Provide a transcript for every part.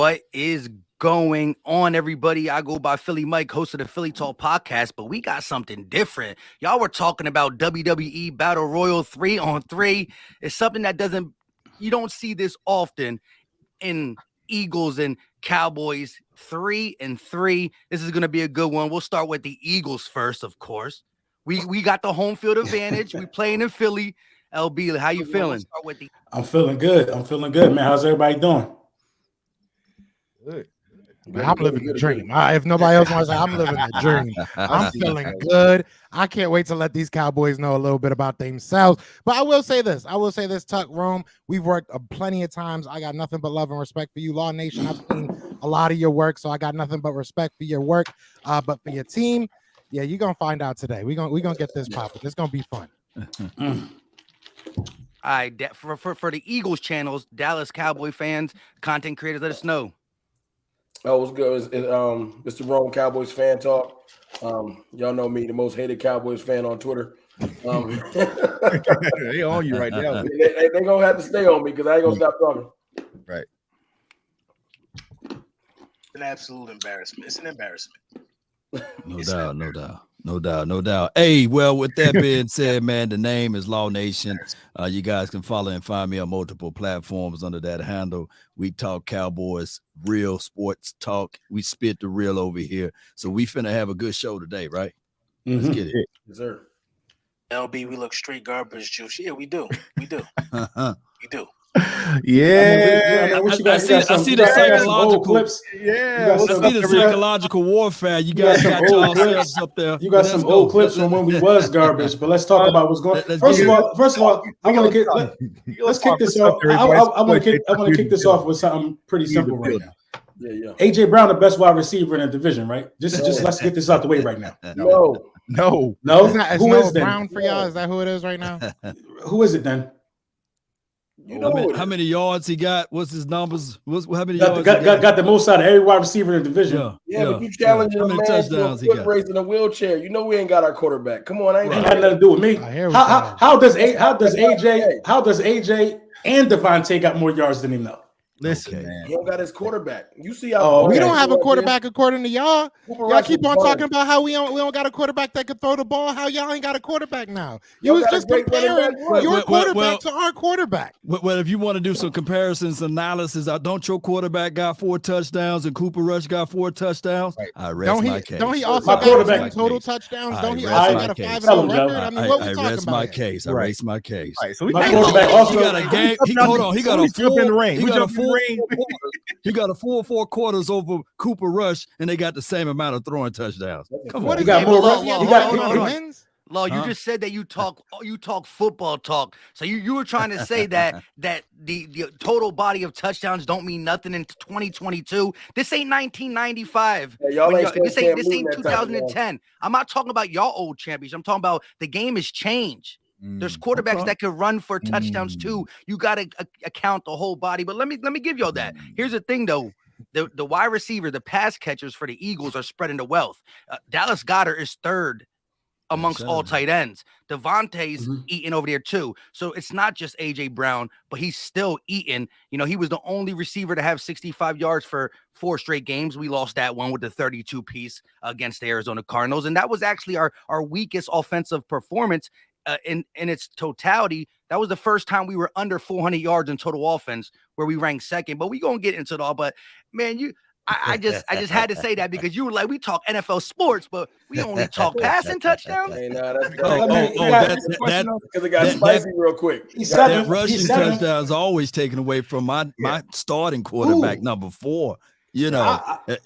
What is going on, everybody? I go by Philly Mike, host of the Philly Talk podcast, but we got something different. Y'all were talking about WWE Battle Royal 3-on-3. It's something that you don't see this often in Eagles and Cowboys 3-3. This is going to be a good one. We'll start with the Eagles first, of course. We got the home field advantage. We playing in Philly. LB, how you feeling? I'm feeling good. Man. How's everybody doing? Good. I'm living the dream. If nobody else wants to say, I'm living the dream. I'm feeling good. I can't wait to let these Cowboys know a little bit about themselves. But I will say this, Tuck Rome, we've worked plenty of times. I got nothing but love and respect for you, Law Nation. I've seen a lot of your work, so I got nothing but respect for your work. But for your team, yeah, you're gonna find out today. We're gonna get this popping. It's gonna be fun. All right, for the Eagles channels, Dallas Cowboy fans, content creators, let us know. Oh, what's good? It's the Rome Cowboys fan talk. Y'all know me, the most hated Cowboys fan on Twitter. They on you right now. They gonna have to stay on me because I ain't gonna stop talking. Right. An absolute embarrassment. It's an embarrassment. No doubt. Hey, well, with that being said, man, the name is Law Nation. You guys can follow and find me on multiple platforms under that handle. We talk Cowboys, real sports talk. We spit the real over here. So we finna have a good show today, right? Let's get it. Yes, sir. LB, we look straight garbage juice. Yeah, we do. We do. Yeah, I see the psychological clips. Yeah, I see the psychological warfare. You guys got yourselves up there. You got some old clips from when we was garbage, but let's talk about what's going on. First of all, I want to let's kick this off. I want to kick this off with something pretty simple right now. Yeah. AJ Brown, the best wide receiver in the division, right? Just let's get this out the way right now. No. Who is Brown for y'all? Is that who it is right now? Who is it then? You know how many yards he got? What's his numbers? How many yards? Got the most out of every wide receiver in the division. Yeah. But you challenging a man to a foot race in a wheelchair. You know we ain't got our quarterback. Come on, ain't had nothing to do with me. How does AJ and Devontae got more yards than him though? Listen, man. He don't got his quarterback. You see how we don't have a quarterback according to y'all. Y'all keep on talking about how we don't got a quarterback that could throw the ball. How y'all ain't got a quarterback now? You was just comparing your quarterback to our quarterback. Well, if you want to do some comparisons, analysis, don't your quarterback got 4 touchdowns and Cooper Rush got 4 touchdowns? Right. I rest my case. Don't he also got total touchdowns? Don't he also got a 5-0 record? I mean, what we talking about? I rest my case. I raise my case. So my quarterback also got a game. Hold on. He got a full in the ring. He got a full 4 quarters over Cooper Rush, and they got the same amount of throwing touchdowns. Come on, he got more. Law, you just said that you talk football talk. So you were trying to say that the total body of touchdowns don't mean nothing in 2022. This ain't 1995. This ain't 2010. I'm not talking about y'all old champions. I'm talking about the game has changed. There's quarterbacks that could run for touchdowns too. You got to account the whole body. But let me give y'all that. Here's the thing though. The wide receiver, the pass catchers for the Eagles are spreading the wealth. Dallas Goedert is third amongst all tight ends. Devontae's eating over there too. So it's not just AJ Brown, but he's still eating. You know, he was the only receiver to have 65 yards for 4 straight games. We lost that one with the 32 piece against the Arizona Cardinals. And that was actually our weakest offensive performance in its totality. That was the first time we were under 400 yards in total offense, where we ranked second. But we gonna get into it all. But man, I just had to say that because you were like, we talk NFL sports, but we only talk passing touchdowns. Hey, because it got spicy real quick. That rushing touchdowns always taken away from my starting quarterback number 4. You know,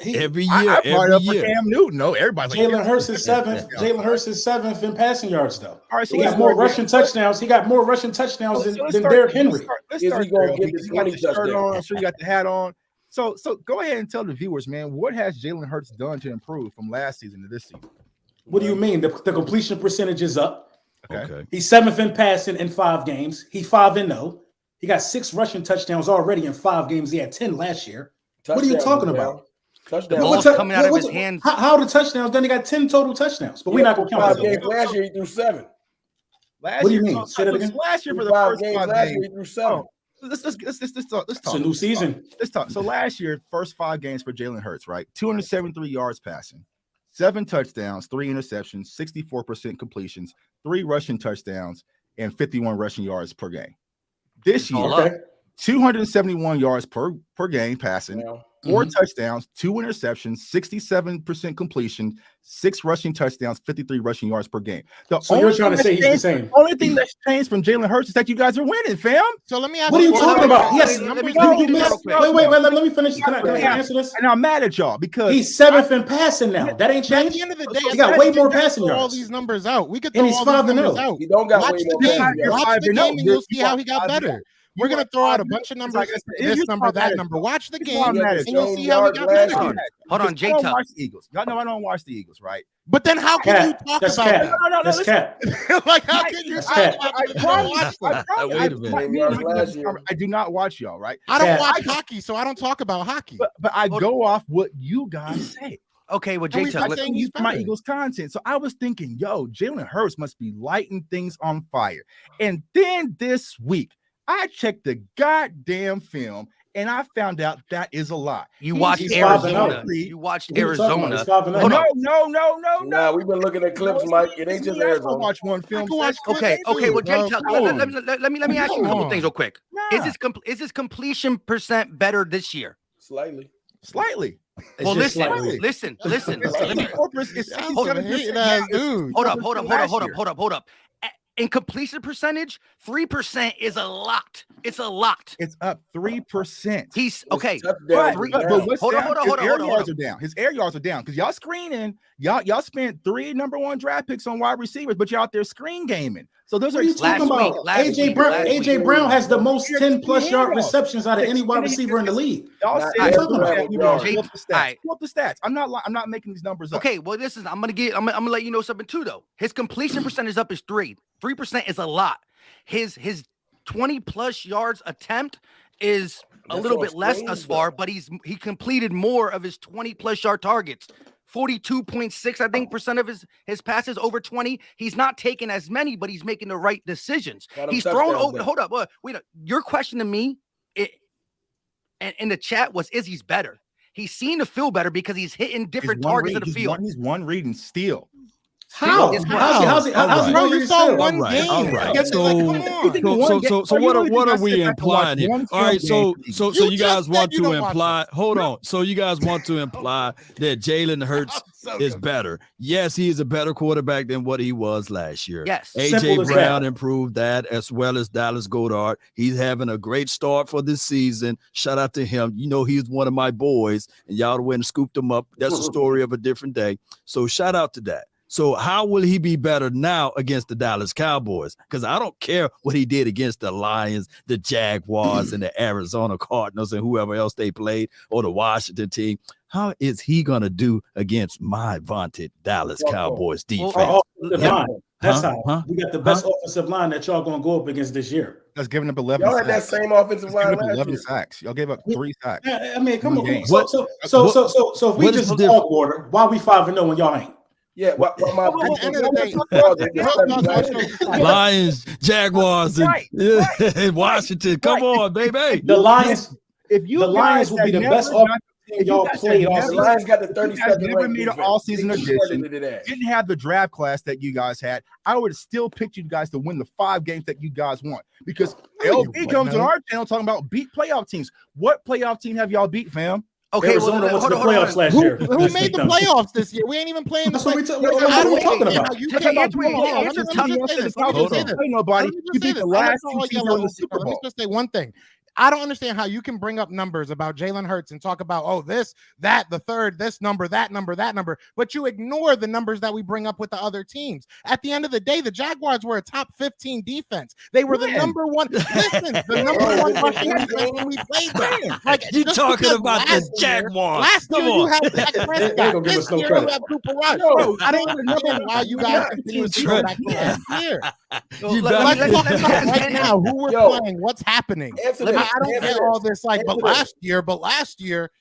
every year. Cam Newton. No, everybody's Jalen Hurts is 7th. Jalen Hurts is 7th in passing yards, though. All right, so he got more rushing touchdowns. He got more rushing touchdowns than Derrick Henry. Let's start going to get this 20 shirt on. I'm sure you got the hat on. So go ahead and tell the viewers, man, what has Jalen Hurts done to improve from last season to this season? What do you mean? The completion percentage is up. Okay. He's 7th in passing in 5 games. He's 5-0. He got 6 rushing touchdowns already in 5 games. He had 10 last year. What are you talking about? The ball's coming out of his hands. How the touchdowns? Then he got 10 total touchdowns. But we're not going to count that. Last year he threw 7. What do you mean? Say that again. Last year for the first 5 games he threw 7. let's talk. It's a new season. Let's talk. So last year, first 5 games for Jalen Hurts, right? 273 yards passing, 7 touchdowns, 3 interceptions, 64% completions, 3 rushing touchdowns, and 51 rushing yards per game. This year, 271 yards per game passing, 4 touchdowns, 2 interceptions, 67% completion, 6 rushing touchdowns, 53 rushing yards per game. So you're trying to say he's the same? The only thing that's changed from Jalen Hurts is that you guys are winning, fam. So let me ask what are you talking about? Yes. Wait, let me finish. Can I answer this? And I'm mad at y'all because he's 7th in passing now. That ain't changed. At the end of the day, he got way more passing yards. All these numbers out. We could and throw he's all 5-0. these numbers out. He don't got Watch way the more game. passing yards. Watch the game, and you'll see how he got better. We're gonna throw out a bunch of numbers. This number, that number. Watch the game, and you'll see how he got better. Hold on, J. I don't watch the Eagles. Y'all know I don't watch the Eagles, right? But then how can you talk about that? No, that's cap. Like how can you talk about I do not watch y'all, right? I don't watch hockey, so I don't talk about hockey. But I go off what you guys say. Okay, well, J. I'm saying he's my Eagles content. So I was thinking, yo, Jalen Hurts must be lighting things on fire. And then this week, I checked the goddamn film and I found out that is a lie. You watched Arizona. You watched Arizona. No. Nah, we've been looking at clips, Mike. It ain't just Arizona. Watch one film. Okay. Well, Jay, let me ask you a couple things real quick. Is his completion percent better this year? Slightly. Well, listen. Let me, hold up. In completion percentage, 3% is a lot. It's a lot. It's up 3%. He's okay. But hold on. His air yards are down because y'all screening. Y'all spent 3 number 1 draft picks on wide receivers, but y'all out there screen gaming. So those what are you talking about? AJ Brown has the most 10+ yard receptions out of any wide receiver in the league. Y'all said pull up the stats. I'm not making these numbers up. Okay, well, I'm gonna let you know something too, though. His completion percentage up is 3%. 3% is a lot. His 20+ yards attempt is a little bit less thus far, but he completed more of his 20+ yard targets. 42.6, I think, % of his passes over 20. He's not taking as many, but he's making the right decisions. He's thrown over. Hold up. Wait. Your question to me in the chat was, is he's better? He's seen to feel better because he's hitting different targets in the field. He's one reading steal. How's he? Bro, you saw one game. All right. So what are we implying here? All right. So you guys want to imply? Hold on. So you guys want to imply that Jalen Hurts is better? Yes, he is a better quarterback than what he was last year. Yes. AJ Brown improved that, as well as Dallas Goedert. He's having a great start for this season. Shout out to him. You know, he's one of my boys, and y'all went and scooped him up. That's a story of a different day. So shout out to that. So how will he be better now against the Dallas Cowboys? Because I don't care what he did against the Lions, the Jaguars, and the Arizona Cardinals, and whoever else they played, or the Washington team. How is he going to do against my vaunted Dallas Cowboys defense? That's how we got the best offensive line that y'all going to go up against this year. That's giving up 11 y'all had that same offensive line last 11 year. sacks. Y'all gave up 3 sacks. Yeah, I mean, come on. So if we just dog water, why we 5-0 when y'all ain't? Yeah, Lions, Jaguars, and Washington. Come on, baby. The Lions will be the best offense y'all played all season. The Lions got the 37th. Never made an all-season edition. Didn't have the draft class that you guys had. I would have still picked you guys to win the 5 games that you guys want because LB comes on our channel talking about beat playoff teams. What playoff team have y'all beat, fam? Okay, Arizona went to the playoffs last year. Who made the playoffs this year? We ain't even playing the playoffs. What are we talking about? Nobody. You beat the last 2 teams on the Super Bowl. Let me just say one thing. I don't understand how you can bring up numbers about Jalen Hurts and talk about, this, that, the third, this number, that number, but you ignore the numbers that we bring up with the other teams. At the end of the day, the Jaguars were a top 15 defense. They were the number one. Listen, the number one defense when we played them. Like, you talking about the Jaguars? Last year you had Dak Prescott. This year you have Cooper Rush. I don't understand why you guys continue to go back to last year. Let's talk about right now who we're playing. What's happening? I don't get all this but last year.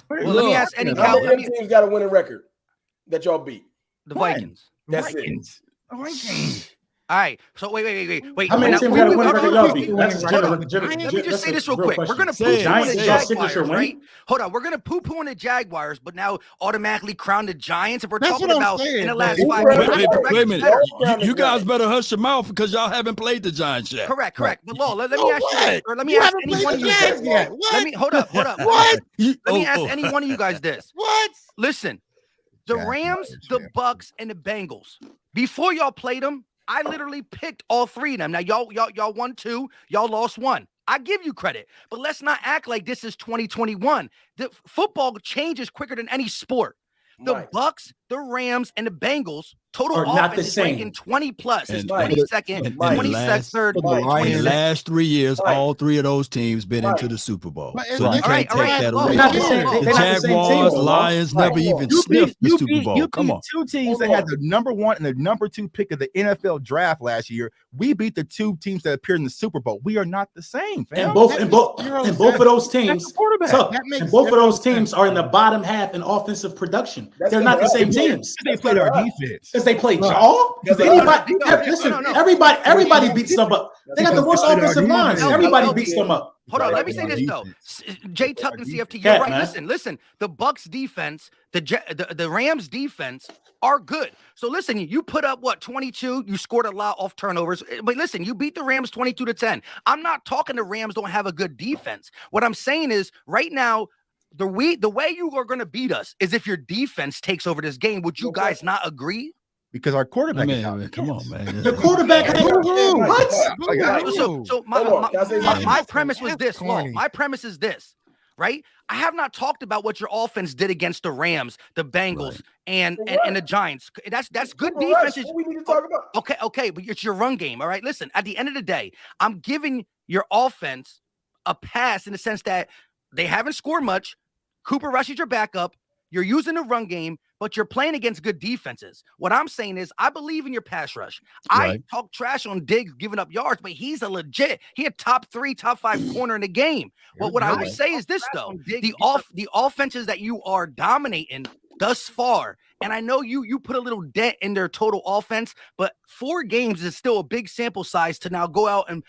Well, let me ask any teams got a winning record that y'all beat. The Vikings. That's it. All right. So wait. How many teams got to win record y'all beat? That's Let me just say this real quick. We're gonna poo-poo on the Jaguars, right? Hold on. We're gonna poo-poo on the Jaguars, but now automatically crown the Giants. If we're talking about in the last 5 years, wait a minute. You guys better hush your mouth because y'all haven't played the Giants yet. Correct. But Law, let me ask you this, or let me ask any one of you guys. Let me hold up. What? Let me ask any one of you guys this. What? Listen, the Rams, the Bucks, and the Bengals. Before y'all played them, I literally picked all 3 of them. Now y'all won 2, y'all lost 1. I give you credit, but let's not act like this is 2021. The football changes quicker than any sport. The Bucks, the Rams, and the Bengals total are not the offense is same. ranking 20 plus. It's And- 22nd, 23rd, In the 26th. last 3 years, all 3 of those teams been into the Super Bowl. But So you all can't right, take that all away. right. They're not the same- The they're not the same team, Jaguars, though. Lions never even sniffed the Super Bowl. You Come on. beat 2 teams that had the number 1 and the number 2 pick of the NFL draft last year. We beat the 2 teams that appeared in the Super Bowl. We are not the same, fam. And both of those teams, and both of those teams are in the bottom half in offensive production. They're not the same teams. They played our defense. Because they played y'all. Everybody beats them up. They got the worst offensive lines. Everybody beats them up. Hold on, let me say this though. Jay Tuck and CFT, you're right. Listen. The Bucks defense, the Rams defense are good. So listen, you put up 22. You scored a lot off turnovers. But listen, you beat the Rams 22-10. I'm not talking the Rams don't have a good defense. What I'm saying is right now, the way you are going to beat us is if your defense takes over this game. Would you guys not agree? Because our quarterback. Come on, man. The quarterback. So my premise was this. My premise is this, right? I have not talked about what your offense did against the Rams, the Bengals, and the Giants. That's good defense. What we need to talk about? Okay, but it's your run game. All right. Listen, at the end of the day, I'm giving your offense a pass in the sense that they haven't scored much. Cooper Rush is your backup. You're using the run game, but you're playing against good defenses. What I'm saying is I believe in your pass rush. I talk trash on Diggs giving up yards, but he's a legit. He had top 5 corner in the game. But what I would say is this, though. The offenses that you are dominating thus far, and I know you put a little dent in their total offense, but 4 games is still a big sample size to now go out and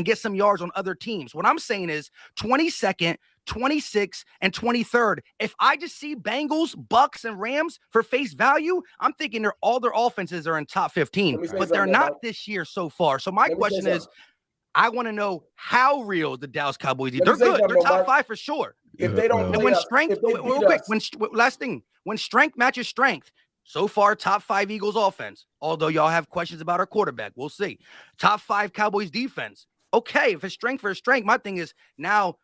get some yards on other teams. What I'm saying is 22nd, 26th, and 23rd. If I just see Bengals, Bucks, and Rams for face value, I'm thinking all their offenses are in top 15, but they're not this year so far. So my question is, I want to know how real the Dallas Cowboys are. They're good. They're top 5 for sure. If they don't, and when strength, real quick, last thing, when strength matches strength, so far top 5 Eagles offense. Although y'all have questions about our quarterback, we'll see. Top 5 Cowboys defense. Okay, if it's strength for strength, my thing is now.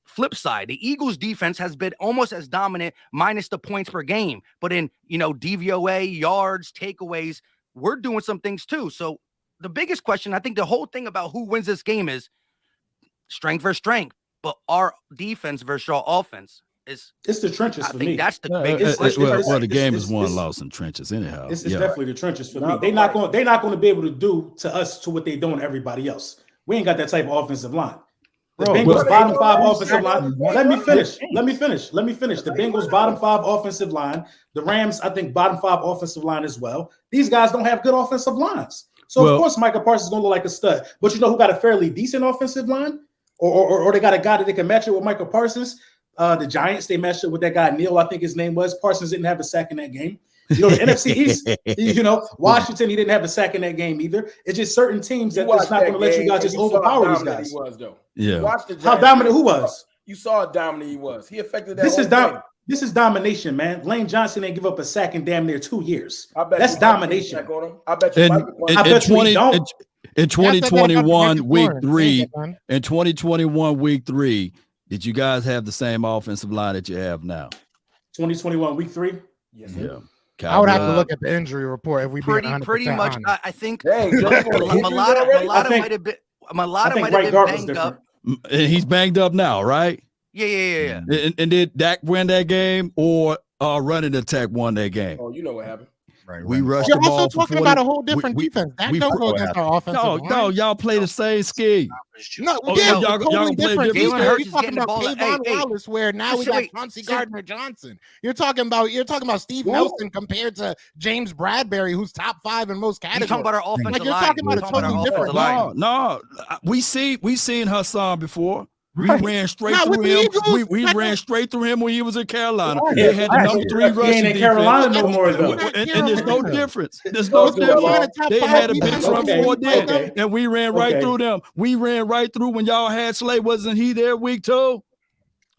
Flip side, the Eagles defense has been almost as dominant minus the points per game, but in DVOA, yards, takeaways, we're doing some things too. So the biggest question, I think the whole thing about who wins this game is strength versus strength, but our defense versus our offense is it's the trenches for me. That's the biggest question. Well, the game is won, lost in trenches anyhow. It's definitely the trenches for me. They're not going to be able to do to us to what they're doing to everybody else. We ain't got that type of offensive line. The Bengals bottom 5 offensive line. Let me finish. The Bengals bottom 5 offensive line. The Rams, I think, bottom 5 offensive line as well. These guys don't have good offensive lines. So, of course, Micah Parsons is going to look like a stud. But you know who got a fairly decent offensive line? Or they got a guy that they can match it with Micah Parsons? The Giants, they matched it with that guy, Neal, I think his name was. Parsons didn't have a sack in that game. The NFC East, Washington, he didn't have a sack in that game either. It's just certain teams that just not going to let you guys just overpower these guys. How dominant who was? You saw how dominant he was. He affected that. This is domination, man. Lane Johnson didn't give up a sack in damn near 2 years. That's domination. I bet you. In 2021 week 3, in 2021 week 3, did you guys have the same offensive line that you have now? 2021 week 3? Yes, yeah. I would have to look at the injury report if we pretty much. I think Malata might have been banged up. He's banged up now, right? Yeah. And did Dak win that game or running attack won that game? Oh, you know what happened. We rushed You're the ball. also talking about a whole different defense. That don't go against our offensive line. No, y'all play the same scheme. No, Oh, yeah, y'all totally play different. different. Jalen Hurts You're is talking getting the about ball. Kayvon Wallace, where now we got Chauncey Gardner-Johnson. You're talking about Steve Nelson compared to James Bradbury, who's top 5 in most categories. You're talking about our offensive Like, you're line. talking about a totally different line. No, we seen Hassan before. We ran straight Not through with the him. Eagles. We ran straight through him when he was in Carolina. Right. They had the number 3 He rushing ain't in defense. Carolina no more, though. And there's no difference. There's no no difference. top They 5 had a defense. bench run Okay, 4 days, okay. and we ran right Okay. through them. We ran right through when y'all had Slay. Wasn't he there week 2?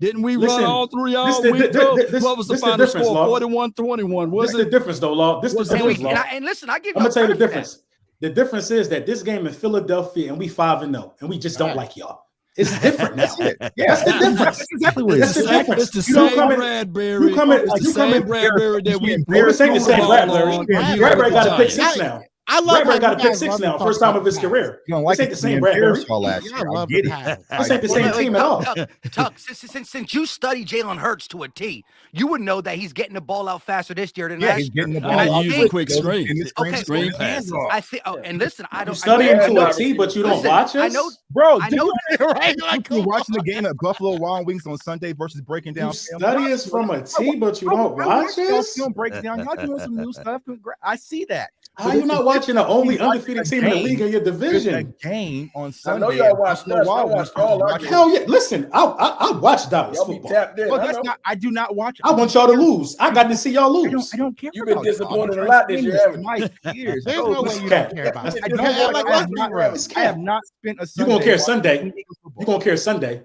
Didn't we Listen, run all through y'all this- week 2? What was the this final difference, score? Law. 41-21. This Was is the it? difference, though, Law. This is the difference, Law. And listen, I give you. I'm gonna tell you the credit for that. difference. The difference is that this game in Philadelphia and we 5-0, and we just don't like y'all. It's different now. That's the difference. That's exactly what it That's is. the difference. It's the You don't same come in- Bradbury. you come in- It's the you come same in- Bradbury that we This ain't the same ball Bradbury. on when he was Bradbury with got the a pick Giants. 6 now. I love Bradbury how got a you pick guys 6 love now. to First talk time of his about the career. You don't like This ain't it the being same Bradbury. embarrassed all last pass. year. I I love get the it. pass. This ain't the same team at all. Since you study Jalen Hurts to a T, you would know that he's getting the ball out faster this year than Yeah, last he's year. getting the And ball. I He's using think- quick screens. Okay, Screen passes. I think. Oh, and listen, I You don't. study I him know- to a T, but you don't listen, watch us? I know. Bro, I know. Right? Like, Like, you're watching the game at Buffalo Wild Wings on Sunday versus breaking down. You study us from a T, but you don't I watch y'all us? film breaks down. Y'all doing some new stuff. I see that. How you not watching the only watching undefeated a team in the game. league in your There's a division? game on I Sunday. know y'all watch Buffalo us. I Wild watch Wings. all our Watch games. Hell yeah! Listen, I watch Dallas Y'all be football. tapped in. Well, I that's know. not. I do not watch. I want y'all to lose. I got to see y'all I lose. don't care. You've been about y'all. disappointed I'm a lot this trying to year, say haven't this for my years. There's Bro, no way you don't care about it. I don't Yeah, watch- like, I let's have be not- real. I have not spent a You Sunday. gonna care watching Sunday? Eagles football. You gonna care Sunday?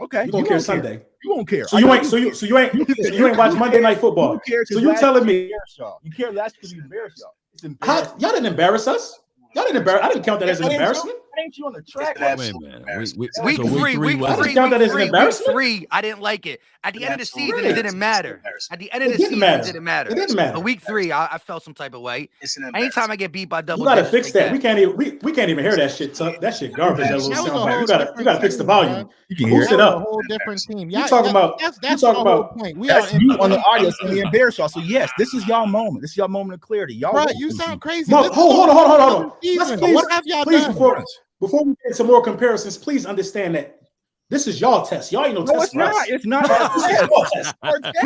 Okay. You gonna care Sunday? You won't care. So you ain't watch Monday Night Football. So you telling me you care last because you embarrassed y'all. It's how, embarrassing. y'all didn't embarrass us? Y'all didn't embarrass. I didn't count that as an embarrassment. Ain't you on the track? It's an Wait a absolute minute. embarrassment. Week So three, week was- three, count that week as an three, week embarrassment? 3. I didn't like it. At the end of the Absolute season, it didn't embarrassment. matter. Embarrassment. At the end of It the didn't season, matter. it didn't matter. It didn't matter. But week 3, I felt some type of way. It's an Anytime embarrassment. I get beat by double You gotta digits fix like that. We can't even hear that shit. That shit garbage. That little That was a sound whole bite. You different gotta fix the team, volume. man. You can hear Boost it. it That was a up. whole different team. You talking about- That's you talking the whole about- point. We That's are in you on the 20 audio saying we embarrassed y'all. So yes, this is y'all moment. This is y'all moment of clarity. Y'all, Bro, won you this sound season. crazy. No, This is hold the on. whole Let's season. What have y'all please done? before we get some more comparisons, please understand that this is y'all test. Y'all ain't no No, test it's for us. not. It's not. This is y'all test.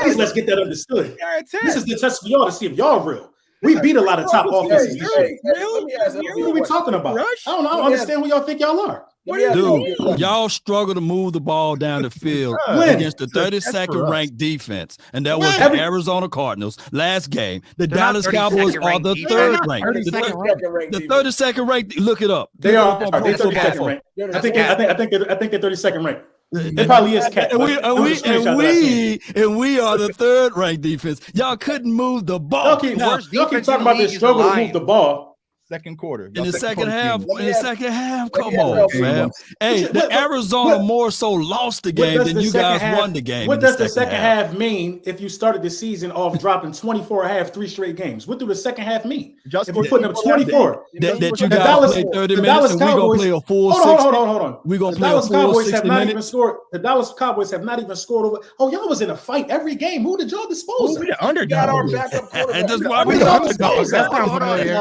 Please let's get that understood. This is the test for y'all to see if y'all real. We beat a lot of top offenses this year. Let me ask What are we talking about? I don't understand who y'all think y'all are. Dude, y'all struggle to move the ball down the field When? against the 32nd ranked defense, and that was When? the Arizona Cardinals last game. The They're not Dallas Cowboys 32nd are ranked the defense. third ranked. 32nd ranked. The 32nd ranked. Look it up. They are. Look it up on They Pro 32nd Football. ranked. I think they're 32nd ranked. It probably is cat. And but it was a screenshot that I seen. we are the third ranked defense. Y'all couldn't move the ball. Y'all keep Worst talking defense in about the this league is struggle the to move the ball. Second quarter. In the second half, come me on, ask you fam. Hey, What- the what- Arizona what- more so lost the What game does than the you second guys half- won the game. What in the does the second half mean if you started the season off dropping 24 and a half 3 straight games? What do the second half mean? Just If you're putting up 24, That you The guys Dallas- play 30 the minutes Dallas and we're going Cowboys- to play a full hold 60. on. We're going The to play a Dallas full Cowboys 60 have not even minutes. scored. The Dallas Cowboys have not even scored over. Oh, y'all was in a fight every game. Who did y'all dispose of? We the underdog. Got our backup quarterback. And that's why Who we did y'all lost. dispose That of? sounds Hold on, familiar.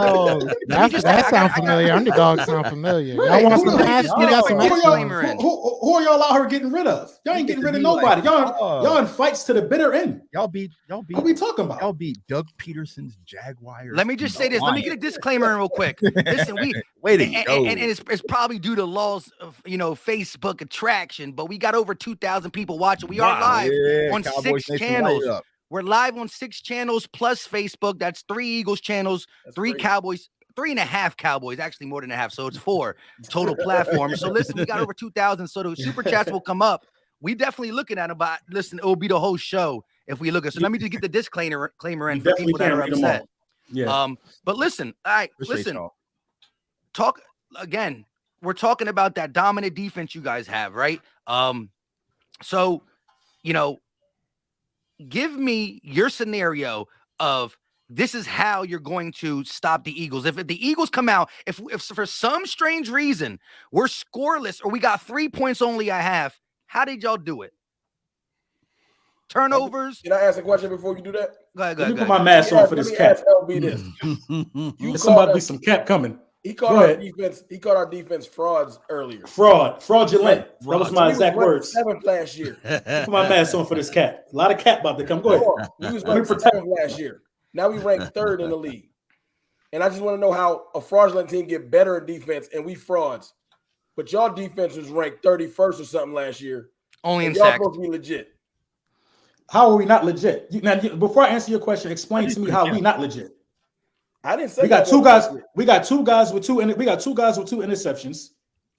just- That I sounds got- familiar. Underdogs sound familiar. Right. Y'all want Who some the- ass? Just We get got a some quick ass. disclaimer in. Who are y'all out here getting rid of? Y'all ain't getting rid of nobody. Y'all in fights to the bitter end. Y'all beat. What are we talking about? Y'all beat Doug Peterson's Jaguars. Let me just say this. Let me get a disclaimer in real quick. Listen, Way to and go. it's probably due to laws of Facebook attraction, but we got over 2,000 people watching. We are live on Cowboys 6 Nation, channels. light it up. We're live on 6 channels plus Facebook. That's 3 Eagles channels, 3 Cowboys, 3.5 Cowboys, actually more than a half. So it's 4 total platforms. So listen, we got over 2,000. So the super chats will come up. We definitely looking at them, but listen, it will be the whole show if we look at. So let me just get the disclaimer in for people that are upset. Yeah. But listen, all right, Appreciate listen. y'all. Talk again. We're talking about that dominant defense you guys have, right? So, give me your scenario of this is how you're going to stop the Eagles. If the Eagles come out, if for some strange reason we're scoreless or we got 3 points only at half, how did y'all do it? turnovers. Can I ask a question before you do that? Go ahead. Let me put my mask on for this cap. LB this. There's somebody be some cap coming. He called our defense. He called our defense frauds earlier. Fraudulent. That was my exact words. 7th last year. Put my mask on for this cap. A lot of cap about to come. Go ahead. We was ranked 7th last year. Now we ranked 3rd in the league. And I just want to know how a fraudulent team get better in defense, and we frauds. But y'all defense was ranked 31st or something last year. Only in y'all sacks. supposed to be legit. How are we not legit? Before I answer your question, explain to me how we not legit. I didn't say we got two guys. We got two guys with two interceptions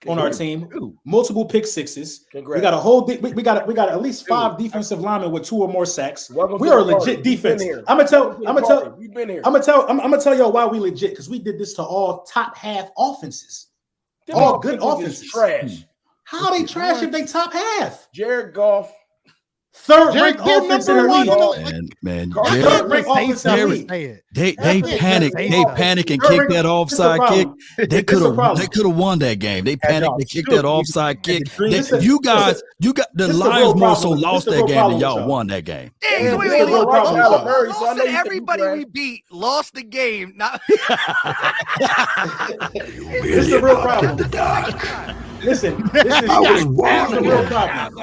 on our team. Multiple pick sixes. Congrats. We got a whole. We got at least 5 defensive linemen with 2 or more sacks. We are a legit defense. I'm gonna tell y'all why we legit, because we did this to all top half offenses. All good offenses. Trash. How they trash if they top half? Jared Goff. 3rd ranked offense in the league. Man, Third ranked offense in the league. They panic. They panic and kick that offside kick. They could have won that game. They panicked. They kicked that offside kick. You got the Lions more so lost that game than y'all won that game. Wait. Everybody we beat lost the game. This is the real problem. Listen, this is the real problem.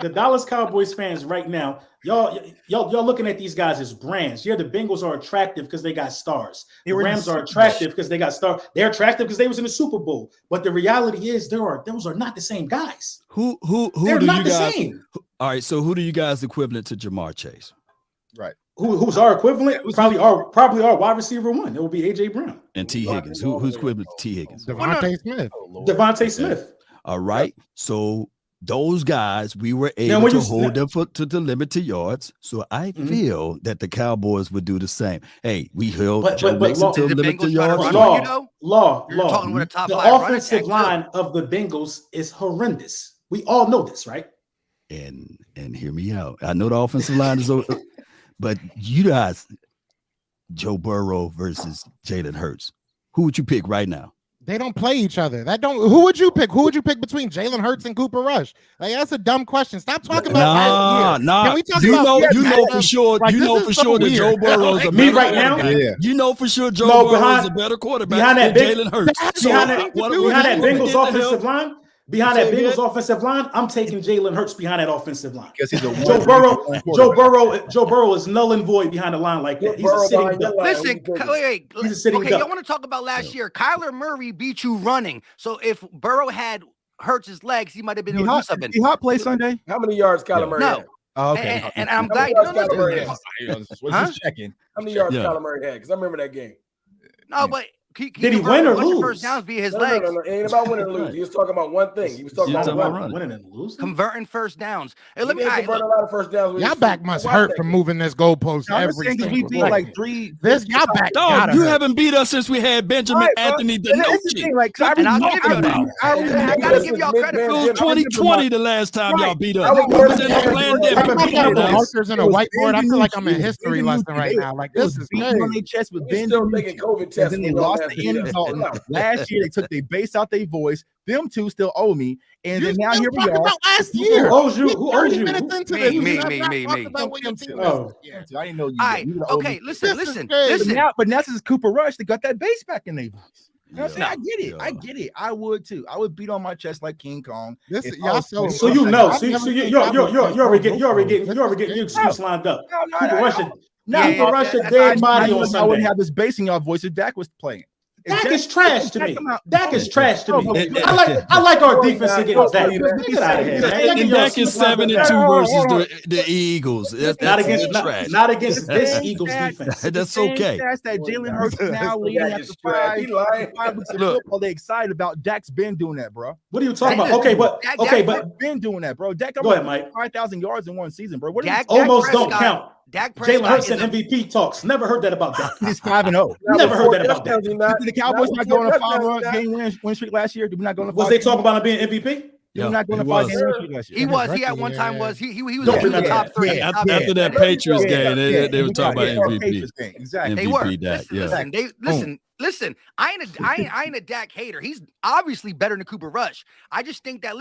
The Dallas Cowboys fans right now, y'all looking at these guys as brands. Yeah, the Bengals are attractive because they got stars. The Rams are attractive because they got stars. They're attractive because they was in the Super Bowl. But the reality is, those are not the same guys. Who they're do not you the guys? Same. All right, so who do you guys equivalent to Jamar Chase? Right. Who's our equivalent? Probably our wide receiver 1. It will be AJ Brown and T. Higgins. Who's equivalent to T. Higgins? Devontae Smith. All right. So those guys, we were able to hold them to the limited yards. So I feel that the Cowboys would do the same. Hey, we held Joe Mixon to limited yards. Law. The offensive line of the Bengals is horrendous. We all know this, right? And hear me out. I know the offensive line is over. But you guys, Joe Burrow versus Jalen Hurts, who would you pick right now? They don't play each other. Who would you pick? Who would you pick between Jalen Hurts and Cooper Rush? Like, that's a dumb question. Stop talking about Can we talk about for sure. You know for sure that Joe Burrow is a me right now. Yeah. You know for sure Joe Burrow is a better quarterback than Jalen Hurts. Behind that Bengals offensive line. Behind that Bengals offensive line, I'm taking Jalen Hurts behind that offensive line. Joe Burrow is null and void behind the line like that. He's a sitting duck. Listen, he's a sitting duck. Y'all want to talk about last year? Kyler Murray beat you running. So if Burrow had Hurts' legs, he might have been able to do something. He hot play Sunday? How many yards Kyler Murray had? Oh, okay. And I'm glad. Just checking. How many yards Kyler Murray had? Because I remember that game. No, but did he win or lose? First downs via his legs. No. It ain't about winning or losing. He was talking about one thing. He was talking about winning and losing. Converting first downs. Hey, let me convert a lot of first downs. Y'all back must hurt from moving this goalpost every single we like 3. This y'all back. Dog, you haven't beat us since we had Benjamin Anthony DiNucci. And I gotta give y'all credit. It was 2020 the last time y'all beat us. Markers and a whiteboard. I feel like I'm in history lesson right now. Like, this is crazy. On their chest with Ben. Still making COVID tests. And then they lost to Andy Dalton. Last year they took their bass out their voice. Them two still owe me. And then now here we are. Last year. Who owes you? Who owes you? Me. I didn't know you. All right. Okay. Listen. But now since Cooper Rush, they got that bass back in their voice. You know what I'm saying? I get it. I would too. I would beat on my chest like King Kong. So you know. So you're already getting your excuse lined up. Cooper Rush a dead body on Sunday. I wouldn't have this bass in y'all voice if Dak was playing. Dak is trash to me. Dak is trash to me. I like our defense against Dak. Get out of here, man. And Dak is 7-2 versus the Eagles. Not against this Eagles defense. That's okay. That Jalen Hurts now leading after 5 weeks of football. They excited about. Dak's been doing that, bro. What are you talking about? But been doing that, bro. Dak go ahead, Mike. 5,000 yards in one season, bro. Almost don't count. Jalen Hurts and MVP talks. Never heard that about Dak. He's 5-0. Never heard that about Dak. Did the Cowboys not go on a 5-game win streak last year? Did we not go on a 5? Was they talking about him being MVP? He was not going to 5 games last year. He was. He at one time was. He was in the top 3. After that Patriots game, they were talking about MVP. Exactly. They were. MVP. Listen. I ain't a Dak hater. He's obviously better than Cooper Rush. I just think that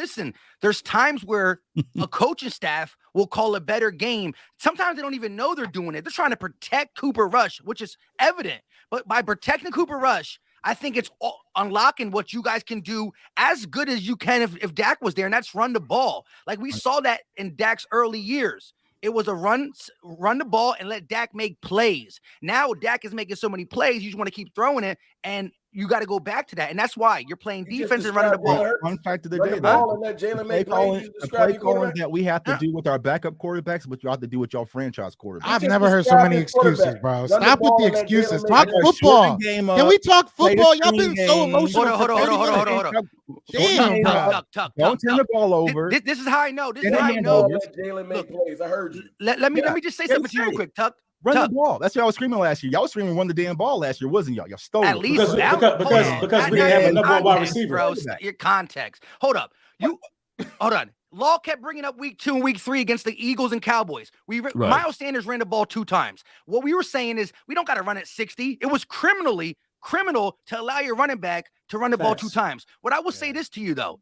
there's times where a coaching staff will call a better game. Sometimes they don't even know they're doing it. They're trying to protect Cooper Rush, which is evident. But by protecting Cooper Rush, I think it's unlocking what you guys can do as good as you can if Dak was there, and that's run the ball. Like we saw that in Dak's early years. It was a run the ball and let Dak make plays. Now Dak is making so many plays, you just want to keep throwing it, and you got to go back to that. And that's why you're playing defense and running the ball. One fact of the Run day, the ball and let Jalen make plays. the play calling that we have to do with our backup quarterbacks, but you have to do with your franchise quarterback. I've never heard so many excuses, bro. Stop with the excuses. Talk football. Can we talk football? Y'all been so emotional. Hold on. Damn, bro. Don't turn the ball over. This is how I know. This is how I know. Let Jalen make plays. I heard you. Let me just say something to you real quick, Tuck. Run the ball. That's what I was screaming last year. Y'all was screaming run the damn ball last year, wasn't y'all? Y'all stole At it. least because we didn't have a number one wide receiver. Bro, your context. Hold up. Hold on. Law kept bringing up week 2 and week 3 against the Eagles and Cowboys. Miles Sanders ran the ball 2 times. What we were saying is we don't got to run at 60. It was criminal to allow your running back to run the ball 2 times. What I will say this to you, though.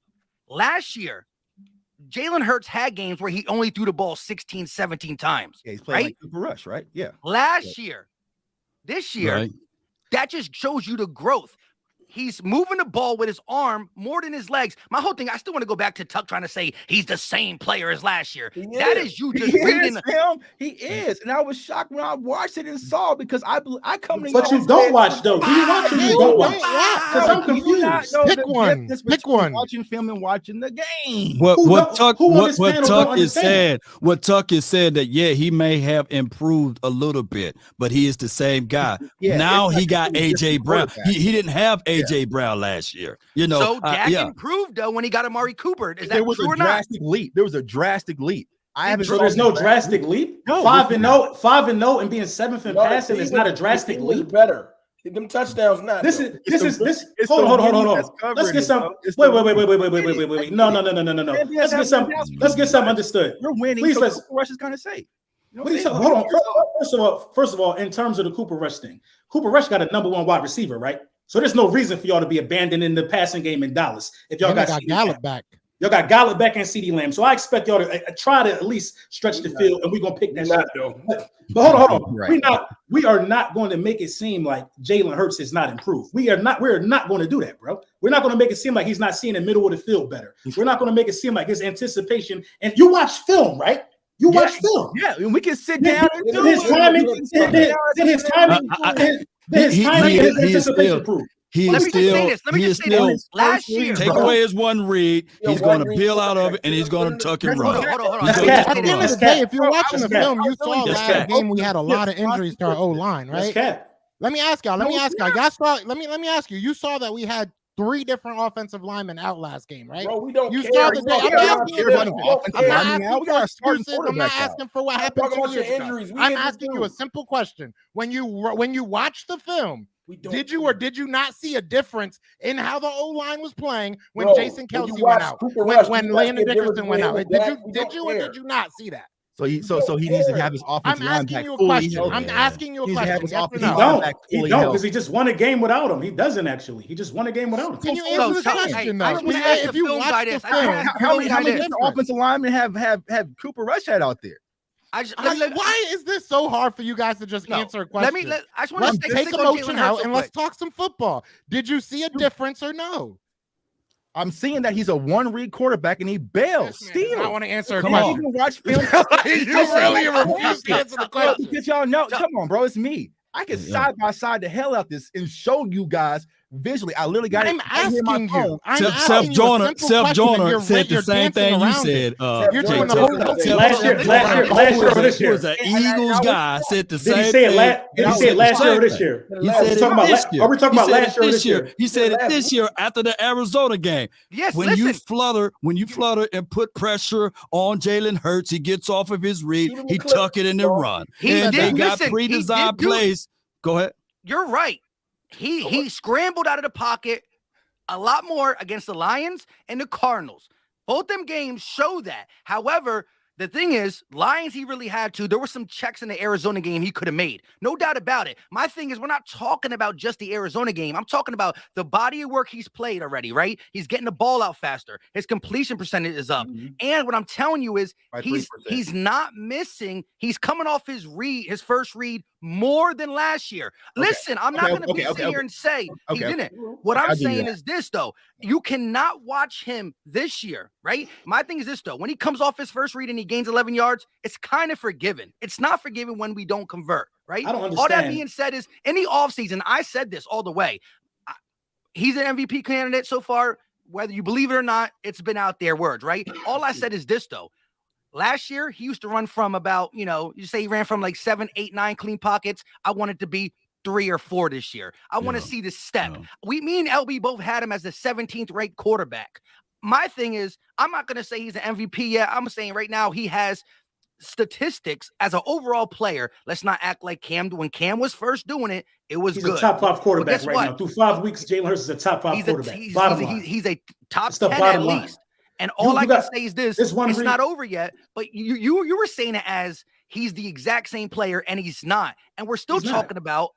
Last year, Jalen Hurts had games where he only threw the ball 16, 17 times. Yeah, he's playing like Cooper Rush, right? Yeah. Last year, this year, that just shows you the growth. He's moving the ball with his arm more than his legs. My whole thing, I still want to go back to Tuck trying to say he's the same player as last year. That is you just reading him. He is. And I was shocked when I watched it and saw because I come to But you don't watch though. Do you watch or you don't watch? Because I'm confused. Pick one. Watching film and watching the game. What Tuck is saying that he may have improved a little bit, but he is the same guy. Now he got AJ Brown. He didn't have AJ Brown last year. So Dak improved though when he got Amari Cooper. Is that true or not? Drastic leap. There was a drastic leap. So there's no drastic leap. No, 5-0 and being 7th in passing is not a drastic leap. Better. Them touchdowns not. This. Hold on. Let's get some. Wait. No. Let's get some understood. You're winning. Please, Cooper Rush is kind of safe. Hold on. First of all, in terms of the Cooper Rush thing, Cooper Rush got a number 1 wide receiver, right? So there's no reason for y'all to be abandoning the passing game in Dallas. If y'all got Gallup back. Y'all got Gallup back and CeeDee Lamb. So I expect y'all to try to at least stretch the field, and we're gonna pick that shot. But hold on. Right. We are not going to make it seem like Jalen Hurts is not improved. We're not going to do that, bro. We're not going to make it seem like he's not seeing the middle of the field better. We're not going to make it seem like his anticipation. And you watch film, right? You watch film. Yeah, and we can sit down and do his timing. Let me just say this. Last year, take away his one read. He's going to peel out of it, and he's going to tuck and run. Hold on. At the end of the day, if you're watching the film, you saw last game we had a lot of injuries to our O-line, right? Let me ask y'all. Y'all saw. Let me ask you. You saw that we had 3 different offensive linemen out last game, right? Bro, we don't you care. Saw the day. I'm not asking for what happened 2 years ago. I'm asking you a simple question. When you watch the film, did you or did you not see a difference in how the O-line was playing when Jason Kelce went out, when Landon Dickerson went out? Did you or did you not see that? So he needs to have his offensive line back fully healthy. I'm asking you a question. He don't because he just won a game without him. He doesn't actually. He just won a game without him. Can you answer this question though? If you watch the film, how many offensive linemen have Cooper Rush had out there? Why is this so hard for you guys to just answer a question? Let's take emotion out and let's talk some football. Did you see a difference or no? I'm seeing that he's a 1-read quarterback and he bails. Still, I want to answer a question. You can watch film. You really refuse to answer the question. Because y'all know, come on, bro, it's me. I can side by side the hell out this and show you guys visually. I literally got I'm asking you. Seth Joyner said the same thing you said. You're doing the whole last year or this year. Was an Eagles guy said the same thing. Did he say it last year or this year? He said it this year. Are we talking about last year or this year? He said it this year after the Arizona game. Yes, when you flutter and put pressure on Jalen Hurts, he gets off of his read, he tuck it in the run. They got pre-designed plays. Go ahead. You're right. He scrambled out of the pocket a lot more against the Lions and the Cardinals. Both them games show that. However, the thing is, Lions, he really had to. There were some checks in the Arizona game he could have made. No doubt about it. My thing is, we're not talking about just the Arizona game. I'm talking about the body of work he's played already, right? He's getting the ball out faster. His completion percentage is up. Mm-hmm. And what I'm telling you is he's not missing. He's coming off his first read more than last year. Okay. Listen, I'm not going to sit here and say he didn't. What I'm saying is this, though. You cannot watch him this year, right? My thing is this, though. When he comes off his first read and he gains 11 yards, it's kind of forgiven. It's not forgiven when we don't convert, right? I don't understand. All that being said is, in the offseason, I said this all the way. He's an MVP candidate so far. Whether you believe it or not, it's been out there words, right? All I said is this, though. Last year, he used to run from about, you say he ran from like 7, 8, 9 clean pockets. I want it to be 3 or 4 this year. I want to see the step. Me and LB both had him as the 17th ranked quarterback. My thing is, I'm not going to say he's an MVP yet. I'm saying right now he has statistics as an overall player. Let's not act like Cam. When Cam was first doing it, it was good. He's a top 5 quarterback right now. Through 5 weeks, Jalen Hurts is a top 5 quarterback. He's a top 10 at least. And all I can say is this: it's not over yet. But you were saying it as he's the exact same player, and he's not. And we're still talking about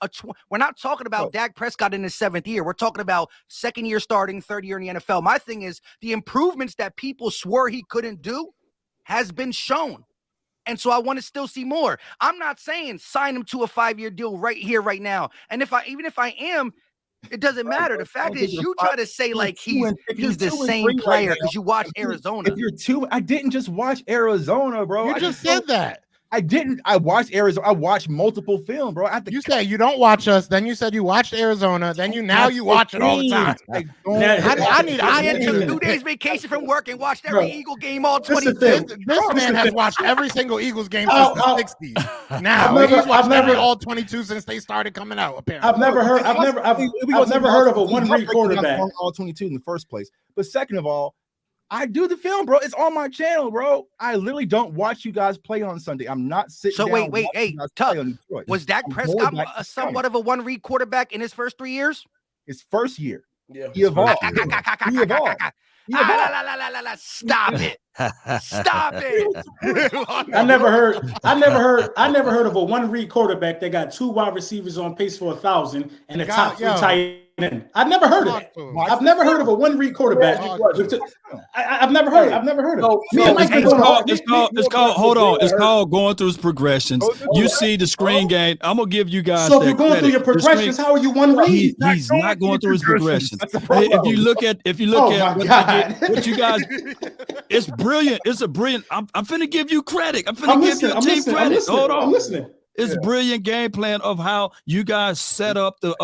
we're not talking about Dak Prescott in his 7th year. We're talking about 2nd year starting, 3rd year in the NFL. My thing is the improvements that people swore he couldn't do has been shown. And so I want to still see more. I'm not saying sign him to a 5-year deal right here, right now. And even if I am, it doesn't matter. The fact is, you try to say like he's the same player because you watch Arizona. I didn't just watch Arizona, bro. You just said that. I didn't. I watched Arizona. I watched multiple film, bro. You said you don't watch us. Then you said you watched Arizona. Then you watch it all the time. I took 2 days vacation from work and watched every Eagle game all 22. This man has watched every single Eagles game since the 60s. Now he's watched all 22 since they started coming out. Apparently, I've never heard of a one-read quarterback. All 22 in the first place. But second of all, I do the film, bro. It's on my channel, bro. I literally don't watch you guys play on Sunday. I'm not sitting. So wait, hey, was Dak Prescott somewhat of a one-read quarterback in his first 3 years? His first year, he evolved. Stop it! Stop it! I never heard of a one-read quarterback that got 2 wide receivers on pace for 1,000 and a top 3 tight end. I've never heard of it. I've never heard of a one-read quarterback. I've never heard of it. It's called. Hold on. It's called going through his progressions. You see the screen game. I'm gonna give you guys. So if you're going through your progressions, how are you one-read? He's not going through his progressions. If you look at what you guys, it's brilliant. It's a brilliant. I'm finna give you credit. I'm finna give your team credit. Hold on. I'm listening. It's brilliant game plan of how you guys set up the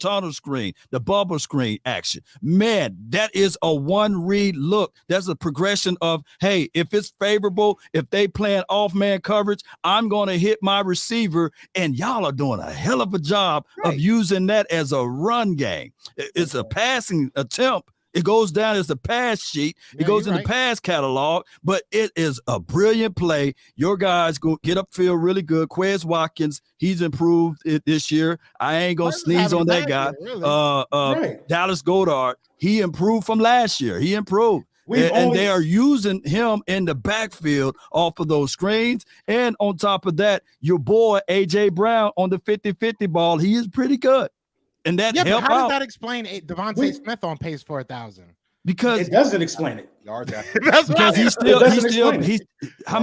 tunnel screen, the bubble screen action. Man, that is a one-read look. That's a progression of, hey, if it's favorable, if they playing off-man coverage, I'm going to hit my receiver, and y'all are doing a hell of a job of using that as a run game. It's a passing attempt. It goes down as a pass sheet. It goes in the pass catalog, but it is a brilliant play. Your guys go get upfield really good. Quez Watkins, he's improved this year. I ain't going to sneeze on that guy. Dallas Goedert, he improved from last year. He improved. And they are using him in the backfield off of those screens. And on top of that, your boy, A.J. Brown, on the 50-50 ball, he is pretty good. And that how does that explain Devontae Smith on pace for 1,000? Because it doesn't explain it. Because how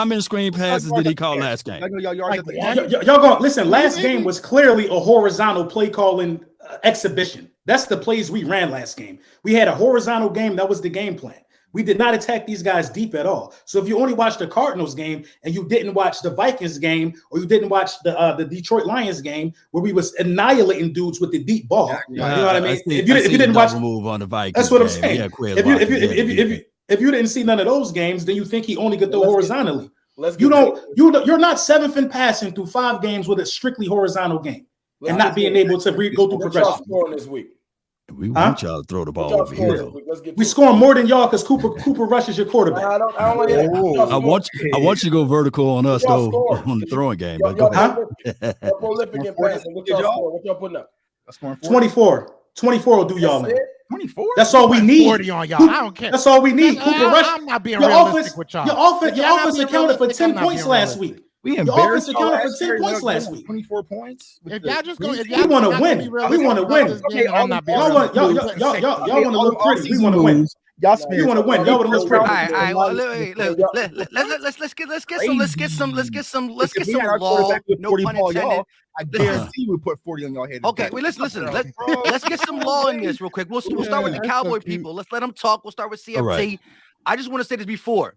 many screen passes did he call last game? Y'all go listen. Last game was clearly a horizontal play calling exhibition. That's the plays we ran last game. We had a horizontal game. That was the game plan. We did not attack these guys deep at all. So if you only watched the Cardinals game and you didn't watch the Vikings game, or you didn't watch the Detroit Lions game where we was annihilating dudes with the deep ball, you know what I mean? If you didn't watch move on the Vikings, that's what I'm saying. If you didn't see none of those games, then you think he only could throw horizontally. You're not 7th in passing through 5 games with a strictly horizontal game and not being able to go through progression. This week. We want y'all to throw the ball over here. We scoring more than y'all because Cooper rushes your quarterback. I want you to go vertical on us though on the throwing game. But go ahead. Prolific in passing. What y'all putting up? 24. 24 will do y'all in. 24. That's all we need. 40 on y'all. I don't care. That's all we need. Cooper Rush. I'm not being Your realistic offense, with y'all. your offense accounted for 10 points last week. We Your offense accounted for 10 points last week. 24 points. If y'all just go, if We y'all want to not win. gonna be We want to win. Okay, I'm not being Y'all want realistic. to look pretty. We want to win. Y'all We want to win. Y'all want to look pretty. All right. Well, let's get some law. No pun intended. I guarantee we put 40 on your head. Okay, wait, listen. Let's get some law in this real quick. We'll start with the Cowboy people. Let's let them talk. We'll start with CFT. Right. I just want to say this before.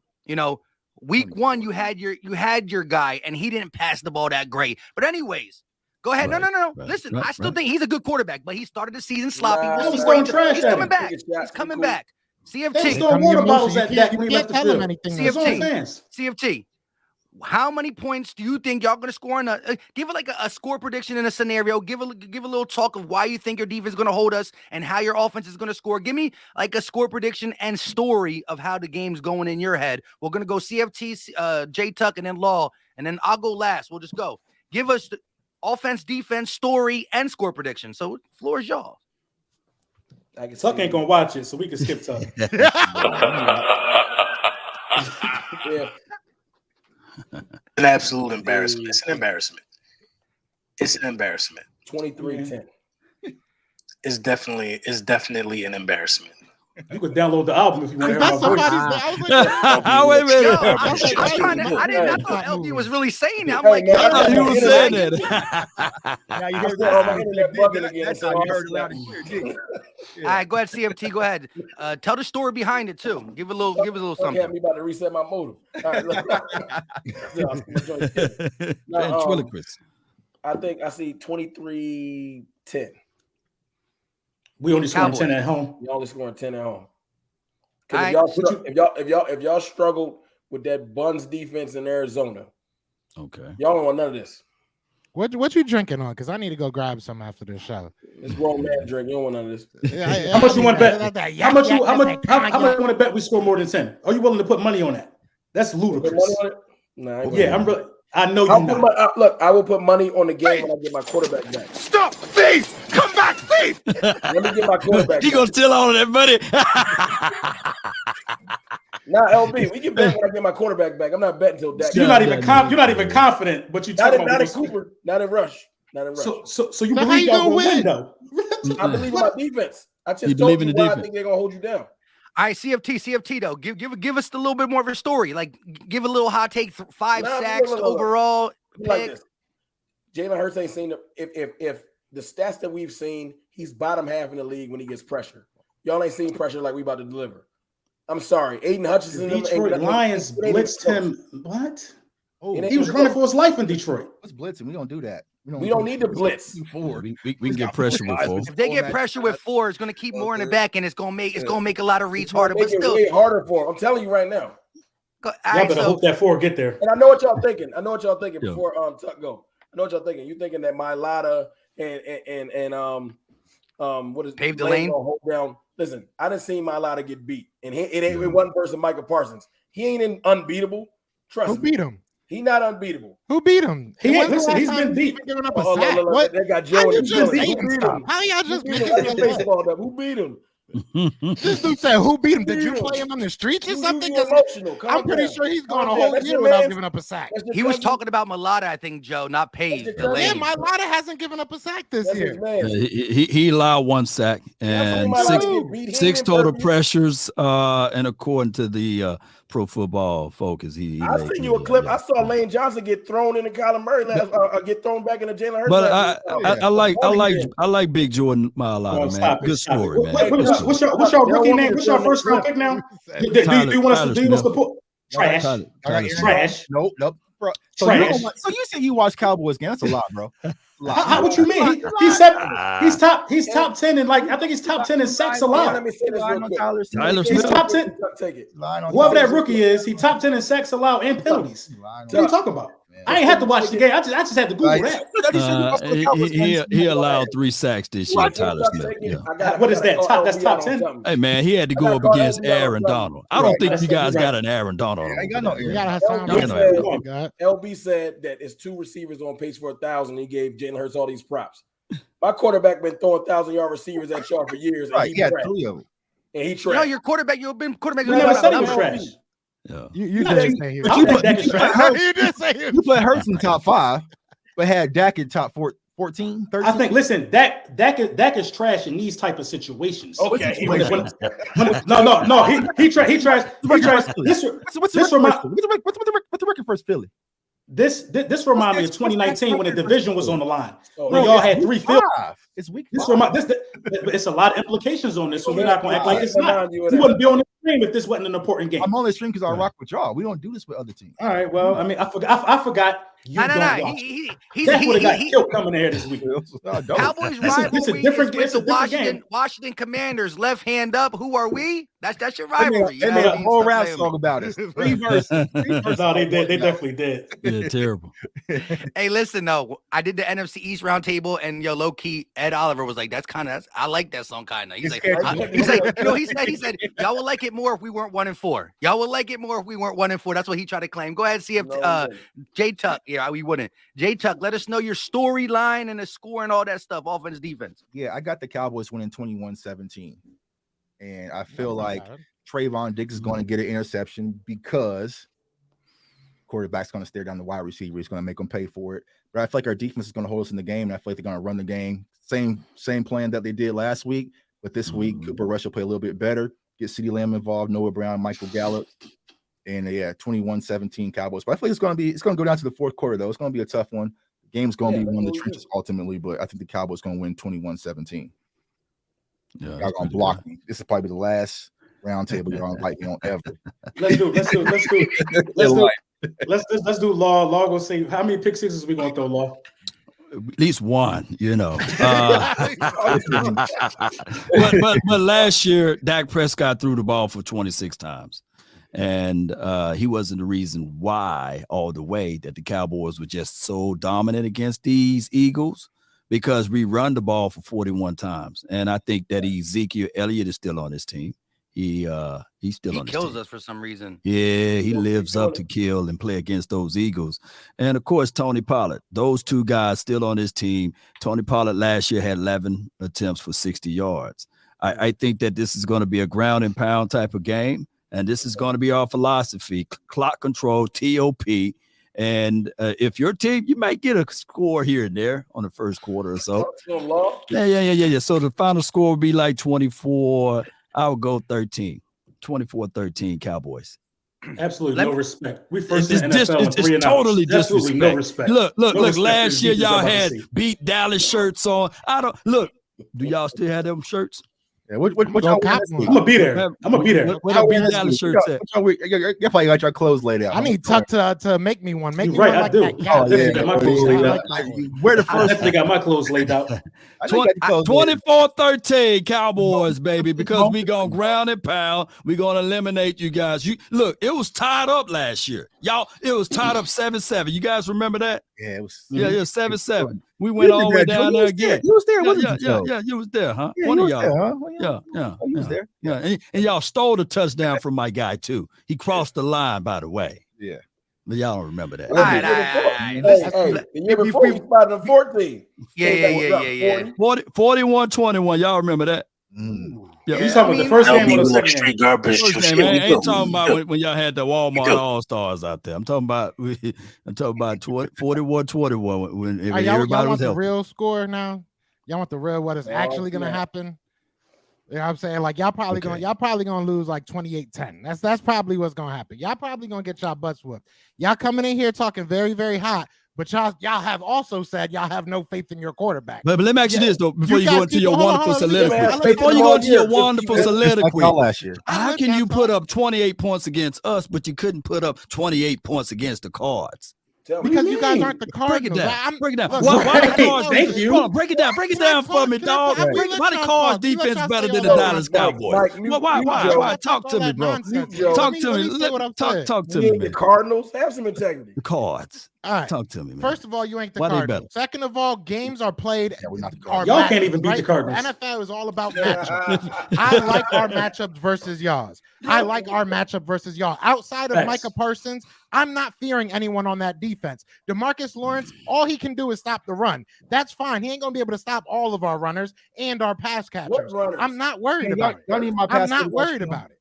Week 1, you had your guy, and he didn't pass the ball that great. But anyways, go ahead. Right, No. right, Listen, right, I still think he's a good quarterback, but he started the season sloppy. Nah, We'll see he's where throwing trash he's at coming him. back. He's coming back. They CFT. throwing water bottles at Dak when he left the tell him field. anything. His own fans. CFT. How many points do you think y'all going to score? Give it like a score prediction in a scenario. Give a little talk of why you think your defense is going to hold us and how your offense is going to score. Give me like a score prediction and story of how the game's going in your head. We're going to go CFT, J Tuck, and then Law, and then I'll go last. We'll just go. Give us the offense, defense, story, and score prediction. So floor is y'all. Tuck ain't gonna watch it, so we can skip Tuck. Yeah. An absolute embarrassment. It's an embarrassment. It's an embarrassment. 23-10. It's definitely an embarrassment. You could download the album if you want to hear That's my voice. somebody's. I was like, Wait a minute. Yo, I I was like, thought LB was really saying that. I'm Hey, like, man, yo, I thought He was saying that. Now you I heard said, oh, my that. internet bugging again. That's how you heard it loud and clear, didn't you? all right, go ahead, CFT. Go ahead. Tell the story behind it too. Give a little Fuck, something. had me about to reset my motor. All right, look. Ventriloquist. I think I see 23-10. We only scoring Cowboys. 10 at home. You only scoring 10 at home. All right. If y'all struggled with that Buns defense in Arizona, Okay. y'all don't want none of this. What you drinking on? Because I need to go grab some after this show. It's grown man drink. You don't want none of this. How much you want to bet? How much you want to bet we score more than 10? Are you willing to put money on that? That's Put money ludicrous. on it? Nah, I ain't Yeah, I'm really. I know I'll you put not. look, I will put money on the game when I get my quarterback back. Stop, thief! Come back, thief! Let me get my quarterback He back. gonna steal all of that money. Now, LB, we can bet when I get my quarterback back. I'm not betting until Dak. You're not even confident, but you Not talking in about Cooper, not in Rush. Not in Rush. So you Now, how believe you y'all gonna gonna win win? though? I believe in my defense. I You just believe told in you the why I defense? think they're gonna hold you down. All right, CFT though. Give us a little bit more of a story. Like give a little hot take. 5 Nah, sacks look. overall. Like Pick. this. Jalen Hurts ain't seen if the stats that we've seen, he's bottom half in the league when he gets pressure. Y'all ain't seen pressure like we about to deliver. I'm sorry. Aiden Hutchinson. The Detroit Lions blitzed him. What? Oh, He was running for his life in Detroit. What's blitzing? We don't do that. We don't need to blitz. We can get pressure with 4. If they get pressure with 4, it's gonna keep more in the back, and it's gonna make a lot of reads It's gonna harder. But make it still, way harder for him. I'm telling you right now. all Y'all right, better so hope that 4 get there. And I know what y'all thinking. Yeah. Before Tuck go. I know what y'all thinking. You thinking that Mailata and what is Pave the lane? gonna hold down. Listen, I done seen Mailata get beat, and it ain't one person, Micah Parsons. He ain't unbeatable. Trust Who me. beat him? He not unbeatable. Who beat him? He ain't- When's the listen, last he's time been he's beat. even given up a Oh, sack? look, What? they got How Joe you and just Billy. making Who beat stuff? him? How y'all just Who beat making him? That's stuff? baseball up. Who beat him? This dude said, "Who beat him? Did you Beat him. play him on the streets or You something?" emotional. Calm I'm pretty down. sure he's Calm going a down. whole That's year your without man's- giving up a sack. That's your he was cousin. talking about Mailata, I think, Joe, not Pave. That's The your Yeah, cousin. lane. Mailata hasn't given up a sack this That's his year. man. He allowed 1 sack and That's when six Mailata get beat. He six ain't total impervious. pressures. And according to the Pro Football Focus, he I laid seen you a the, clip. yeah. I saw Lane Johnson get thrown into Kyler Murray last, get thrown back into Jalen Hurts. But last week. I like Big Jordan Mailata, man. Stop it, Good stop it. story, man. What's your rookie name? What's your first round pick now? Do you want us to support? Trash. Tyler Trash. Nope. Bro. So Trash. you say you watch Cowboys game? That's a lot, bro. How what you mean? He's top 10 in I think he's top 10 in sacks allowed. Let me say this real quick. Tyler He's Smith. top 10. Take it. Whoever that rookie is, he top 10 in sacks allowed and penalties. What are you talking about? I ain't have to watch the game. I just had to Google that. He allowed 3 sacks this year, Tyler Smith. Yeah. What is that? That's top 10. Hey man, he had to go up against Aaron Donald. I don't think you guys got an Aaron Donald. I ain't got no You Aaron. gotta have time. LB said that it's 2 receivers on pace for 1,000. He gave Jalen Hurts all these props. My quarterback been throwing 1,000-yard receivers at y'all for years. Right, And yeah, trash. 3 of them. And he You trash. know, your quarterback, you've been quarterback. You never said he was trash. Yeah. You Nah, did say he was. I don't think Dak is trash. You did say he You was. put Hurts in top 5, but had Dak in top 14, 13. I think. Listen, Dak is trash in these type of situations. Okay. No. He trash. What's the record first Philly? This reminds me of 2019 when the division was on the line. Oh, When y'all had 3 field. It's week 5. It's a lot of implications on this, so we're not going to act like it's not. You We wouldn't be on the stream if this wasn't an important game. I'm on the stream because I rock with y'all. We don't do this with other teams. All right. Well, I mean, I forgot. You No. don't watch. He's That would have got killed coming in here this week. Cowboys It's a rivalry different- is it's a with the different game. Washington Commanders. Left hand up. Who are we? That's your They rivalry. made, You know a what I mean? whole Stop rap playing song with about us. 3 verses. No, they did. They definitely did. Yeah, terrible. me. Hey, listen though, I did the NFC East roundtable, and low key, Ed Oliver was like, I like that song kind of. He's like, he said, y'all would like it more if we weren't 1-4. Y'all would like it more if we weren't 1-4. That's what he tried to claim. Go ahead, see if J Tuck. Yeah, we wouldn't. J Tuck, let us know your storyline and the score and all that stuff, offense, defense. Yeah, I got the Cowboys winning 21-17. And I feel like Trayvon Diggs is going to get an interception because quarterback's going to stare down the wide receiver. He's going to make them pay for it. But I feel like our defense is going to hold us in the game, and I feel like they're going to run the game. Same plan that they did last week. But this week, Cooper Rush will play a little bit better. Get CeeDee Lamb involved, Noah Brown, Michael Gallup. And 21-17 Cowboys. But I feel like it's going to go down to the fourth quarter, though. It's going to be a tough one. The game's going to be one of the trenches ultimately, but I think the Cowboys going to win 21-17. Yeah, y'all going to block me. This is probably the last round table y'all going to invite me on ever. Let's do Law. Law gonna say how many pick sixes we gonna throw, Law? At least one, but last year, Dak Prescott threw the ball for 26 times. And he wasn't the reason why all the way that the Cowboys were just so dominant against these Eagles, because we run the ball for 41 times. And I think that Ezekiel Elliott is still on this team. He's still on this team. He kills us for some reason. Yeah, he lives up to kill and play against those Eagles. And of course, Tony Pollard. Those two guys still on this team. Tony Pollard last year had 11 attempts for 60 yards. I think that this is going to be a ground and pound type of game. And this is going to be our philosophy: clock control, TOP. And if your team, you might get a score here and there on the first quarter or so. Yeah. So the final score would be like 24. I would go 13. 24-13 Cowboys. Absolutely no respect. We first in it's NFL it's totally disrespect. Absolutely no respect. Look. respect Last year y'all had see. beat Dallas shirts on. Do y'all still have them shirts? Yeah, what y'all I'm gonna be there. Where the beat Dallas shirts at? You probably got your clothes laid out. I need Tuck to make me one. Make me right, one I like do. that cat. Oh, yeah, got my clothes laid out. Where the I first? definitely got my clothes laid out. 24-13 Cowboys, baby, because we gonna ground and pound. We gonna eliminate you guys. It was tied up last year. Y'all, it was tied up 7-7. You guys remember that? Yeah, it was. Yeah, 7-7. We went all the way down there again. You was there, yeah, you was there, huh? Yeah, One of y'all. there, huh? Yeah. You was there. Yeah, and y'all stole the touchdown from my guy too. He crossed the line, by the way. Yeah. But y'all don't remember that. All right. The year before we spotted the 14. Yeah. 41-21. Y'all remember that? Yeah, you talking about the first game or the second straight game? garbage. I ain't talking about when y'all had the Walmart All-Stars out there. I'm talking about 41-21 when Y'all everybody want was the healthy. real score now? Y'all want the real what is actually gonna happen? You know what I'm saying? Like y'all probably gonna lose like 28-10. That's probably what's gonna happen. Y'all probably gonna get y'all butts whooped. Y'all coming in here talking very, very hot, but y'all have also said y'all have no faith in your quarterback. But let me ask you this though, before you guys go into keep- your hold on, wonderful hold on, let me get- soliloquy. Before you go into your wonderful soliloquy, last year. how can you put up 28 points against us, but you couldn't put up 28 points against the Cards? Because you guys aren't the Cardinals. Break it down. Look, Why the Cards thank defense? you. Hold on, break it down for me, dog. Why the Cards defense better than the Dallas Cowboys? Why? Talk to me, bro. Talk to me. Talk to me, The man. Cardinals have some integrity. The Cards. All right. Talk to me, man. First of all, you ain't the Why they Cardinals. Second of all, games are played. we're not the are Cardinals. Y'all matchups, can't even beat the right? Cardinals. NFL is all about matchups. I like our matchups versus y'all's. I like our matchup versus y'all. Outside of Facts. Micah Parsons, I'm not fearing anyone on that defense. DeMarcus Lawrence, all he can do is stop the run. That's fine. He ain't gonna be able to stop all of our runners and our pass catchers. I'm not worried about it. I'm not worried about it.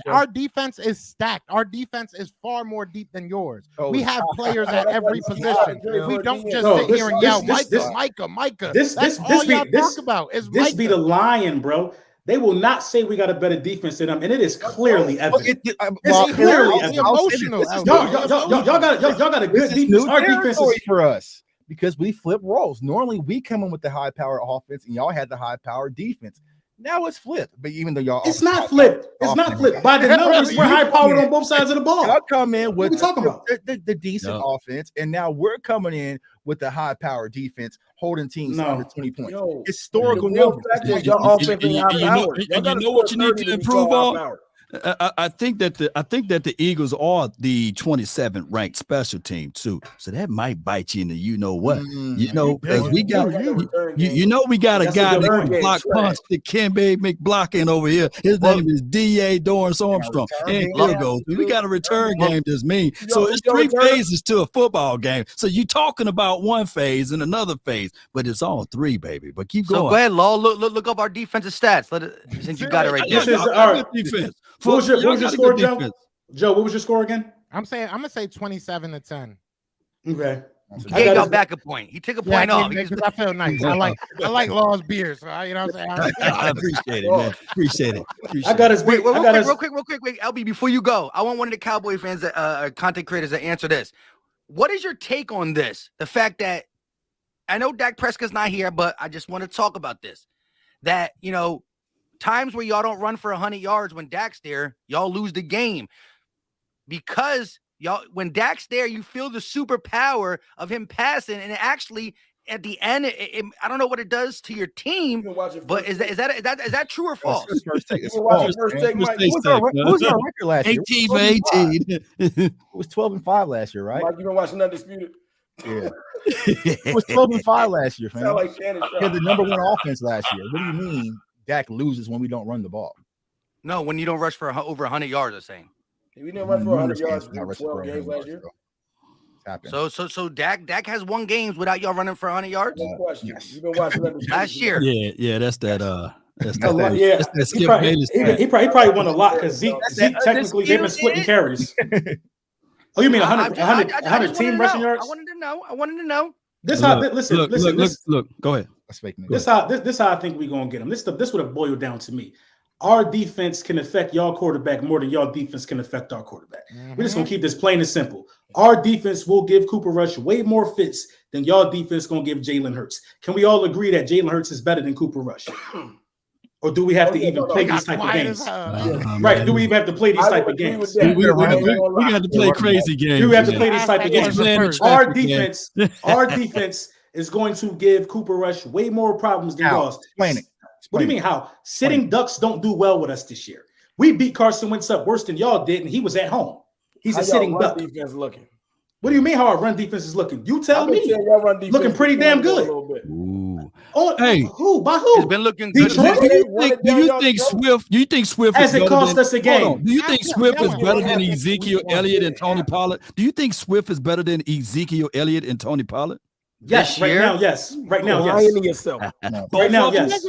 Our defense is stacked. Our defense is far more deep than yours. We have players at every position. We don't just sit here and yell, Micah. That's all y'all talk about is Micah. This be the lion, bro. They will not say we got a better defense than them, and it is clearly evident. It's clearly emotional. Y'all got a good defense. Our defense is for us because we flip roles. Normally, we come in with the high power offense, and y'all had the high power defense. Now it's flipped, but even though y'all, it's not flipped. It's not flipped. By the numbers, we're high powered on both sides of the ball. Y'all come in with the decent offense, and now we're coming in with the high power defense, holding teams under 20 points. Historical numbers. You know what you need to improve on? I think that the Eagles are the 27th ranked special team too, so that might bite you in the you know what. Because we got we got a guy that can block punch the Kembe McBlocking over here. His name is D.A. Dorrance Armstrong. And here goes. We got a return game this mean. So it's 3 phases to a football game. So you're talking about one phase and another phase, but it's all 3, baby. But keep going. So go ahead, Law. Look up our defensive stats. Since you got it right there. All right. Defense. What was your score, Joe? Joe, what was your score again? I'm gonna say 27-10. Okay. He got back a point. He took a point off. I feel nice. I like Law's beer, so you know what I'm saying. I appreciate it, man. Appreciate it. I got his. Real quick. Wait, LB, before you go, I want one of the Cowboy fans, content creators, to answer this. What is your take on this? The fact that I know Dak Prescott's not here, but I just want to talk about this. That times where y'all don't run for 100 yards when Dak's there, y'all lose the game because when Dak's there, you feel the superpower of him passing, and actually at the end, I don't know what it does to your team, but is that true or false? What was our record last year? 18-18. It was 12-5 last year, right? Mike, you been watching Undisputed? Yeah. It was 12-5 last year, fam. Had the number 1 offense last year. What do you mean Dak loses when we don't run the ball? No, when you don't rush for over 100 yards, I'm saying. We didn't run for 100 yards in 12 games last year. So Dak has won games without y'all running for 100 yards? No question. Yes. You've been watching last year. Yeah, that's that he probably won a lot because Zeke technically they've been splitting carries. Oh, you mean 100 team rushing yards? I wanted to know. This how listen. Look. Go ahead. That's fake news. This how I think we're gonna get them. This would have boiled down to me. Our defense can affect y'all quarterback more than y'all defense can affect our quarterback. We're just gonna keep this plain and simple. Our defense will give Cooper Rush way more fits than y'all defense gonna give Jalen Hurts. Can we all agree that Jalen Hurts is better than Cooper Rush? Or do we have to even play these type of games? Right? Do we even have to play these type of games? We got to play crazy games. Do we have to play these type of games? Our defense is going to give Cooper Rush way more problems than y'all's. Explain it. What do you mean how? Sitting ducks don't do well with us this year. We beat Carson Wentz up worse than y'all did, and he was at home. He's a sitting duck. Defense looking. What do you mean how our run defense is looking? You tell me. Looking pretty damn good. Oh, hey, who? By who? It's been looking good. Do you think Swift as it cost us a game? Do you think Swift is better than Ezekiel Elliott and Tony Pollard? Do you think Swift is better than Ezekiel Elliott and Tony Pollard? Yes, right now, yes. Right now, yes. Yourself. Right now, yes.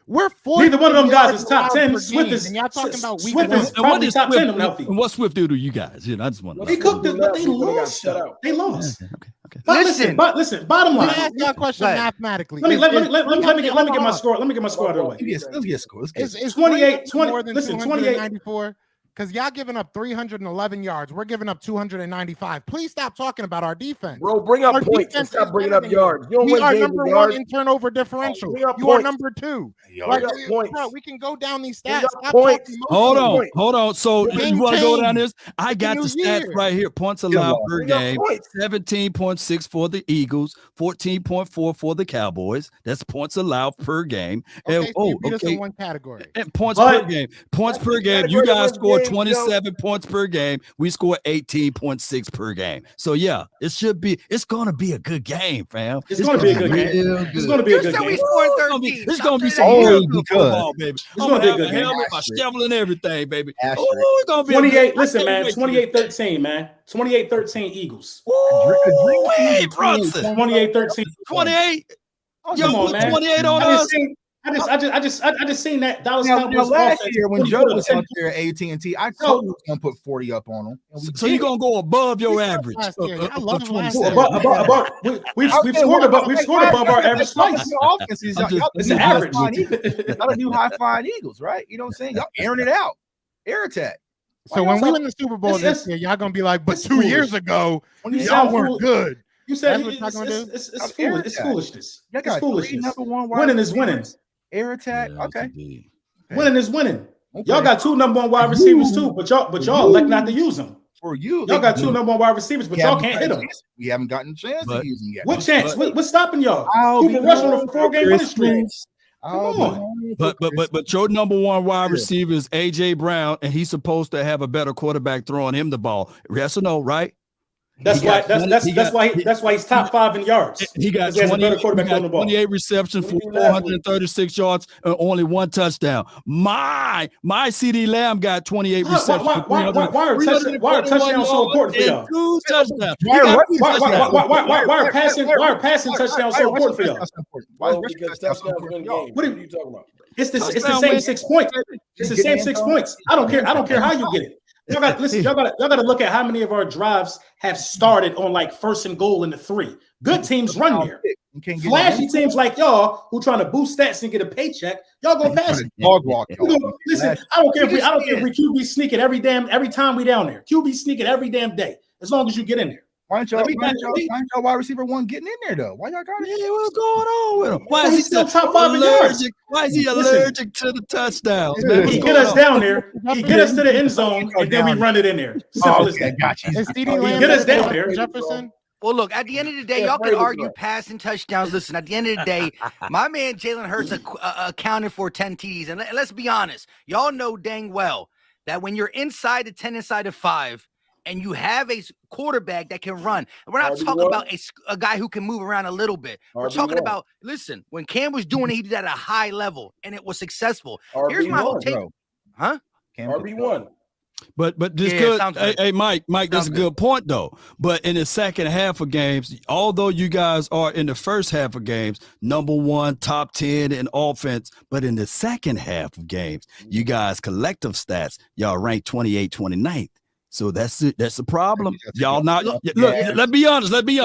We're neither one of them guys is top 10. Swift is probably top 10 of them healthy. And what Swift do to you guys? I just want to know. They cooked it, but they lost. They lost. Okay. But listen. Bottom line. Let me ask you a question mathematically. Let me get my score. Let me get my score out of the way. Let's get scores. It's 28. More than Listen, 28. Because y'all giving up 311 yards. We're giving up 295. Please stop talking about our defense. Bro, bring up points and stop bringing up yards. We are number 1 in turnover differential. You are number 2. Bro, we can go down these stats. Hold on. So you want to go down this? I got the stats right here. Points allowed per game. 17.6 for the Eagles, 14.4 for the Cowboys. That's points allowed per game. Okay, so you beat us in one category. And points per game. You guys scored 27 points per game. We score 18.6 per game. So yeah, it's going to be a good game, fam. It's going to be a good game. It's going to be a good game. We scored 13. It's going to be some football, baby. It's going to be a good game. My shovel and everything, baby. Asterisk. Oh, it's going to be 28. Listen, man. 28-13, man. 28-13 Eagles. Hey, Brunson. 28-13. 28. Yo, Come on, man. 28 on us. I just seen that Dallas Now, Cowboys last offense. year when Joe was out there at AT&T, I told you gonna put 40 up on him. So you're gonna go above your average. I love him last year. We've scored above our average slice. It's an average. Y'all the new high-flying Eagles, right? You know what I'm saying? Y'all airing it out. Air attack. So when we win the Super Bowl this year, y'all gonna be like, but 2 years ago, y'all weren't good. You said it's foolish. It's foolishness. It's foolishness. #1 Winning is winning. Air attack. Yeah, Okay. Winning is winning. Okay. Y'all got 2 number 1 wide receivers too, but y'all elect not to use them. For you, Y'all got 2 number 1 wide receivers, but y'all can't hit them. We haven't gotten a chance to use them yet. What chance? What's stopping y'all? Cooper Rush on a 4-game winning streak. Come on. But your number 1 wide receiver is AJ Brown, and he's supposed to have a better quarterback throwing him the ball. Yes or no, right? That's why he's top 5 in yards. He got 28 receptions for 436 yards and only 1 touchdown. My CD Lamb got 28 receptions. Why are touchdowns so important for y'all? 2 touchdowns. Why are passing touchdowns so important for y'all? Because touchdowns win games. What are you talking about? It's the same 6 points. It's the same 6 points. I don't care how you get it. Y'all got to look at how many of our drives have started on like 1st and goal in the 3. Good teams run there. Flashy teams like y'all who trying to boost stats and get a paycheck, y'all gonna pass it. Listen, I don't care if we QB sneak it every time we down there. QB sneak it every damn day as long as you get in there. Why ain't y'all wide receiver 1 getting in there though? Why y'all got it? Yeah, what's going on with him? Why is he still top 5 in yards? Why is he allergic to the touchdowns? Man? He get us down there. He get us to the end zone, and then we run it in there. Simple as that. Got you. He get us down there. Jefferson. Well, look, at the end of the day, y'all can argue passing touchdowns. Listen, at the end of the day, my man Jalen Hurts accounted for 10 TDs. And let's be honest, y'all know dang well that when you're inside the 10, inside of 5, and you have a quarterback that can run, and we're not talking about a guy who can move around a little bit. We're talking about, listen, when Cam was doing it, he did it at a high level, and it was successful. Here's my whole take. Huh? RB1. But this hey Mike, that's a good point though. But in the second half of games, although you guys are in the first half of games, number 1, top 10 in offense, but in the second half of games, you guys collective stats, y'all rank 28, 29th. So that's it. That's the problem. Y'all not look. Let's be honest. Let's be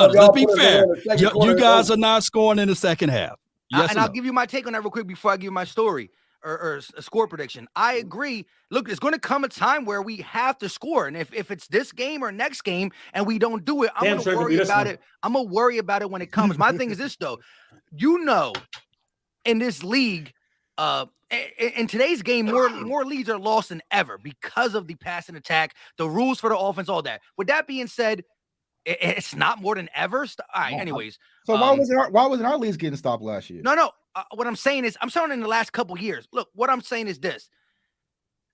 fair. You guys are not scoring in the second half. Yes, and I'll give you my take on that real quick before I give you my story or a score prediction. I agree. Look, there's going to come a time where we have to score, and if it's this game or next game and we don't do it, I'm going to worry about it. I'm going to worry about it when it comes. My thing is this though, in this league, in today's game, more leads are lost than ever because of the passing attack, the rules for the offense, all that. With that being said, it's not more than ever. All right, anyways. So why wasn't our leads getting stopped last year? No. What I'm saying is, I'm saying in the last couple years. Look, what I'm saying is this.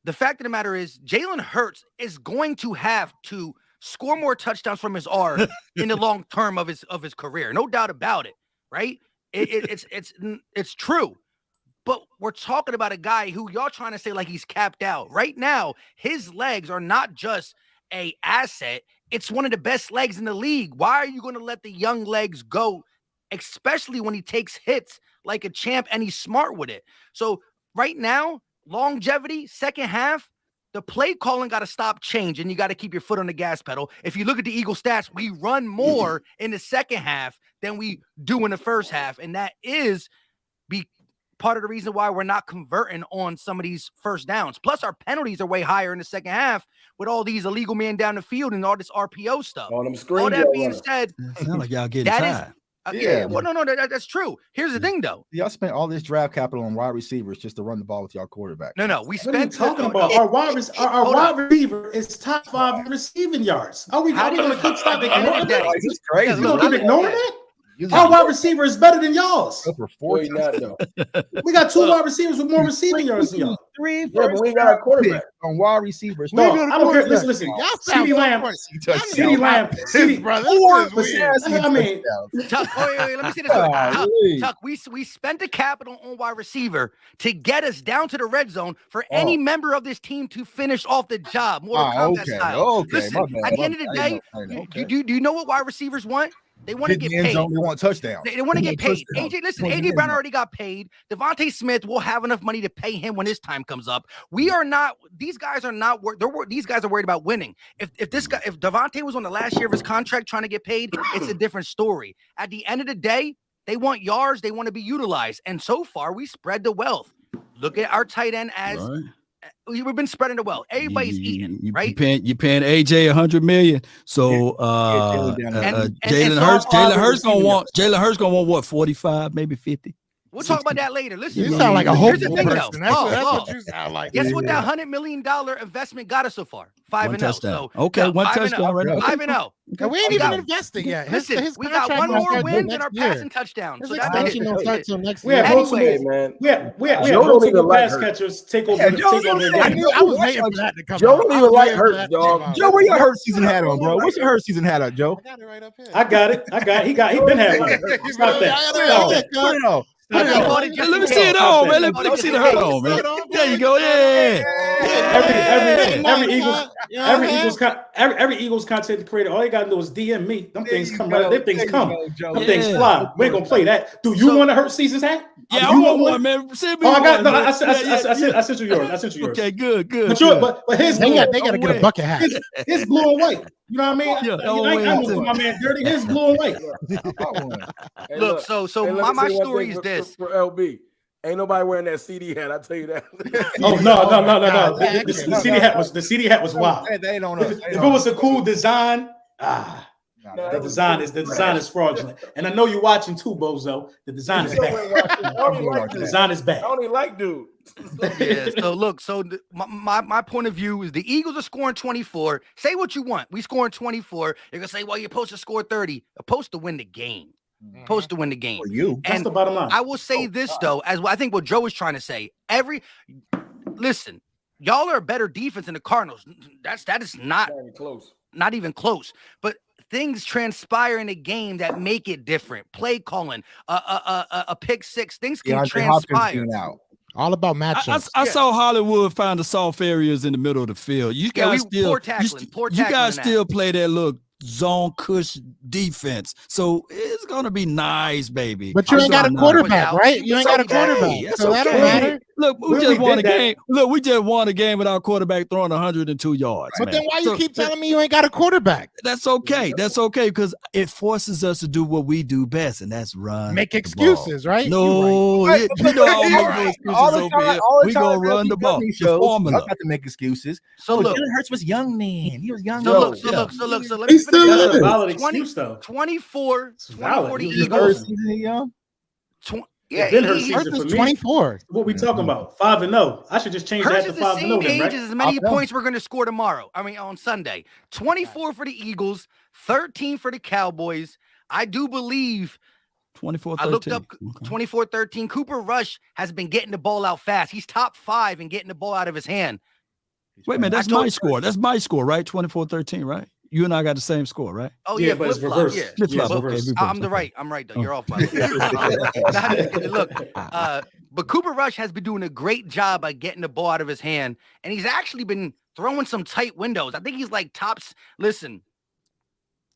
The fact of the matter is, Jalen Hurts is going to have to score more touchdowns from his arm in the long term of his career. No doubt about it, right? It's true. But we're talking about a guy who y'all trying to say like he's capped out. Right now, his legs are not just a asset. It's one of the best legs in the league. Why are you going to let the young legs go, especially when he takes hits like a champ and he's smart with it? So right now, longevity, second half, the play calling got to stop changing. You got to keep your foot on the gas pedal. If you look at the Eagle stats, we run more in the second half than we do in the first half. And that is part of the reason why we're not converting on some of these first downs. Plus, our penalties are way higher in the second half with all these illegal men down the field and all this RPO stuff. All that being said, sound like y'all getting tired. No, that's true. Here's the thing, though. Y'all spent all this draft capital on wide receivers just to run the ball with y'all quarterback. No, we spent. What are you talking about? Our wide receiver is top 5 in receiving yards. Are we going to keep stopping ignoring that? It's crazy. You going to keep ignoring that? Our wide receiver is better than y'all's. We got 2 wide receivers with more receiving yards than y'all. 3 Yeah, but we ain't got a quarterback on wide receivers. No, I don't care. Listen. Y'all CeeDee Lamb. CeeDee Lamb. I mean, Tuck, wait, let me say this. Tuck, we spent the capital on wide receiver to get us down to the red zone for any member of this team to finish off the job. Mortal Kombat style. Okay, listen, at the end of the day, do you know what wide receivers want? They want to get paid. They want touchdowns. They want to get paid. AJ Brown already got paid. Devontae Smith will have enough money to pay him when his time comes up. We are not. These guys are not. These guys are worried about winning. If Devontae was on the last year of his contract trying to get paid, it's a different story. At the end of the day, they want yards. They want to be utilized. And so far, we spread the wealth. Look at our tight end as. Right. We've been spreading the wealth. Everybody's eating, right? You're paying AJ $100 million. So Jalen Hurts gonna want what, 45, maybe 50. We'll talk about that later. Listen, you sound like a hopeful person. That's what you sound like. Guess what that $100 million investment got us so far? 5-0. So okay, one touchdown right now. 5-0. We ain't even invested yet. Listen, we got one more win than our passing touchdown. So that's we have multiple pass catchers take over. I was waiting for that to come. Joe don't even like Hurts, dog. Joe, where your Hurts season hat on, bro? What's your Hurts season hat on, Joe? I got it right up here. I got it. He been having one. Stop that. Put it on. Let me see it on, man. Let me see the hurt on, man. There you go. Yeah. Every Eagles content creator, all you gotta do is DM me. Them things come right. Them things come. Them things fly. We ain't gonna play that. Do you want to hurt season's hat? Yeah, I want one, man. I sent you yours. Okay, good. But his they gotta get a bucket hat. His blue and white. You know what I mean? Yeah, I'm gonna my man dirty. His blue and white. Look, so my story is this. For LB, ain't nobody wearing that CD hat. I tell you that. Oh no! The CD hat was wild. If it was a cool design, the design is fraudulent. And I know you're watching too, Bozo. The design is bad. The design is bad. I only like dude. Yeah. So look. So my point of view is the Eagles are scoring 24. Say what you want. We scoring 24. You're gonna say, well, you're supposed to score 30. You're supposed to win the game. Supposed to win the game. That's the bottom line. I will say this though, as I think what Joe is trying to say. Listen, y'all are a better defense than the Cardinals. That is not close. Not even close. But things transpire in a game that make it different. Play calling, a pick six. Things can transpire. All about matchups. I saw Hollywood find the soft areas in the middle of the field. You guys poor tackling. You guys still play that look zone cush defense. So it's gonna be nice, baby. But you ain't got a quarterback, right? You ain't got a quarterback. So that don't matter. Look, we just won a game. Look, we just won a game with our quarterback throwing 102 yards. But then why you keep telling me you ain't got a quarterback? That's okay. That's okay because it forces us to do what we do best, and that's run. Make excuses, right? No, you know all the time. We gonna run the ball. The formula. I got to make excuses. So look, Jalen Hurts was young man. He was young. So look. So let me finish. That's a valid excuse, though. 24 for the Eagles. Yeah, Hurts is 24. What we talking about? 5-0. I should just change that to 5-0. Same age as many points we're going to score tomorrow. I mean, on Sunday. 24 for the Eagles, 13 for the Cowboys. I do believe 24-13. I looked up 24-13. Cooper Rush has been getting the ball out fast. He's top 5 in getting the ball out of his hand. Wait a minute, that's my score. That's my score, right? 24-13, right? You and I got the same score, right? Oh yeah, but it's reversed. Yeah. I'm right. I'm right though. You're off by look. But Cooper Rush has been doing a great job by getting the ball out of his hand, and he's actually been throwing some tight windows. I think he's like tops. Listen,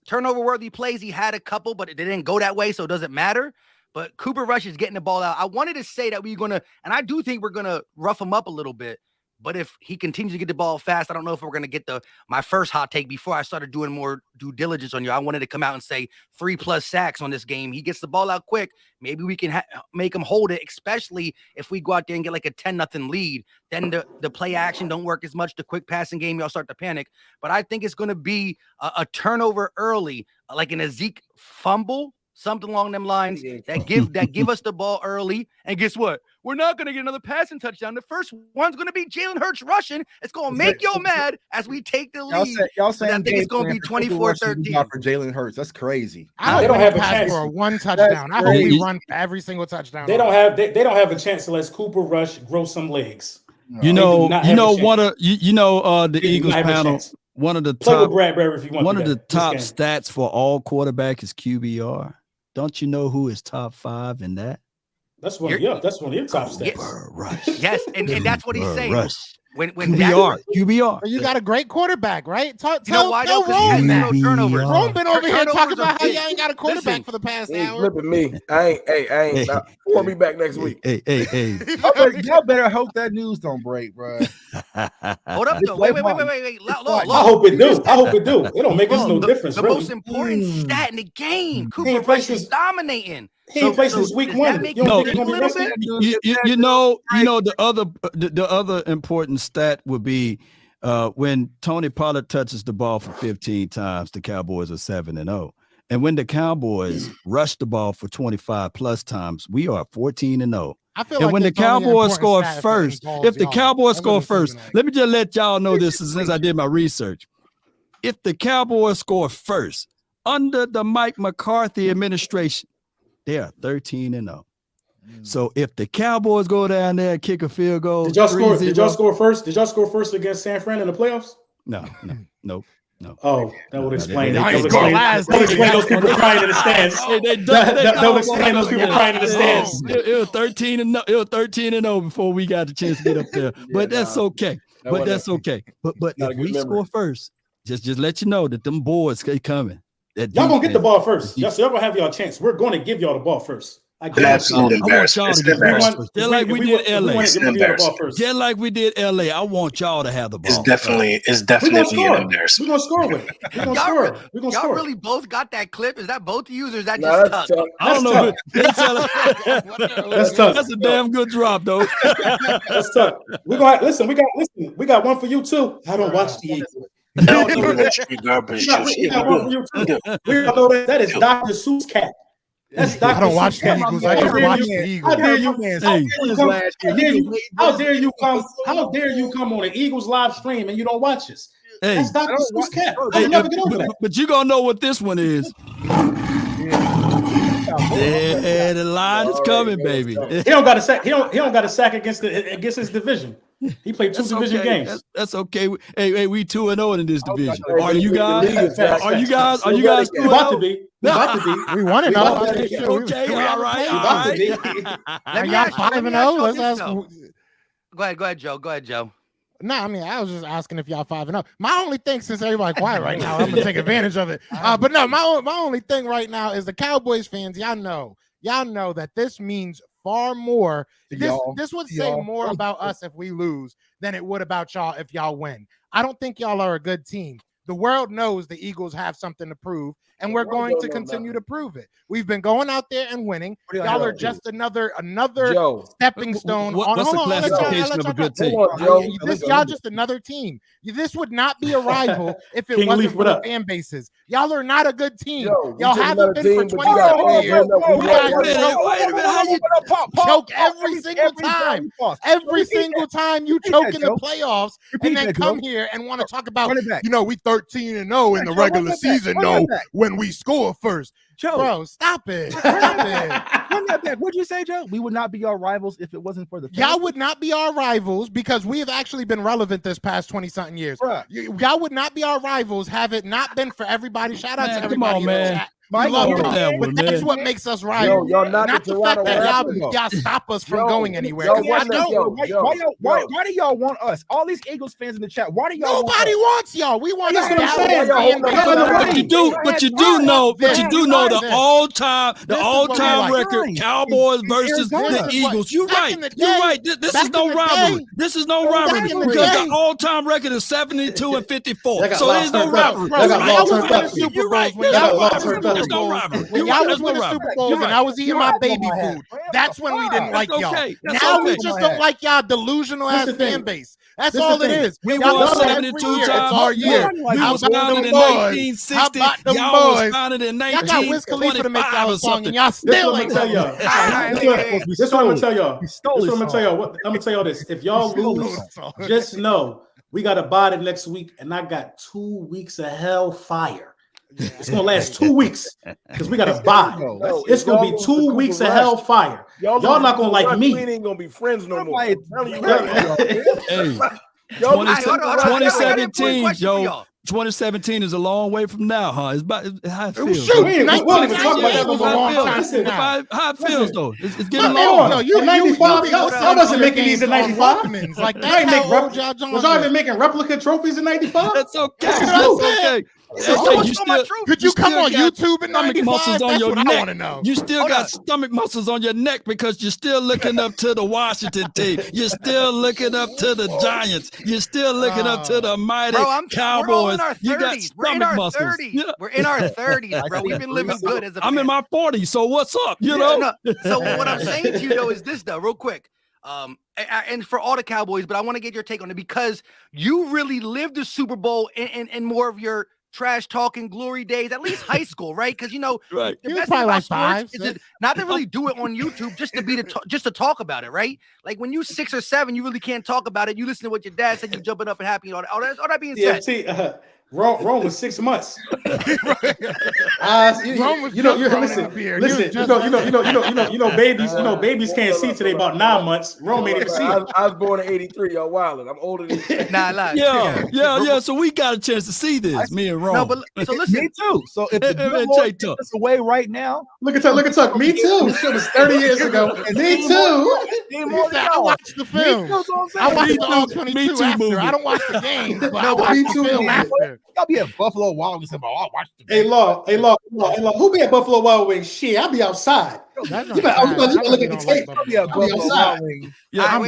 turnover worthy plays. He had a couple, but it didn't go that way, so it doesn't matter. But Cooper Rush is getting the ball out. I wanted to say that we're gonna, and I do think we're gonna rough him up a little bit. But if he continues to get the ball fast, I don't know if we're going to get my first hot take before I started doing more due diligence on you. I wanted to come out and say 3+ sacks on this game. He gets the ball out quick. Maybe we can make him hold it, especially if we go out there and get like a 10-0 lead. Then the play action don't work as much. The quick passing game, y'all start to panic. But I think it's going to be a turnover early, like an Zeke fumble. Something along them lines that give us the ball early. And guess what? We're not going to get another passing touchdown. The first one's going to be Jalen Hurts rushing. It's going to make y'all mad as we take the lead. Y'all saying I think it's going to be 24-13. For Jalen Hurts. That's crazy. I don't have a chance for one touchdown. I hope we run every single touchdown. They don't have a chance unless Cooper Rush grows some legs. You know, They do not have a chance. one of the They do Eagles not have a panel. chance. One of the Play with top Bradbury if you want. one of to the do that. top This game. stats for all quarterback is QBR. Don't you know who is top 5 in that? That's one of your top stats. Rush. Yes, and that's what he's saying. Rush. When QBR. But you got a great quarterback, right? You know why though? Because he has Rome. no turnovers. Rome been over here Turnovers talking are about how big. y'all ain't got a quarterback Listen, for the past He ain't hour. flipping me. I ain't. Pour me back next week. Hey. Y'all better hope that news don't break, bro. Hold up, though. Wait. I hope it do. It don't make us no difference. The really. most important stat in the game. Cooper ain't Rush played is dominating. He ain't played since week does 1. that make You don't you think he's think gonna a be little rested? bit? you know the other important stat would be when Tony Pollard touches the ball for 15 times, the Cowboys are 7-0. And when the Cowboys rush the ball for 25 plus times, we are 14-0. I feel And like when the it's only an Cowboys important score stat first, involves if the y'all. Cowboys I score really first, think let me just let y'all know this since I did my research. If the Cowboys score first under the Mike McCarthy administration, they are 13-0. So if the Cowboys go down there and kick a field goal, Did y'all score first? Did y'all score first against San Fran in the playoffs? No. Oh, that would explain it. Y'all That ain't would scored explain, last that would season. explain those people crying in the stands. That would explain those people crying in the stands. It was 13-0. It was 13-0 before we got the chance to get up there. But that's okay. But if we score first, just let you know that them boys keep coming. Y'all gonna get the ball first. Y'all gonna have y'all chance. We're going to give y'all the ball first. An absolute embarrassment. Just like we did LA. Just like we did LA. I want y'all to have the ball. It's definitely an embarrassment. We're gonna score with it. We're gonna score. We're gonna Y'all score. really both got that clip? Is that both of you, or is that Nah, just that's Tuck? tough. I don't know. That's tough. That's a damn good drop, though. That's tough. We're gonna listen. We got one for you too. I don't watch the Eagles. Don't do that street garbage. We got one for you too. We all know that is Dr. Seuss cat. That's Dr. I don't watch the Seuss cat. Eagles. I just watch the Eagles. How dare you come on an Eagles live stream and you don't watch us? Hey, That's Dr. Seuss cat. hey, I'll never get over that. but you gonna know what this one is. Yeah, the line is coming, baby. He don't got a sack. He don't got a sack against his division. He played 2 division games. That's okay. Hey, we 2-0 in this division. Hey, Are you guys? Are you guys? We about to be. We about to be. We won it. Okay, all right. We about to be. Y'all 5-0. Let's ask. Go ahead, Joe. No, I mean, I was just asking if y'all 5-0. My only thing, since everybody quiet right now, I'm gonna take advantage of it. But no, my only thing right now is the Cowboys fans. Y'all know that this means far more. This would say more about us if we lose than it would about y'all if y'all win. I don't think y'all are a good team. The world knows the Eagles have something to prove, and we're going to continue to prove it. We've been going out there and winning. Y'all are just another stepping stone. What's the classification of a good team? Y'all just another team. This would not be a rival if it wasn't for the fan bases. Y'all are not a good team. Y'all haven't been for 27 years. Wait a minute. How you choke every single time. Every single time you choke in the playoffs, and then come here and want to talk about, we 13-0 in the regular season. No, when we score first. Joe, bro, stop it. Stop it. Run that back. What'd you say, Joe? We would not be our rivals if it wasn't for the fans? Y'all would not be our rivals because we have actually been relevant this past 20-something years. Y'all would not be our rivals have it not been for everybody. Shout out to everybody in the chat. But that's what makes us rivals. Not the fact that y'all stop us from going anywhere. Why do y'all want us? All these Eagles fans in the chat. Why do y'all? Nobody wants y'all. We want That's what I'm saying. But you do know the all-time record Cowboys versus the Eagles. You're right. This is no rivalry. This is no rivalry because the all-time record is 72-54. So there's no rivalry. You're right. When y'all was winning Super Bowls and I was eating my baby food, that's when we didn't like y'all. Now we just don't like y'all delusional ass fan base. That's all it is. We won 72 times. It's our year. We was founded in 1960. Y'all was founded in 1925. Y'all got Wiz Khalifa to make y'all a song, and y'all still ain't tell y'all. This is what I'm gonna tell y'all. I'm gonna tell y'all this. If y'all lose, just know we got a bye next week, and I got 2 weeks of hellfire. It's gonna last 2 weeks because we got to buy. No, It's gonna be 2 weeks of hellfire. Y'all not gonna like me. We ain't gonna be friends no more. Hey, Y'all 2017, Joe. 2017 is a long way from now, huh? It's about how it feels. Shoot, we won't even talk about that no more. How it feels though. It's getting long. long. In 95, y'all wasn't making these in 95. Like Was y'all even making replica trophies in 95? That's okay. That's okay. Could you come on YouTube and stomach muscles on your neck? neck? I want to know. You still got stomach muscles on your neck because you're still looking up to the Washington team. You're still looking up to the Giants. You're still looking up to the mighty Cowboys. You got stomach muscles. Yeah. We're in our 30s, bro. We've been living good as a fan. I'm in my 40s, so what's up? You know? So what I'm saying to you though is this though, real quick. And for all the Cowboys, but I want to get your take on it because you really lived the Super Bowl in more of your trash talking glory days, at least high school, right? Because the best thing about sports is not to really do it on YouTube, just to talk about it, right? Like when you 6 or 7, you really can't talk about it. You listen to what your dad said, you jumping up and happy, all that being said. See, Rome was 6 months. Rome was babies can't see till they about 9 months. Rome ain't even see it. I was born in 83. Y'all wildin'. I'm older than you. Yeah. So we got a chance to see this. Me and Rome. No, but so listen. Me too. So if the Lord takes us away right now, look at Tuck. Me too. Shit was 30 years ago. Me too. I watched the film. I watched the all 22 after. I don't watch the game, but I watched the film after. Y'all be at Buffalo Wild Wings. I watch the game. Hey, Law. Who be at Buffalo Wild Wings? Shit, I'll be outside. You better look at the tape. I'll be at Buffalo Wild Wings. My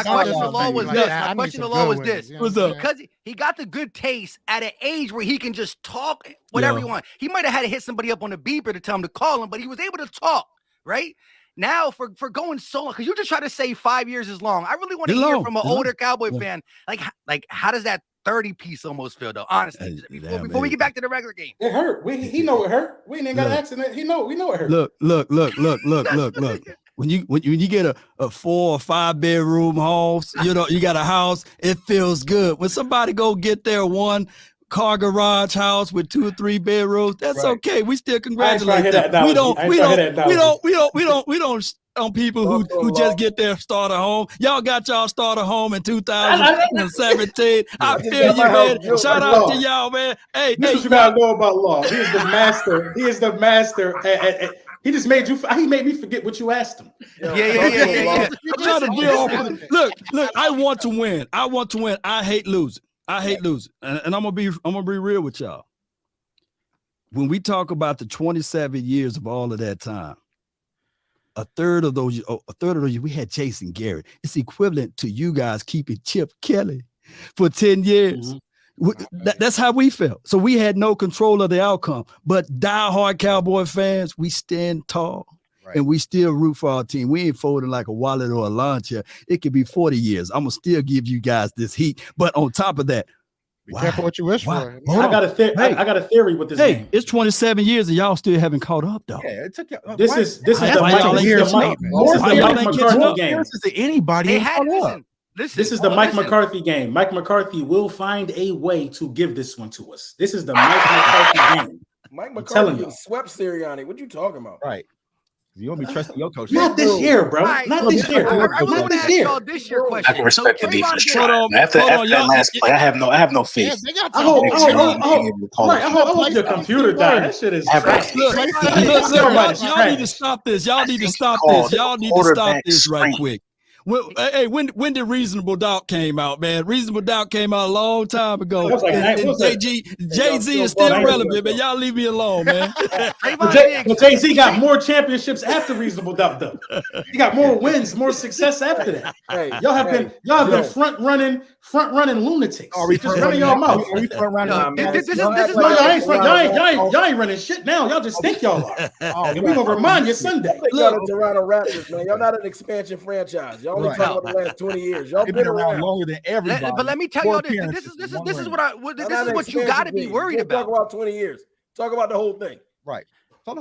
question to Law was this. My question to Law was this. What's up? Because he got the good taste at an age where he can just talk whatever he wants. He might have had to hit somebody up on the beeper to tell him to call him, but he was able to talk, right? Now for going so long, because you just try to say 5 years is long. I really want to hear from an older Cowboy fan, like how does that 30 piece almost feel though? Honestly, before we get back to the regular game, it hurt. He know it hurt. We ain't got an accident. We know it hurt. Look. When you get a 4 or 5 bedroom house, you got a house. It feels good. When somebody go get their 1 car garage house with 2 or 3 bedrooms, that's okay. We still congratulate them. We don't on people who just get their starter home. Y'all got y'all starter home in 2017. I feel you, man. Shout out to y'all, man. Hey, this is what you gotta know about Law. He is the master. He is the master at he just made me forget what you asked him. Yeah. I'm trying to deal with it. Look, I want to win. I hate losing. And I'm gonna be real with y'all. When we talk about the 27 years of all of that time, a third of those we had Jason Garrett. It's equivalent to you guys keeping Chip Kelly for 10 years. That's how we felt. So we had no control of the outcome. But diehard Cowboy fans, we stand tall. Right. And we still root for our team. We ain't folding like a wallet or a lawn chair. It could be 40 years. I'm going to still give you guys this heat. But on top of that, be careful what you wish for. I got a theory with this game. It's 27 years and y'all still haven't caught up though. Yeah, it took you. This is the Mike McCarthy game. This is the Mike McCarthy game. Mike McCarthy will find a way to give this one to us. This is the Mike McCarthy game. Mike McCarthy swept Sirianni. What you talking about? Right. You don't be trusting your coach. Not this year, bro. Not this year. I want to ask y'all this year question. I can respect the defense. After that last play, I have no faith. I hope your computer died. That shit is trash. Y'all need to stop this. Y'all need to stop this right quick. When did Reasonable Doubt came out, man? Reasonable Doubt came out a long time ago. Jay-Z is still relevant, man. Y'all leave me alone, man. Jay-Z got more championships after Reasonable Doubt, though. He got more wins, more success after that. Y'all have been front running lunatics. Just running y'all mouth. Y'all ain't running shit now. Y'all just think y'all are. And we gonna remind you Sunday. Y'all the Toronto Raptors, man. Y'all not an expansion franchise. Y'all only talk about the last 20 years. Y'all been around longer than everybody. But let me tell y'all this is what you got to be worried about. Talk about 20 years. Talk about the whole thing. Right.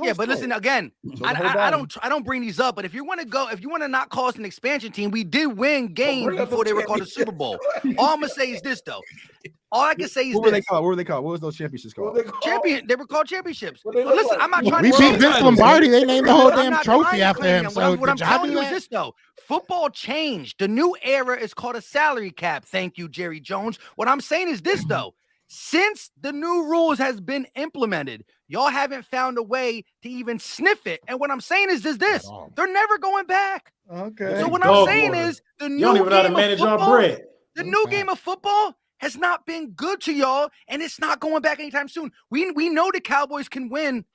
Yeah, but listen again. I don't bring these up. But if you want to not call us an expansion team, we did win games before they were called a Super Bowl. All I'm gonna say is this though: All I can say is What were they this. called? What were they called? What was those championships called? They were called championships. What they But look listen, like? I'm not trying We to beat Vince Lombardi. They named the whole I'm damn not trophy trying to after claim him. them. So What I'm did y'all telling do you is that? this, though. Football changed. The new era is called a salary cap. Thank you, Jerry Jones. What I'm saying is this, though. Since the new rules has been implemented, y'all haven't found a way to even sniff it. And what I'm saying is this. They're never going back. Okay. So what Dog I'm saying water. is the You new don't even know how to game of manage our football, bread. the new game of football has not been good to y'all, and it's not going back anytime soon. We know the Cowboys can win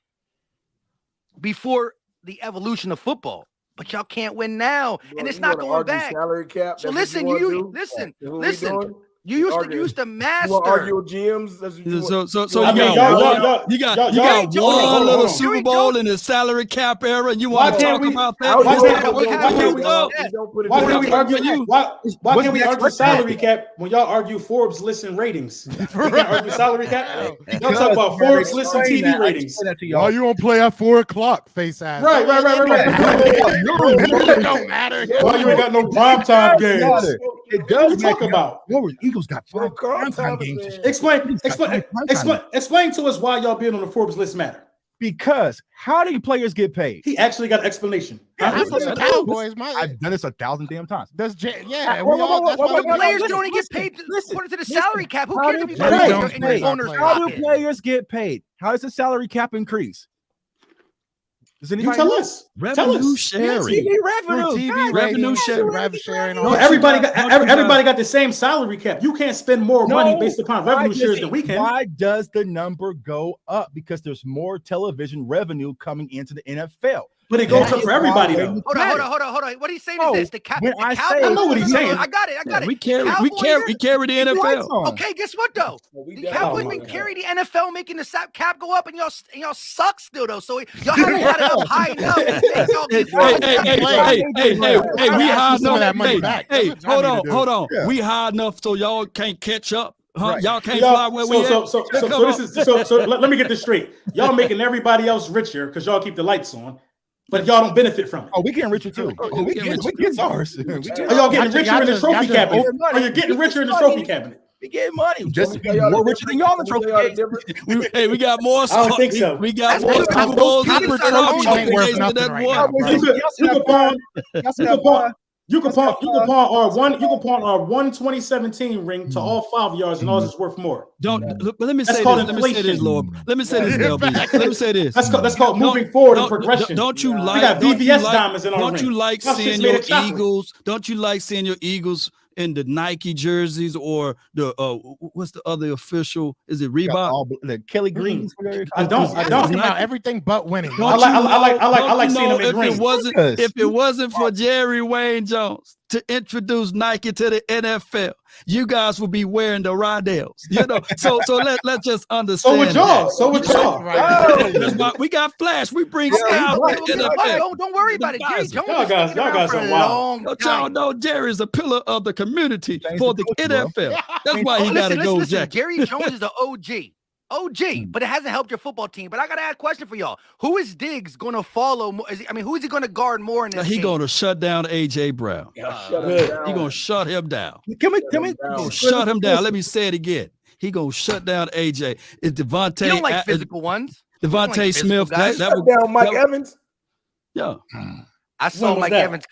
before the evolution of football, but y'all can't win now, and it's not going back. Salary cap. So That's listen, what you listen. listen. You used to You want master. argue with GMs? That's what you want. So I you mean, got you got hold on, one hold little on. Super Bowl in the salary cap era, and you Why want to can't talk we- about How that? why you can't- don't why put it can't in we- there, dog? You don't put it Why in can't we there. argue? Why What's can't we next? argue What's salary next? cap when y'all argue Forbes listen ratings? We can't argue salary cap. Y'all talk about Forbes listen TV ratings. Why you don't play at 4 o'clock, face ass? Right. It don't matter. Why you ain't got no primetime games? It What does you talking about? No, Eagles got Bro, 5 Carl primetime Thomas, games. man. Explain to us why y'all being on the Forbes list matter. Because how do players get paid? He actually got an explanation. Not for the Cowboys, I've done this 1,000 damn times. That's we Whoa, all. whoa, That's whoa, why The whoa, players listen, don't only get listen, paid listen, according to the listen. salary cap. Who How cares do if you Jerry put Jones it in paid. the owner's How How do pocket? players get paid? How does the salary cap increase? Does You anybody tell know? us. Revenue TV sharing. revenue. TV God, revenue ratings, share. rev sharing. No, all everybody that. got everybody got the same salary cap. You can't spend more money based upon why revenue does shares it- than we can. Why does the number go up? Because there's more television revenue coming into the NFL. But it goes That up for is everybody why though. Hold on. What he's saying is Oh, this: the when I Cowboys. say- I know what he's saying. I got it. We The carry Cowboys- the NFL. Okay, guess what though? Well, we The definitely- Cowboys Oh, been my carrying the NFL, making the cap go up, and y'all suck still though. So y'all haven't got it up high enough. Hey, we high some of that enough. money back. That's Hey, what y'all need to do. hold on. Yeah. We high enough so y'all can't catch up. Huh? Right. Y'all can't fly where we at. So let me get this straight. Y'all making everybody else richer because y'all keep the lights on, but y'all don't benefit from it. Oh, we getting richer too. We get ours. We Are get y'all getting richer in the y'all trophy just cabinet? over Are you getting richer in the trophy cabinet? We get money. Just Can we tell y'all more the richer than y'all in the difference? trophy Can we tell y'all the case. difference? We got more. I don't think so. We got That's more what- Super Bowls. Copper These are trophies our ain't worth Games nothing that right one. now, bro. You can pawn our one 2017 ring to all 5 of yours, and ours is worth more. Don't. But let me That's say called this. Let me say this, inflation. Lord. Let me say this, LB. Let me say this. That's called moving forward and Don't- progression. Don't you We like? we got don't you VVS like- diamonds in our Don't ring. you like Our seeing shit's made your of chocolate. Eagles? Don't you like seeing your Eagles in the Nike jerseys or the what's the other official? Is it Reebok? The Kelly Greens. I don't. Y'all talking about everything but winning. Don't I like you seeing know them in rings. if it wasn't for Jerry Wayne Jones to introduce Nike to the NFL, you guys would be wearing the Rydels. You know, so let's just understand. So would y'all. that. So would y'all. That's why we got Flash. We bring style to the NFL. Don't worry about it. Jerry Jones Y'all guys- is y'all guys for are a wild. long Don't y'all time. know Jerry's a pillar of the community Change for the the culture, bro. NFL. That's why he got to go, Listen. Jack. Jerry Jones is the OG. But it hasn't helped your football team. But I got to ask a question for y'all. Who is Diggs going to follow? Who is he going to guard more in this He game? going to shut down A.J. Brown. Shut him He down. going to shut him down. Can we? Gonna shut him down. Let me say it again. He gonna shut down AJ. Is Devontae? You don't like physical ones. Devontae like physical Smith. guys. That Shut would, down Mike that- Evans. yeah. I saw When was Mike that? Evans.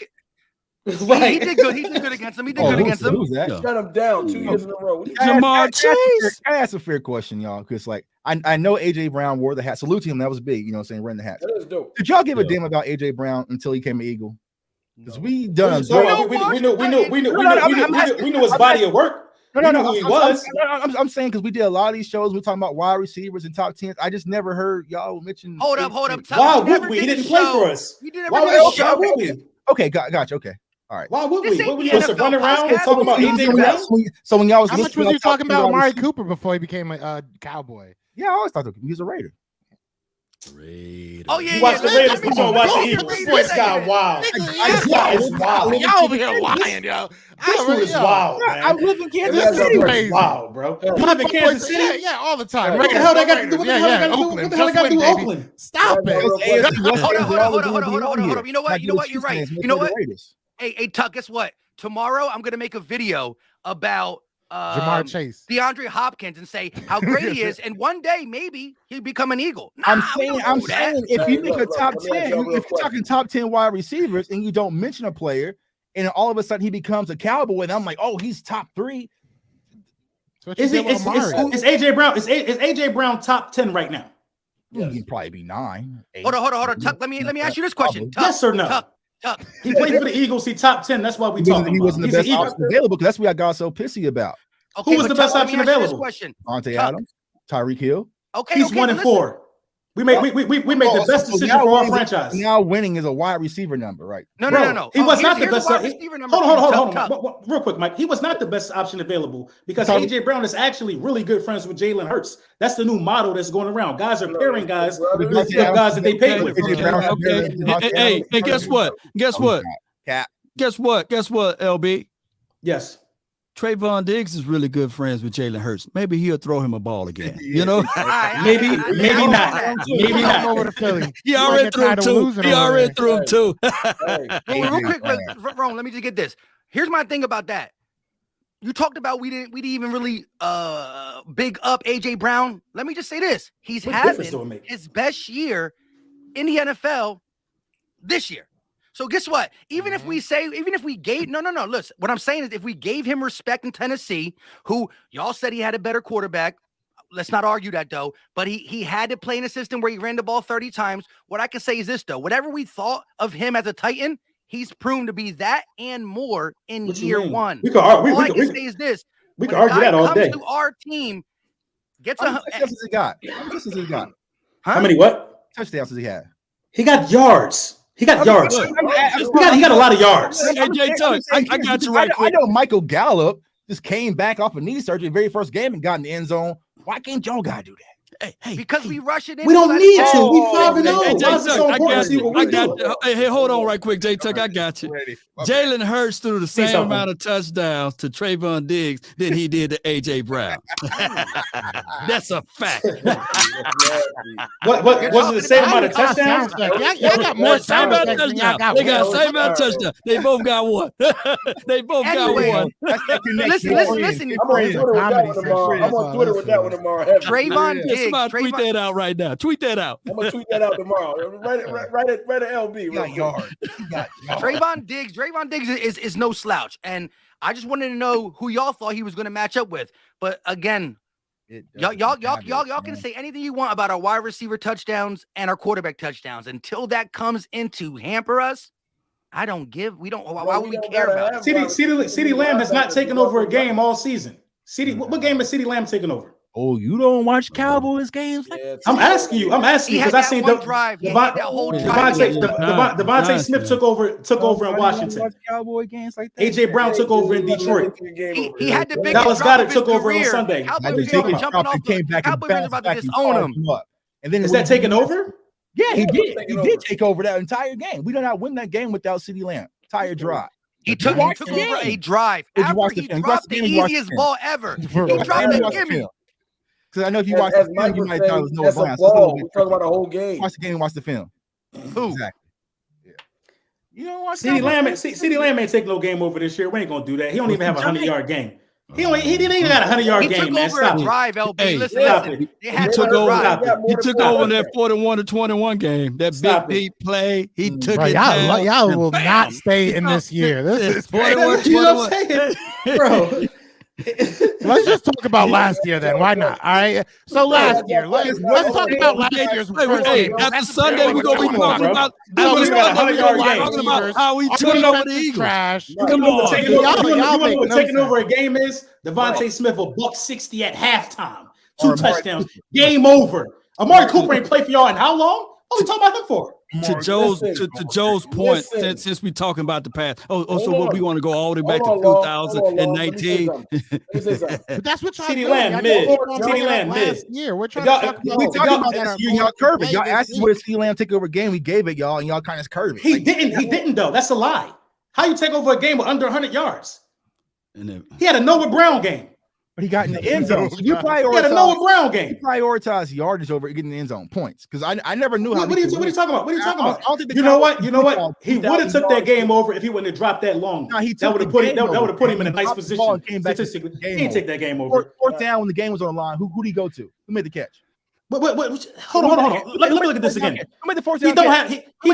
He Right. did good. He did good against him. He did good against him. Who's that? Yeah. Shut him down 2 years in a row. What are you- Jamar Chase. I asked a fair question, y'all, because like I know AJ Brown wore the hat. Salute to him. That was big. You know what I'm saying? Wearing the hat. That is dope. Did y'all give a Yeah. damn about AJ Brown until he came an Eagle? Because we done. So know we what? knew his body of work. We knew who he was. I'm saying because we did a lot of these shows. We're talking about wide receivers and top 10s. I just never heard y'all mention. Hold up. Why We never would we? He did didn't the play show. for us. We did Why never did would the show. we? Okay, gotcha. Okay, all right. Why would This we? ain't What were the you supposed to NFL run around and podcast. talk about AJ Brown? So when y'all was How much listening was you to us talking about wide Amari receivers- Cooper before he became a Cowboy? Yeah, I always thought he was a Raider. Oh yeah, You watch the yeah. Raiders, Let me but you don't watch the go. Eagles. Raiders, This guy second. wild. Y'all This is wild. Y'all over here lying, yo. This dude is wild, I man. live in Kansas Yeah, City. that's crazy. Wow, bro. You live in Kansas Yeah, City? yeah, all the time. What the hell they got to do? What the hell they got to do? What the hell they got to do with Oakland? Stop Yeah, it. real quick. Hold on. You know what? You're right. You know what? Raiders. Hey, Tuck, guess what? Tomorrow I'm gonna make a video about Jamar Chase, DeAndre Hopkins, and say how great he is, and one day maybe he'll become an Eagle. Nah, I'm saying, if you make a top let me ask 10, y'all a real if you're talking top 10 wide receivers, and you don't mention a player, and all of a sudden he becomes a Cowboy, and I'm like, oh, he's top 3. Is AJ Brown? Is AJ Brown top 10 right now? Yes. He'd probably be 9. 8. Hold on. Tuck, let me ask you this question. Tuck, yes or no? Tuck. He played for the Eagles. He top 10. That's why we talking about. He wasn't the best option available, because that's what I got so pissy about. Okay, who was the best option available? Devontae Adams, Tyreek Hill. Okay, he's 1-4. We made the best decision for our franchise. Now winning is a wide receiver number, right? No. He was not the best. Hold Tuck. on. Real quick, Mike. He was not the best option available because AJ Brown is actually really good friends with Jalen Hurts. That's the new model that's going around. Guys are pairing guys with guys that they pay with. Hey, guess what? Guess what, LB? Yes. Trayvon Diggs is really good friends with Jalen Hurts. Maybe he'll throw him a ball again. You know, maybe not. Maybe not. Over to Philly. He already threw him too. Real quick, Ron, let me just get this. Here's my thing about that. You talked about we didn't even really big up AJ Brown. Let me just say this: he's having his best year in the NFL this year. So guess what? Even if we gave listen, what I'm saying is if we gave him respect in Tennessee, who y'all said he had a better quarterback, let's not argue that though, but he had to play in a system where he ran the ball 30 times. What I can say is this though, whatever we thought of him as a Titan, he's proven to be that and more in year one. All I can say is this. We can argue that all day. To our team, gets How many touchdowns has he got? How many what? Touchdowns has he had? He got yards. He got yards. He got a lot of yards. Hey, Jay Tuck, I got you right quick. I know Michael Gallup just came back off of knee surgery the very first game and got in the end zone. Why can't y'all guys do that? Because we rush it in. We don't need to. We 5-0. Hey, Jay Tuck, I got you. Hey, hold on right quick, Jay Tuck. I got you. Jalen Hurts threw the same amount of touchdowns to Trayvon Diggs than he did to AJ Brown. That's a fact. What was it the same amount of touchdowns? Y'all got more touchdowns. They got the same amount of touchdowns. They both got one. They both got one. Listen. I'm on Twitter with that one tomorrow. Trayvon Diggs. Tweet that out right now. Tweet that out. I'm gonna tweet that out tomorrow. Right at LB. Trayvon Diggs is no slouch, and I just wanted to know who y'all thought he was going to match up with. But again, y'all can say anything you want about our wide receiver touchdowns and our quarterback touchdowns. Until that comes in to hamper us, why would we care about it? CeeDee Lamb has not taken over a game all season. What game has CeeDee Lamb taken over? Oh, you don't watch Cowboys games? I'm asking you because I seen Devontae Smith took over in Washington. Cowboy games like that. AJ Brown took over in Detroit. He had the biggest Dallas Goedert took over on Sunday. Cowboys came back and about to disown him. And then is that taking over? Yeah, he did. He did take over that entire game. We did not win that game without CeeDee Lamb. Entire drive. He took over a drive after he dropped the easiest ball ever. He dropped a gimme. Because I know if you watch the film, you might thought it was Noah Brown. We're talking about the whole game. Watch the game and watch the film. Who? Exactly. Yeah. You don't watch CeeDee Lamb ain't take no game over this year. We ain't gonna do that. He don't even have a 100-yard game. He didn't even got a 100-yard game, man. Stop it. Drive, LB. Hey, listen. He took over that 41-21 game. That big play. He took it down. Y'all will not stay in this year. This is 41-21. Bro. Let's just talk about last year then. Why not? All right. So last year, let's talk about last year's first game. After Sunday, we're gonna be talking about how we took over the Eagles. Trash. Come on. Y'all taking over a game is Devontae Smith a $160 at halftime. 2 touchdowns. Game over. Amari Cooper ain't played for y'all in how long? What are we talking about him for? To Joe's point, since we talking about the past. So what we want to go all the way back to 2019. But that's what CeeDee Lamb mid. CeeDee Lamb mid. Yeah, we're trying to talk about y'all curve it. Y'all asked us where CeeDee Lamb take over a game. We gave it y'all, and y'all kind of curve it. He didn't though. That's a lie. How you take over a game with under 100 yards? He had a Noah Brown game. But he got in the end zone. So you He had a Noah Brown game. You prioritize yardage over getting the end zone points because I never knew how. What are you talking about? What are you talking about? I don't think you know what? He would have took that game over if he wouldn't have dropped that long. No, that would have put him in a nice position. Statistically, he didn't take that game over. Fourth down when the game was on the line. Who did he go to? Who made the catch? Hold on. Let me look at this again. Who made the fourth He down?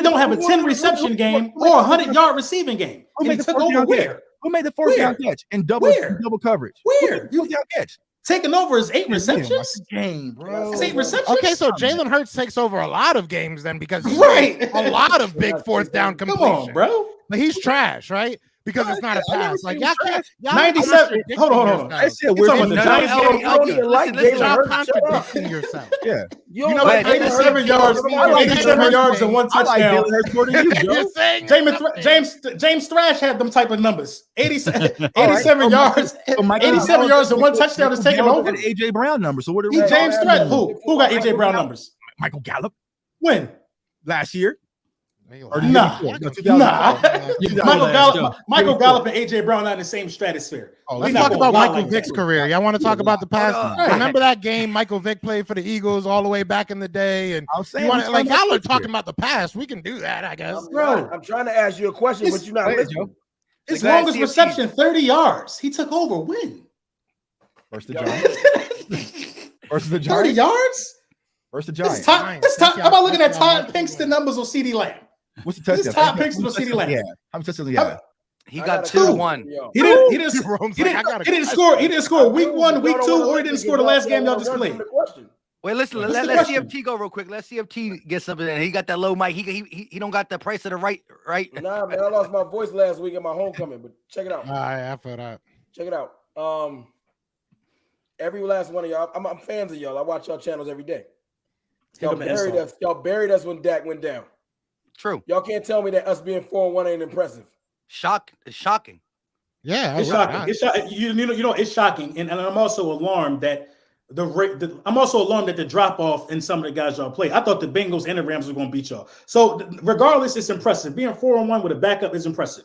don't have a 10 reception game or a 100-yard receiving game. Who made the took fourth over down catch? Who made the fourth down catch in double coverage? Where? Fourth down catch. Taking over is 8 receptions. Game, bro. It's 8 receptions. Okay, so Jalen Hurts takes over a lot of games then because he's right. a lot of big fourth down completion. Come on, bro. But he's trash, right? Because it's not a pass. Like y'all can't. 97. Hold on. I said we're we're talking about the Giants. Stop contradicting yourself. Yeah. You know what? 87 yards. 87 yards and 1 touchdown. James Thrash had them type of numbers. 87 yards. 87 yards and 1 touchdown is taking over. AJ Brown numbers. So what are James Thrash? Who got AJ Brown numbers? Michael Gallup. When? Last year. Nah. Michael Gallup and AJ Brown not in the same stratosphere. Let's talk about Michael Vick's career. Y'all want to talk about the past? Remember that game Michael Vick played for the Eagles all the way back in the day? And y'all are talking about the past. We can do that, I guess. Bro, I'm trying to ask you a question, but you're not listening. His longest reception, 30 yards. He took over. When? Versus the Giants. Versus the Giants. 30 yards? Versus the Giants. How about looking at Todd Pinkston numbers on CeeDee Lamb? What's the touchdown? This Todd Pinkston on CeeDee Lamb. Yeah. How many touchdowns he got? He got 2-1. He didn't score week 1, week 2, or he didn't score the last game y'all just played. Wait, listen. Let's see if T go real quick. Let's see if T gets something. He got that low mic. He don't got the price of the right. Nah, man. I lost my voice last week at my homecoming, but check it out. All right, I feel that. Check it out. Every last one of y'all. I'm fans of y'all. I watch y'all channels every day. Y'all buried us when Dak went down. True. Y'all can't tell me that us being 4-1 ain't impressive. It's shocking. Yeah, it's shocking. It's shocking. It's shocking, and I'm also alarmed that I'm also alarmed that the drop off in some of the guys y'all play. I thought the Bengals and the Rams were going to beat y'all. So regardless, it's impressive. Being 4-1 with a backup is impressive.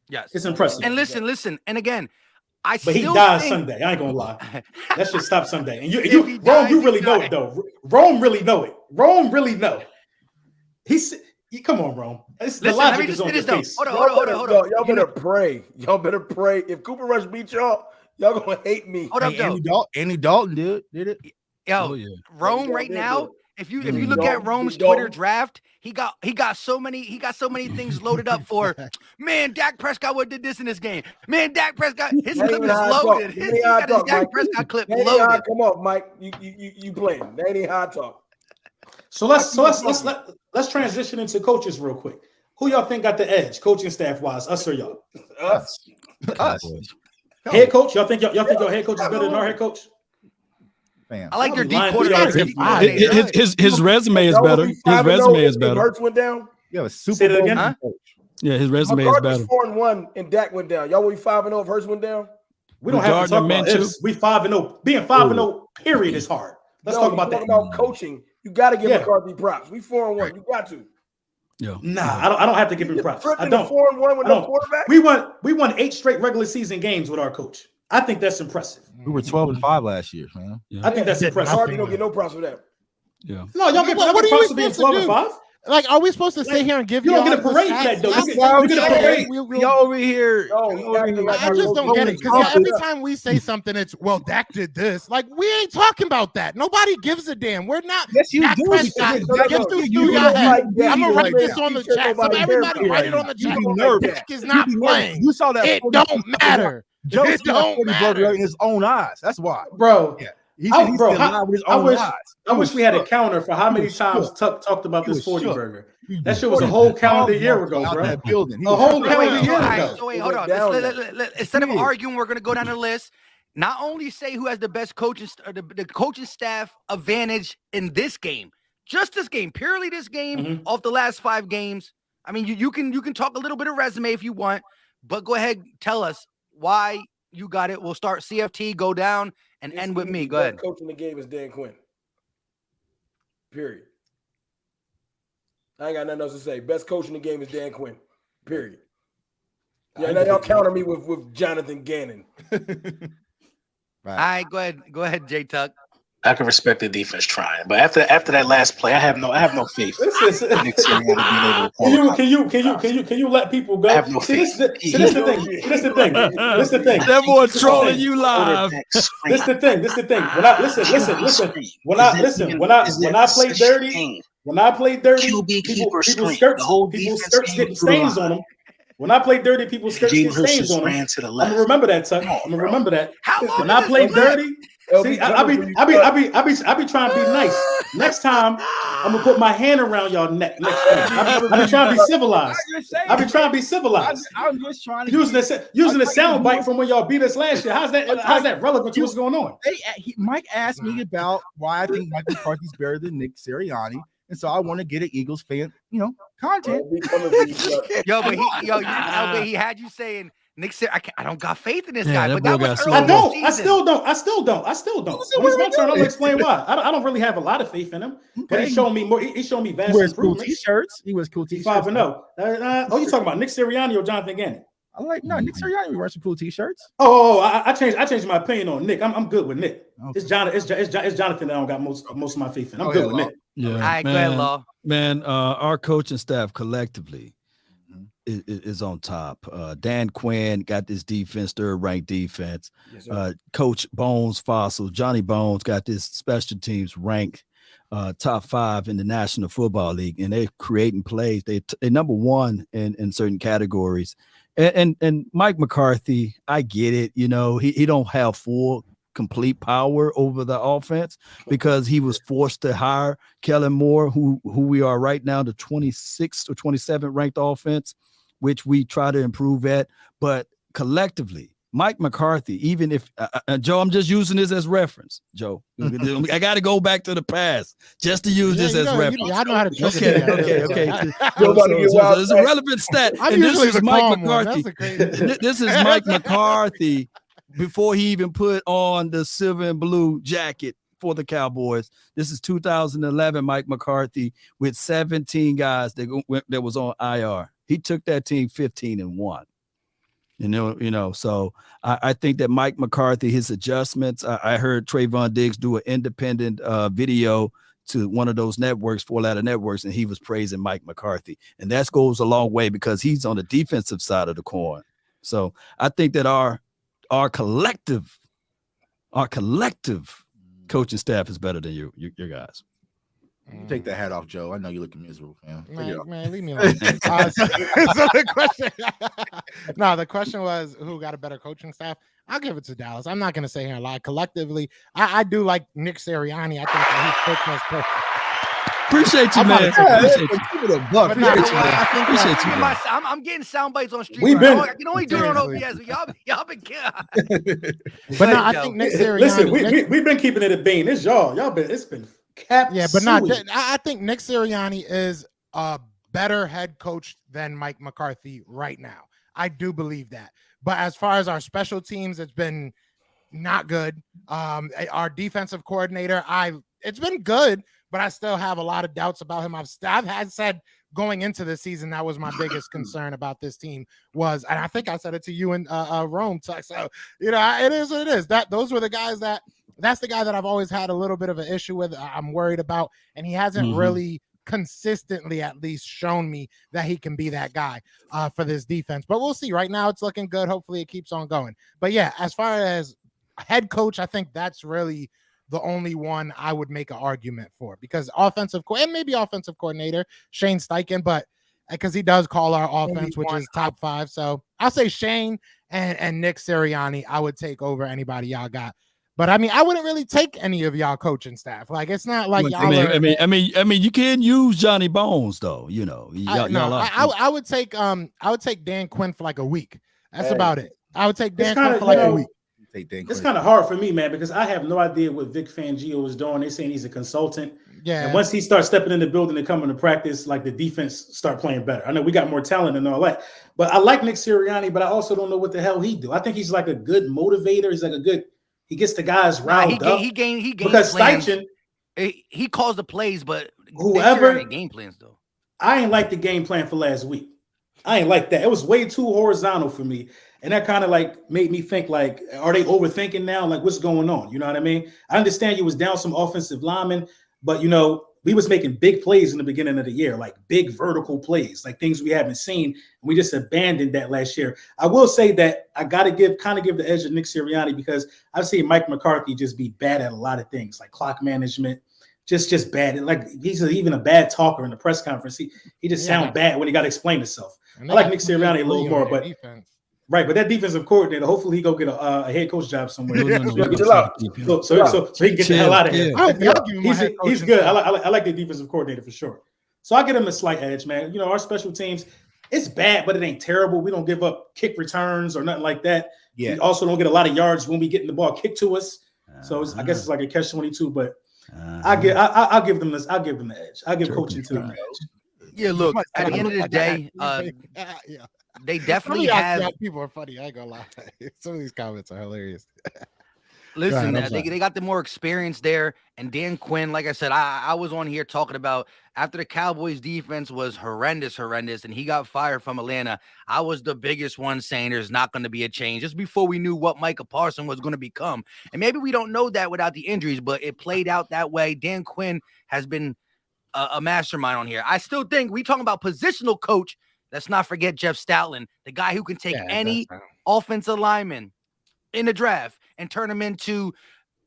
Yes, it's impressive. And listen, and again, but he died Sunday. I ain't gonna lie. That should stop Sunday. And Rome, you really know it though. Rome really know it. Rome really know. Come on, Rome. The logic is on your face. Hold on. Y'all better pray. Y'all better pray. If Cooper Rush beat y'all gonna hate me. Hold up, Andy Dalton did it. Yo, Rome right now. If you look at Rome's Twitter draft, he got so many things loaded up for. Man, Dak Prescott did this in this game. Man, Dak Prescott, his clip is loaded. He got his Dak Prescott clip loaded. Come on, Mike. You playing? That ain't hot talk. So let's transition into coaches real quick. Who y'all think got the edge, coaching staff wise? Us or y'all? Us. Head coach? Y'all think your head coach is better than our head coach? Man, I like your D coordinator. His resume is better. His resume is better. Hurts went down. You have a Super Bowl coach. Yeah, his resume is better. 4-1 and Dak went down. Y'all will be 5-0 if Hurts went down. We don't have to talk about ifs. We 5-0. Being 5-0, period, is hard. Let's talk about that. About coaching, you got to give McCarthy props. We 4-1. You got to. Yeah. Nah, I don't have to give him props. I don't. 4-1 with no quarterback. We won 8 straight regular season games with our coach. I think that's impressive. We were 12-5 last year, man. Yeah. I think that's impressive. Hard, you don't get no props for that. Yeah. No, y'all get props for being 12-5. Like, are we supposed to sit here and give you? You don't get a parade for that, though. You get a parade. Y'all over here. I just don't get it because every time we say something, it's Dak did this. Like, we ain't talking about that. Nobody gives a damn. We're not. Yes, you do. I'm gonna write this on the chat. So everybody write it on the chat. Dak is not playing. You saw that. It don't matter. It don't matter in his own eyes. That's why, bro. Yeah. I wish we had a counter for how many times Tuck talked about this 40 burger. That shit was a whole calendar year ago, bro. A whole calendar year ago. So wait, hold on. Instead of arguing, we're gonna go down the list. Not only say who has the best coaches or the coaching staff advantage in this game, just this game, purely this game off the last 5 games. I mean, you can talk a little bit of resume if you want, but go ahead, tell us why you got it. We'll start CFT, go down, and end with me. Go ahead. Coach in the game is Dan Quinn. Period. I ain't got nothing else to say. Best coach in the game is Dan Quinn. Period. Yeah, now y'all counter me with Jonathan Gannon. All right, go ahead, J Tuck. I can respect the defense trying, but after that last play, I have no faith. Listen, Nick Sirianni being able to can you let people go? I have no This faith. is the thing. This the thing. That boy trolling you live. This the thing. When I play dirty, people's skirts getting stains on them. When I play dirty, people's skirts get stains on them. I'm gonna remember that, Tuck. I'm gonna remember that. When I play dirty, see, I be trying to be nice. Next time, I'm gonna put my hand around y'all neck. Next time, I be trying to be civilized. I be trying to be civilized. I'm just trying to using the sound bite from when y'all beat us last year. How's that relevant to what's going on? Mike asked me about why I think Mike McCarthy's better than Nick Sirianni. And so I want to get an Eagles fan, content. But he had you saying Nick Sirianni. I don't got faith in this guy. But that was boy early got in the I season. still don't. When it's my turn, I'm gonna explain why. I don't really have a lot of faith in him. But he's showing me more. He's showing me vast improvements. T-shirts. He wears cool T-shirts. 5-0. You talking about Nick Sirianni or Jonathan Gannon? I'm like, no, Nick Sirianni wears some cool T-shirts. I changed my opinion on Nick. I'm good with Nick. Okay. It's Jonathan that I don't got most of my faith in. I'm good with Nick. Yeah, All right, go ahead, Law. Man, our coaching staff collectively is on top. Dan Quinn got this defense, third-ranked defense. Yes, Coach Bones Fossil, Johnny Bones, got this special teams ranked top 5 in the National Football League, and they're creating plays. They number 1 in certain categories. And Mike McCarthy, I get it. He don't have full complete power over the offense because he was forced to hire Kellen Moore, who we are right now, the 26th or 27th ranked offense, which we try to improve at. But collectively, Mike McCarthy, even if Joe, I'm just using this as reference, Joe. I got to go back to the past just to use this as reference. I know how to Okay. So it's a relevant stat. And this is Mike McCarthy. This is Mike McCarthy before he even put on the silver and blue jacket for the Cowboys. This is 2011 Mike McCarthy with 17 guys that was on IR. He took that team 15-1. So I think that Mike McCarthy, his adjustments, I heard Trayvon Diggs do an independent video to one of those networks, 4-letter networks, and he was praising Mike McCarthy. And that goes a long way because he's on the defensive side of the coin. So I think that our collective coaching staff is better than your guys. Take the hat off, Joe. I know you're looking miserable, man. Man, leave me alone. So the question was who got a better coaching staff. I'll give it to Dallas. I'm not going to say here and lie. Collectively, I do like Nick Sirianni. I think that he's coaching us perfect. Appreciate you, man. Appreciate you. I'm getting sound bites on street. I can only do it on OBS. Y'all been killing. But no, I think Nick Sirianni. Listen, we've been keeping it a bean. It's y'all. It's been capped. Yeah, but I think Nick Sirianni is a better head coach than Mike McCarthy right now. I do believe that. But as far as our special teams, it's been not good. Our defensive coordinator, it's been good, but I still have a lot of doubts about him. I've had said going into the season that was my biggest concern about this team was, and I think I said it to you in Rome. So it is what it is. Those were the guys that's the guy that I've always had a little bit of an issue with. I'm worried about, and he hasn't really consistently at least shown me that he can be that guy for this defense. But we'll see. Right now it's looking good. Hopefully it keeps on going. But yeah, as far as head coach, I think that's really the only one I would make an argument for, because offensive coordinator Shane Steichen, but because he does call our offense, which is top 5. So I'll say Shane and Nick Sirianni I would take over anybody y'all got. But I mean, I wouldn't really take any of y'all coaching staff. Like, it's not like y'all. I mean, you can use Johnny Bones though. I would take Dan Quinn for like a week. That's about it. I would take Dan Quinn for like a week. It's kind of hard for me, man, because I have no idea what Vic Fangio is doing. They're saying he's a consultant. Yeah. And once he starts stepping in the building and coming to practice, like the defense start playing better. I know we got more talent and all that, but I like Nick Sirianni, but I also don't know what the hell he do. I think he's like a good motivator. He's like he gets the guys riled up. He gained because plans. Steichen, he calls the plays, but whoever game plans though. I ain't like the game plan for last week. I ain't like that. It was way too horizontal for me. And that kind of like made me think like, are they overthinking now? Like what's going on? You know what I mean? I understand you was down some offensive linemen, but we was making big plays in the beginning of the year, like big vertical plays, like things we haven't seen. And we just abandoned that last year. I will say that I got to give the edge to Nick Sirianni because I've seen Mike McCarthy just be bad at a lot of things, like clock management, just bad. Like he's even a bad talker in the press conference. He just sounds bad when he got to explain himself. I like Nick Sirianni a little more, but right, but that defensive coordinator, hopefully he go get a head coach job somewhere. Chill out. So he can get the hell out of here. Yeah. He's good. I like the defensive coordinator for sure. So I give him a slight edge, man. Our special teams, it's bad, but it ain't terrible. We don't give up kick returns or nothing like that. Yeah. We also don't get a lot of yards when we getting the ball kicked to us. So I guess it's like a catch-22, but I'll give them this. I'll give them the edge. I'll give coaching to them the edge. Yeah, look, at the end of the day, they definitely have. People are funny. I ain't gonna lie. Some of these comments are hilarious. Listen, they got the more experience there. And Dan Quinn, like I said, I was on here talking about after the Cowboys defense was horrendous, and he got fired from Atlanta. I was the biggest one saying there's not going to be a change just before we knew what Micah Parsons was going to become. And maybe we don't know that without the injuries, but it played out that way. Dan Quinn has been a mastermind on here. I still think we talking about positional coach. Let's not forget Jeff Stoutland, the guy who can take any offensive lineman in the draft and turn him into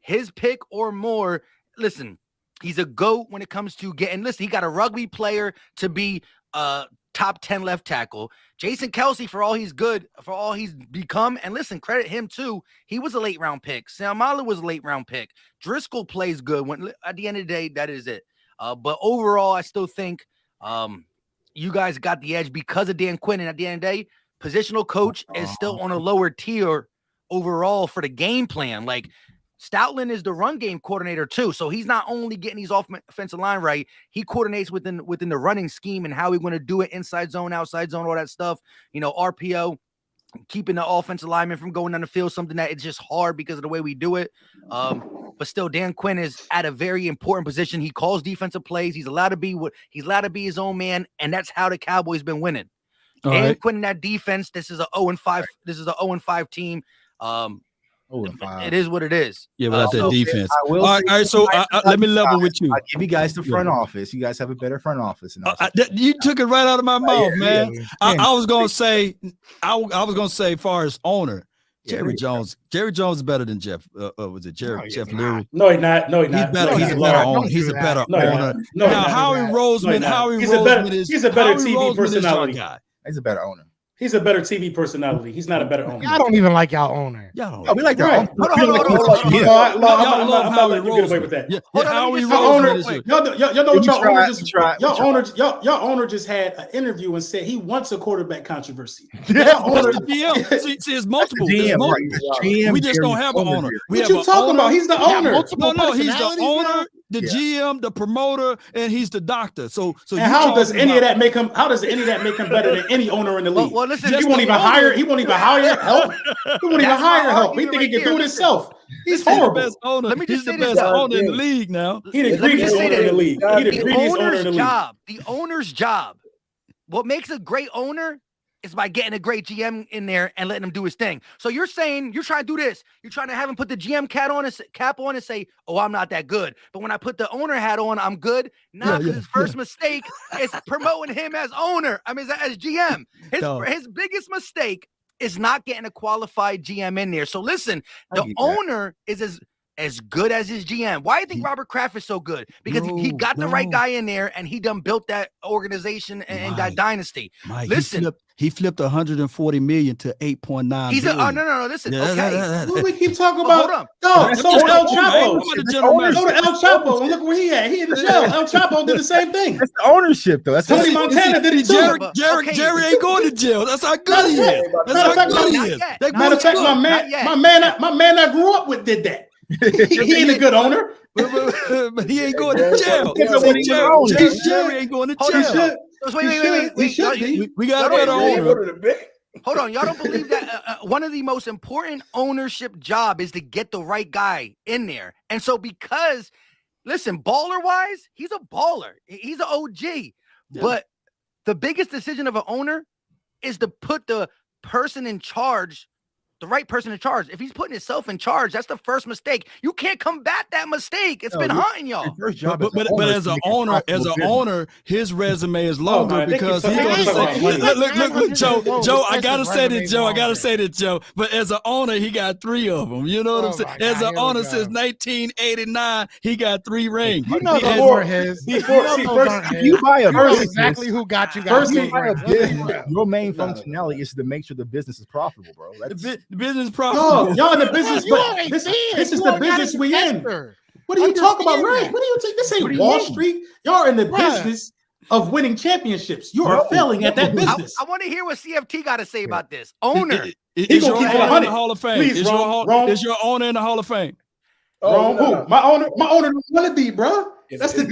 his pick or more. Listen, he's a GOAT when it comes to getting. Listen, he got a rugby player to be top 10 left tackle. Jason Kelsey, for all he's good, for all he's become, and listen, credit him too. He was a late round pick. Sam Mahler was a late round pick. Driscoll plays good. When at the end of the day, that is it. But overall, I still think you guys got the edge because of Dan Quinn. And at the end of the day, positional coach is still on a lower tier overall for the game plan. Like Stoutland is the run game coordinator too. So he's not only getting these offensive line right, he coordinates within the running scheme and how we're going to do it, inside zone, outside zone, all that stuff, RPO, keeping the offensive lineman from going down the field, something that it's just hard because of the way we do it. But still, Dan Quinn is at a very important position. He calls defensive plays. He's allowed to be his own man, and that's how the Cowboys been winning. Dan Quinn in that defense. This is a 0-5. This is a 0-5 team. It is what it is. Yeah, without that defense. All right. So let me level with you. I give you guys the front office. You guys have a better front office. You took it right out of my mouth, man. I was gonna say, I was gonna say, as far as owner, Jerry Jones. Jerry Jones is better than Jeff. Was it Jerry? Jeff Leary? No, he's not. No, he's not. He's a better owner. He's a better owner. Now, Howie Roseman. He's a better TV personality. He's a better owner. He's a better TV personality. He's not a better owner. I don't even like y'all owner. We like the owner. I'm not letting you get away with that. Y'all know what y'all owner just had an interview and said he wants a quarterback controversy. See, it's multiple. We just don't have an owner. What you talking about? He's the owner. No, he's the owner, the GM, the promoter, and he's the doctor. So how does any of that make him? How does any of that make him better than any owner in the league? Well, listen, he won't even hire. He won't even hire help. He won't even hire help. He think he can do it himself. He's horrible. Best owner. Let me just say this: owner in the league now. He the greatest owner in the league. The owner's job. What makes a great owner is by getting a great GM in there and letting him do his thing. So you're saying you're trying to do this. You're trying to have him put the GM cap on and say, "Oh, I'm not that good." But when I put the owner hat on, I'm good. His first mistake is promoting him as owner. I mean, as GM. His biggest mistake is not getting a qualified GM in there. So listen, the owner is as good as his GM. Why do you think Robert Kraft is so good? Because he got the right guy in there and he done built that organization and that dynasty. Listen, he flipped 140 million to 8.9. He's no. Listen, okay. What do we keep talking about? No, so El Chapo. Go to El Chapo and look where he at. He in jail. El Chapo did the same thing. That's the ownership, though. That's Tony Montana did it too. Jerry ain't going to jail. That's how good he is. Matter of fact, my man I grew up with did that. He ain't a good owner. But he ain't going to jail. Jerry ain't going to jail. Wait. We got a better owner. Hold on. Y'all don't believe that one of the most important ownership job is to get the right guy in there. And so because, listen, baller-wise, he's a baller. He's an OG. Yeah. But the biggest decision of an owner is to put the person in charge. The right person in charge. If he's putting himself in charge, that's the first mistake. You can't combat that mistake. It's been haunting y'all. But as an owner, his resume is longer because he's going to say, look, Joe, I gotta say this, Joe. But as an owner, he got 3 of them. You know what I'm saying? As an owner since 1989, he got 3 rings. You know those were his. You buy a business, exactly who got you. Your main functionality is to make sure the business is profitable, bro. The business profitable. Y'all in the business, but this is the business we in. What are you talking about, right? What do you think? This ain't Wall Street. Y'all in the business of winning championships. You are failing at that business. I want to hear what CFT got to say about this. Owner. Is your owner in the Hall of Fame? Please, is your owner in the Hall of Fame? Wrong. Who? My owner don't want to be, bro. That's the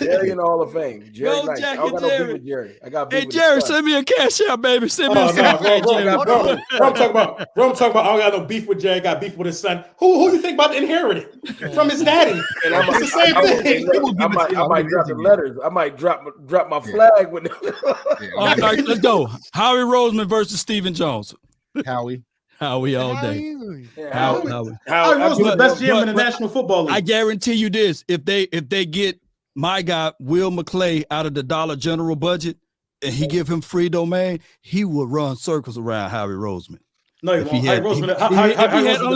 Jerry in the Hall of Fame. Jerry, nice. I got no beef with Jerry. I got beef with Jerry, send me a cash out, baby. Send me a cash out. Bro, I'm talking about. I don't got no beef with Jerry. I got beef with his son. Who you think about to inherit it from his daddy? And it's the same thing. I might drop the letters. I might drop my flag with them. All right, let's go. Howie Roseman versus Stephen Jones. Howie all day. Howie was the best GM in the National Football League. I guarantee you this: if they get my guy Will McClay out of the Dollar General budget and he give him free domain, he will run circles around Howie Roseman. No, he won't. Howie Roseman the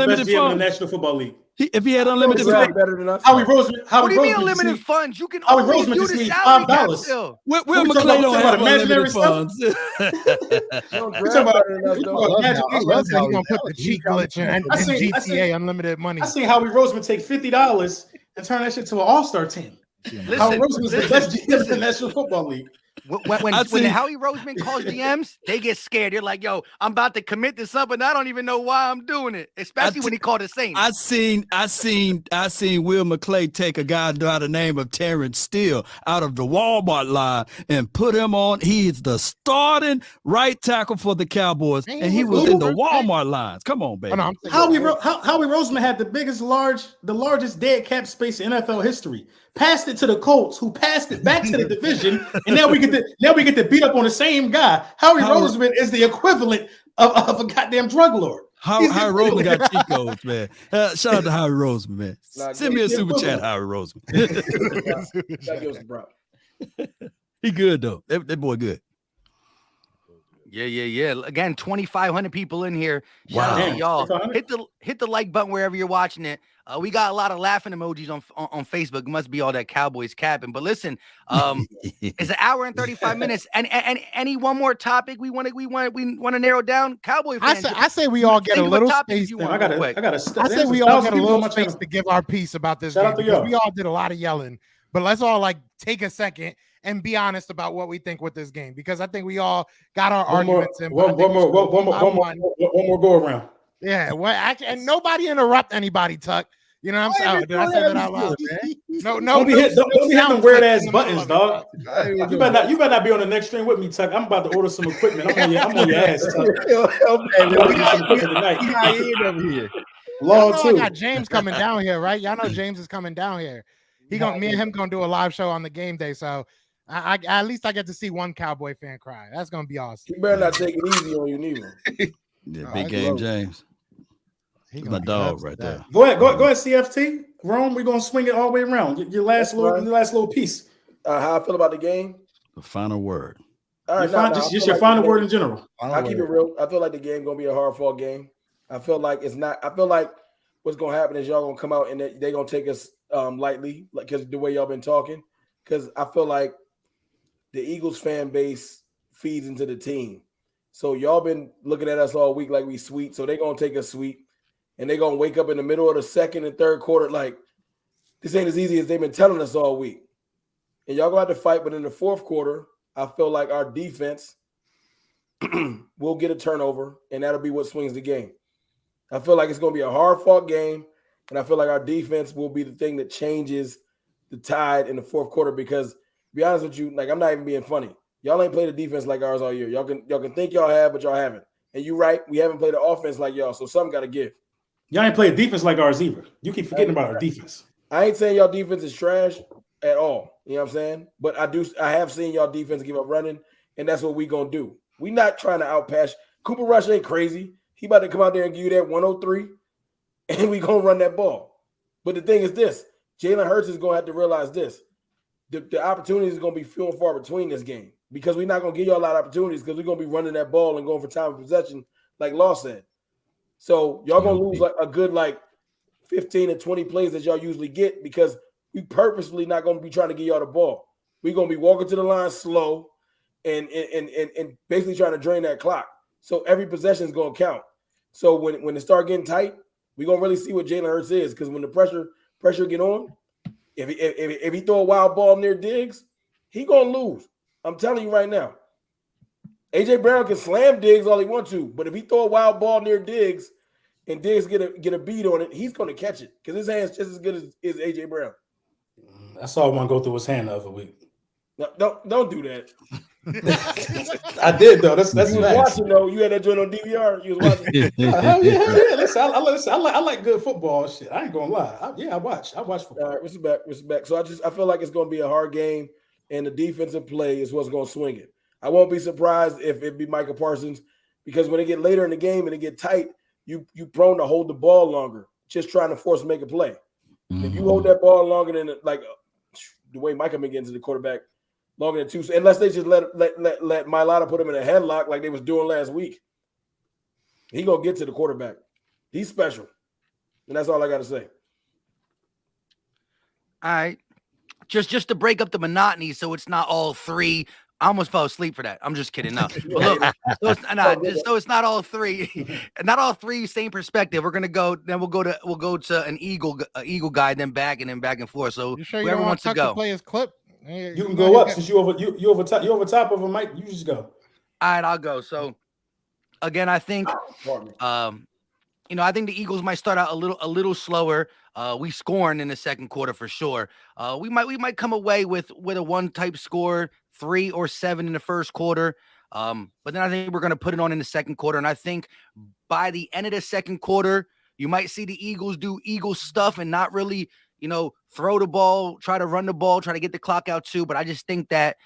best GM in the National Football League. If he had unlimited funds, better than us. Howie Roseman. What do you mean unlimited funds? You can only do the salary cap still. Will McClay don't have unlimited funds. He's gonna put the cheat glitch in GTA unlimited money. I seen Howie Roseman take $50 and turn that shit to an all-star team. Howie Roseman is the best GM in the National Football League. When Howie Roseman calls GMs, they get scared. They're like, "Yo, I'm about to commit to something. I don't even know why I'm doing it." Especially when he called the Saints. I seen Will McClay take a guy by the name of Terrence Steele out of the Walmart line and put him on. He's the starting right tackle for the Cowboys, and he was in the Walmart lines. Come on, baby. Howie Roseman had the largest dead cap space in NFL history. Passed it to the Colts, who passed it back to the division, and now we get to beat up on the same guy. Howie Roseman is the equivalent of a goddamn drug lord. Howie Roseman got cheat codes, man. Shout out to Howie Roseman, man. Send me a super chat, Howie Roseman. He good though. That boy good. Yeah. Again, 2,500 people in here. Shout out to y'all. Hit the like button wherever you're watching it. We got a lot of laughing emojis on Facebook. It must be all that Cowboys capping. But listen, it's an hour and 35 minutes. And any one more topic we want to narrow down? Cowboy fans. I say we all get a little space. I say we all get a little space to give our piece about this game. We all did a lot of yelling, but let's all take a second and be honest about what we think with this game, because I think we all got our arguments. One more go around. Yeah, and nobody interrupt anybody, Tuck. You know what I'm saying? Did I say that out loud, man? No. Don't be hitting weird ass buttons, dog. You better not be on the next stream with me, Tuck. I'm about to order some equipment. I'm on your ass, Tuck. I got James coming down here, right? Y'all know James is coming down here. Me and him gonna do a live show on the game day, so I at least I get to see one Cowboy fan cry. That's gonna be awesome. You better not take it easy on you, neither. Yeah, big game, James. He's my dog right there. Go ahead, CFT. Rome, we're gonna swing it all the way around. Your last little piece. How I feel about the game. The final word. All right, just your final word in general. I'll keep it real. I feel like the game gonna be a hard fought game. I feel like it's not. I feel like what's gonna happen is y'all gonna come out and they're gonna take us lightly, because the way y'all been talking. Because I feel like the Eagles fan base feeds into the team. So y'all been looking at us all week like we sweet. So they're gonna take us sweet. And they're going to wake up in the middle of the second and third quarter like, this ain't as easy as they've been telling us all week. And y'all going to have to fight. But in the fourth quarter, I feel like our defense will get a turnover, and that'll be what swings the game. I feel like it's going to be a hard-fought game, and I feel like our defense will be the thing that changes the tide in the fourth quarter because, to be honest with you, I'm not even being funny. Y'all ain't played a defense like ours all year. Y'all can think y'all have, but y'all haven't. And you're right, we haven't played an offense like y'all, so something got to give. Y'all ain't played defense like ours either. You keep forgetting about our defense. I ain't saying y'all defense is trash at all. You know what I'm saying? But I have seen y'all defense give up running, and that's what we gonna do. We not trying to outpass. Cooper Rush ain't crazy. He about to come out there and give you that 103, and we gonna run that ball. But the thing is this: Jalen Hurts is gonna have to realize this: the opportunities is gonna be few and far between this game because we're not gonna give y'all a lot of opportunities because we're gonna be running that ball and going for time of possession, like Law said. So y'all gonna lose like a good 15 to 20 plays that y'all usually get because we purposefully not gonna be trying to get y'all the ball. We're gonna be walking to the line slow and basically trying to drain that clock. So every possession is gonna count. So when it start getting tight, we're gonna really see what Jalen Hurts is because when the pressure get on, if he throw a wild ball near Diggs, he gonna lose. I'm telling you right now. AJ Brown can slam Diggs all he wants to, but if he throw a wild ball near Diggs and Diggs get a beat on it, he's gonna catch it because his hand's just as good as AJ Brown. I saw one go through his hand the other week. No, don't do that. I did though. That's you was watching though. You had that joint on DVR. You was watching. Hell yeah. Listen, I like good football shit. I ain't gonna lie. I watch football. All right, respect. So I feel like it's gonna be a hard game, and the defensive play is what's gonna swing it. I won't be surprised if it be Micah Parsons because when it get later in the game and it get tight, you prone to hold the ball longer, just trying to force make a play. Mm-hmm. If you hold that ball longer than the way Micah been getting to the quarterback. Longer than 2, unless they just let Mailata put him in a headlock like they was doing last week. He gonna get to the quarterback. He's special, and that's all I got to say. All right, just to break up the monotony, so it's not all three. I almost fell asleep for that. I'm just kidding. No, but look, so it's not all three. Not all three same perspective. We're gonna go. Then we'll go to an eagle guy, then back and forth. So you sure whoever wants to go, play his clip. You can go up since you over top of him, Mike. You just go. All right, I'll go. So again, I think I think the Eagles might start out a little slower. We scoring in the second quarter for sure. We might come away with a one type score, 3 or 7 in the first quarter. But then I think we're going to put it on in the second quarter. And I think by the end of the second quarter, you might see the Eagles do Eagle stuff and not really, throw the ball, try to run the ball, try to get the clock out too. But I just think that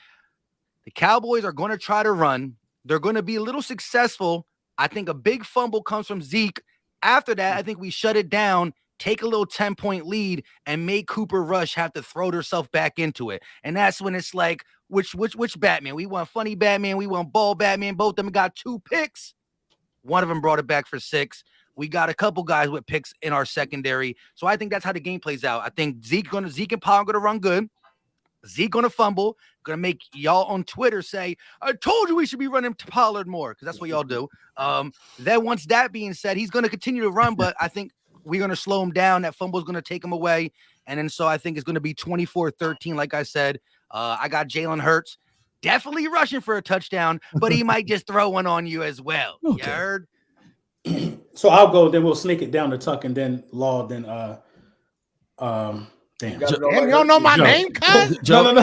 the Cowboys are going to try to run. They're going to be a little successful. I think a big fumble comes from Zeke. After that, I think we shut it down, take a little 10-point lead, and make Cooper Rush have to throw herself back into it. And that's when it's like, which Batman? We want funny Batman. We want ball Batman. Both of them got 2 picks. One of them brought it back for 6. We got a couple guys with picks in our secondary. So I think that's how the game plays out. I think Zeke and Pollard going to run good. Zeke going to fumble. Going to make y'all on Twitter say, I told you we should be running to Pollard more, because that's what y'all do. Then once that being said, he's going to continue to run, but I think we're going to slow him down. That fumble is going to take him away. And then so I think it's going to be 24-13, like I said. I got Jalen Hurts definitely rushing for a touchdown, but he might just throw one on you as well. Okay. You heard? So I'll go, then we'll sneak it down to Tuck, and then Law, then damn. You don't know my name, cuz? No. I'm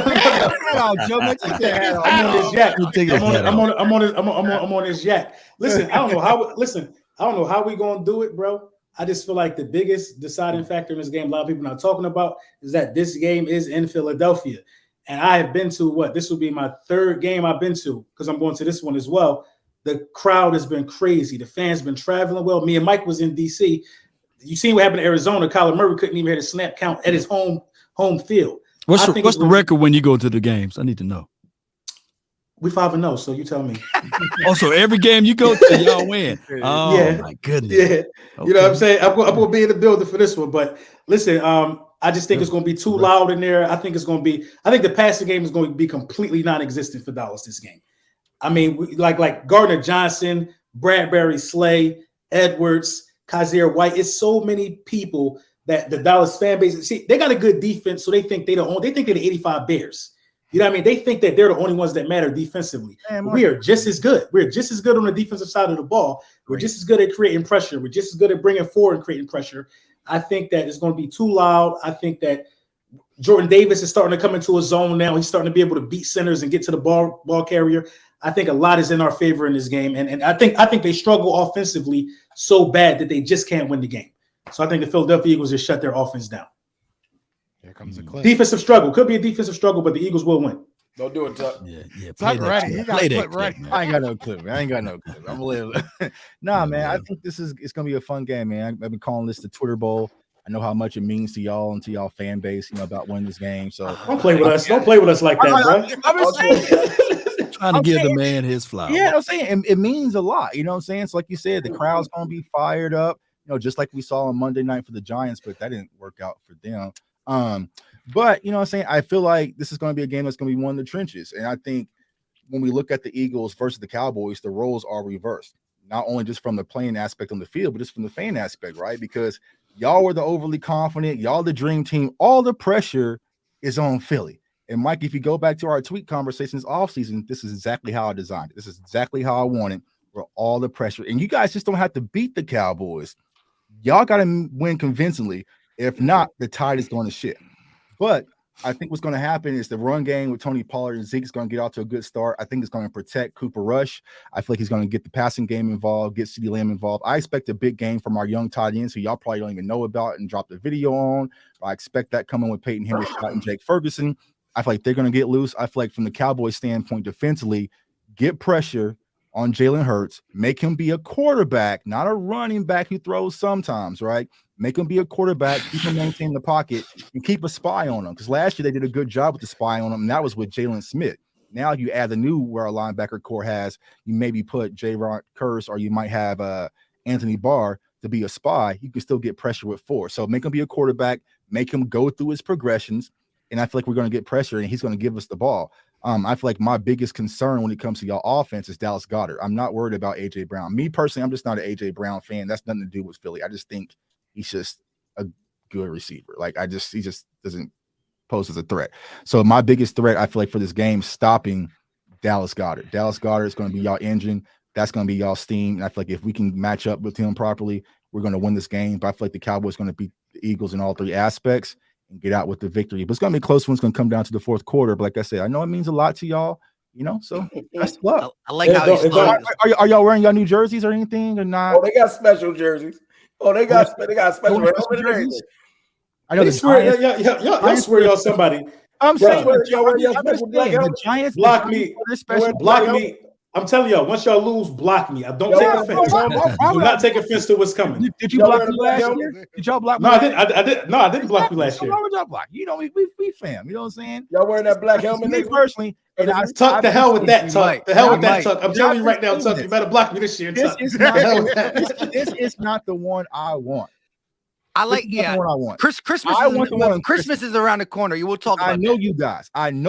on this yak. Listen, I don't know how we gonna do it, bro. I just feel like the biggest deciding factor in this game, a lot of people not talking about, is that this game is in Philadelphia. And I have been to this will be my 3rd game I've been to, because I'm going to this one as well. The crowd has been crazy. The fans been traveling well. Me and Mike was in DC. You seen what happened in Arizona. Kyler Murray couldn't even hit a snap count at his home field. What's the record when you go to the games? I need to know. We 5-0, so you tell me. Also, every game you go to, y'all win. Oh, yeah. My goodness. Yeah. Okay. You know what I'm saying? I'm going to be in the building for this one. But listen, I just think it's going to be too loud in there. I think the passing game is going to be completely non-existent for Dallas this game. I mean, like Gardner Johnson, Bradbury, Slay, Edwards, Kazir White. It's so many people that the Dallas fan base, see, they got a good defense, so they think they're the 85 Bears. You know what I mean? They think that they're the only ones that matter defensively. We are just as good. We're just as good on the defensive side of the ball. We're just as good at creating pressure. We're just as good at bringing forward and creating pressure. I think that it's going to be too loud. I think that Jordan Davis is starting to come into a zone now. He's starting to be able to beat centers and get to the ball carrier. I think a lot is in our favor in this game. And I think they struggle offensively so bad that they just can't win the game. So I think the Philadelphia Eagles just shut their offense down. Here comes a clip. Defensive struggle. Could be a defensive struggle, but the Eagles will win. Don't do it, Tuck. Yeah. Tuck ready. He got play clip that ready. clip, man. I ain't got no clip, man. I ain't got no clip. I'm gonna live. Nah, man. I think it's gonna be a fun game, man. I've been calling this the Twitter Bowl. I know how much it means to y'all and to y'all fan base, about winning this game. So don't play with us. Don't play with us like that, bro. I'm just saying. Trying to give the man his flowers. Yeah, I'm saying it means a lot. You know what I'm saying? It's like you said, the crowd's gonna be fired up. Just like we saw on Monday night for the Giants, but that didn't work out for them. But you know what I'm saying? I feel like this is going to be a game that's going to be one in the trenches. And I think when we look at the Eagles versus the Cowboys, the roles are reversed. Not only just from the playing aspect on the field, but just from the fan aspect, right? Because y'all were the overly confident, y'all the dream team. All the pressure is on Philly. And Mike, if you go back to our tweet conversations offseason, this is exactly how I designed it. This is exactly how I want it, where all the pressure. And you guys just don't have to beat the Cowboys. Y'all got to win convincingly. If not, the tide is going to shift. But I think what's going to happen is the run game with Tony Pollard and Zeke is going to get out to a good start. I think it's going to protect Cooper Rush. I feel like he's going to get the passing game involved, get CeeDee Lamb involved. I expect a big game from our young tight ends who y'all probably don't even know about and drop the video on. I expect that coming with Peyton Hendershot and Jake Ferguson. I feel like they're going to get loose. I feel like from the Cowboys standpoint defensively, get pressure on Jalen Hurts, make him be a quarterback, not a running back who throws sometimes, right? Make him be a quarterback, keep him maintain the pocket, and keep a spy on him. Because last year they did a good job with the spy on him, and that was with Jalen Smith. Now you add the new where our linebacker core has, you maybe put J-Ron Curse, or you might have Anthony Barr to be a spy. You can still get pressure with 4. So make him be a quarterback, make him go through his progressions, and I feel like we're going to get pressure, and he's going to give us the ball. I feel like my biggest concern when it comes to y'all offense is Dallas Goedert. I'm not worried about A.J. Brown. Me personally, I'm just not an A.J. Brown fan. That's nothing to do with Philly. I just think he's just a good receiver. He just doesn't pose as a threat. So my biggest threat, I feel like, for this game, stopping Dallas Goedert. Dallas Goedert is going to be y'all engine. That's going to be y'all steam. And I feel like if we can match up with him properly, we're going to win this game. But I feel like the Cowboys are going to beat the Eagles in all 3 aspects and get out with the victory. But it's going to be a close one. It's going to come down to the 4th quarter. But like I said, I know it means a lot to y'all, so best luck. I like how he's Are y'all wearing y'all new jerseys or anything or not? Oh, they got special jerseys. Oh, they got special jerseys. I know they swear, y'all swear y'all somebody. I'm saying the Giants block me. Block me. I'm telling y'all, once y'all lose, block me. I don't take offense. Do not take offense to what's coming. Did you block me last year? Did y'all block me? No, I didn't block you last year. Why would y'all block? We fam. You know what I'm saying? Y'all wearing that black helmet? Me personally, and Tuck, the hell with that, Tuck. The hell with that, Tuck. I'm telling you right now, Tuck, you better block me this year, Tuck. This is not the one I want. I like, yeah. I want. Christmas is around the corner. You will talk about. I know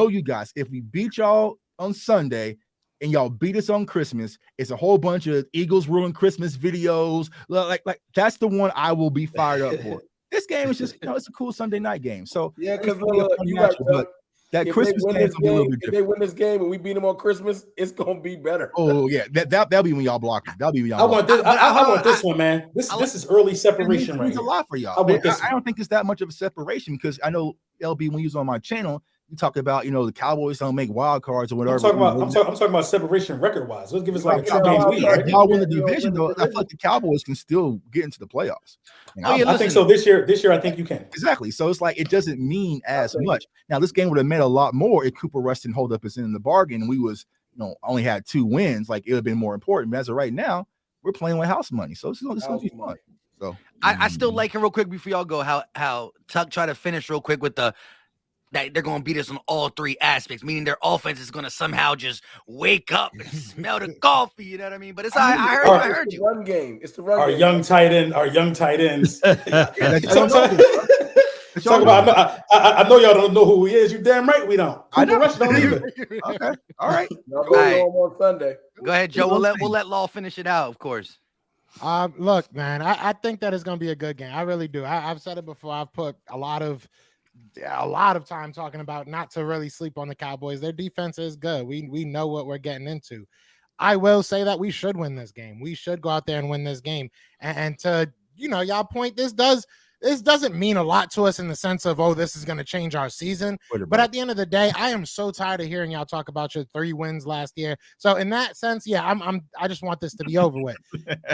you guys. If we beat y'all on Sunday and y'all beat us on Christmas, it's a whole bunch of Eagles ruin Christmas videos. Like that's the one I will be fired up for. This game is just, it's a cool Sunday night game. So yeah, because that Christmas game is gonna be a little bit different. If they win this game and we beat them on Christmas, it's gonna be better. Oh yeah, that'll be when y'all block me. That'll be when y'all. I want this one, man. This is early separation right here. A lot for y'all. I don't think it's that much of a separation because I know LB, when you was on my channel, you talk about the Cowboys don't make wild cards or whatever. I'm talking about separation record wise. Let's give us like a 2-game lead. Right? Y'all win the division though. I feel like the Cowboys can still get into the playoffs. I think so. This year, I think you can. Exactly. So it's like it doesn't mean as much. Now this game would have meant a lot more if Cooper Rush didn't hold up his end in the bargain and we was only had 2 wins. Like it would have been more important. But as of right now, we're playing with house money, so it's gonna be fun. So I still like it real quick before y'all go. How Tuck tried to finish real quick with that they're going to beat us on all 3 aspects, meaning their offense is going to somehow just wake up and smell the coffee. You know what I mean? But it's I heard you. Run game. It's the run game. Our young tight ends. Talk about. I know y'all don't know who he is. You damn right we don't. I know. Rush don't either. Okay. All right. Y'all go home on Sunday. Go ahead, Joe. We'll let Law finish it out, of course. Look, man, I think that is going to be a good game. I really do. I've said it before. I've put a lot of time talking about not to really sleep on the Cowboys. Their defense is good. We know what we're getting into. I will say that we should win this game. We should go out there and win this game. And to y'all point, this doesn't mean a lot to us in the sense of this is going to change our season. But at the end of the day, I am so tired of hearing y'all talk about your 3 wins last year. So in that sense, yeah, I just want this to be over with.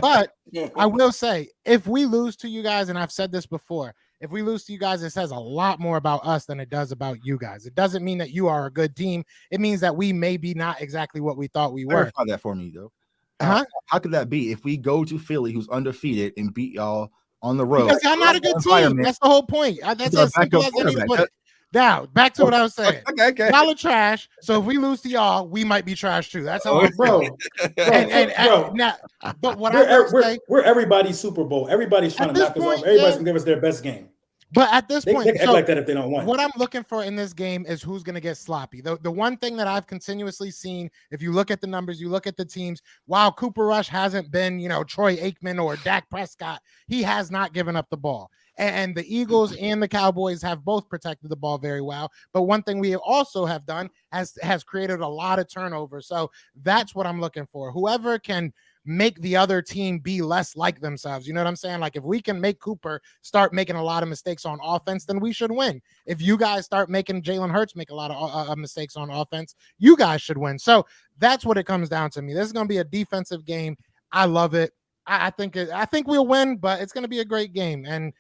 But I will say, if we lose to you guys, and I've said this before, if we lose to you guys, it says a lot more about us than it does about you guys. It doesn't mean that you are a good team. It means that we may be not exactly what we thought we were. Clarify that for me, though. How could that be if we go to Philly, who's undefeated, and beat y'all on the road? Because y'all not a good team. That's the whole point. That's as simple as it is. Now, back to what I was saying. Okay. Y'all are trash. So if we lose to y'all, we might be trash too. That's how bro. Now, but what I say, we're everybody's Super Bowl. Everybody's trying to knock us off. Everybody's gonna give us their best game. But at this point, they act like that if they don't win. What I'm looking for in this game is who's going to get sloppy. The one thing that I've continuously seen, if you look at the numbers, you look at the teams, while Cooper Rush hasn't been, Troy Aikman or Dak Prescott, he has not given up the ball. And the Eagles and the Cowboys have both protected the ball very well. But one thing we also have done has created a lot of turnover. So that's what I'm looking for. Whoever can make the other team be less like themselves. You know what I'm saying? Like if we can make Cooper start making a lot of mistakes on offense, then we should win. If you guys start making Jalen Hurts make a lot of mistakes on offense, you guys should win. So that's what it comes down to me. This is going to be a defensive game. I love it. I think we'll win, but it's going to be a great game. And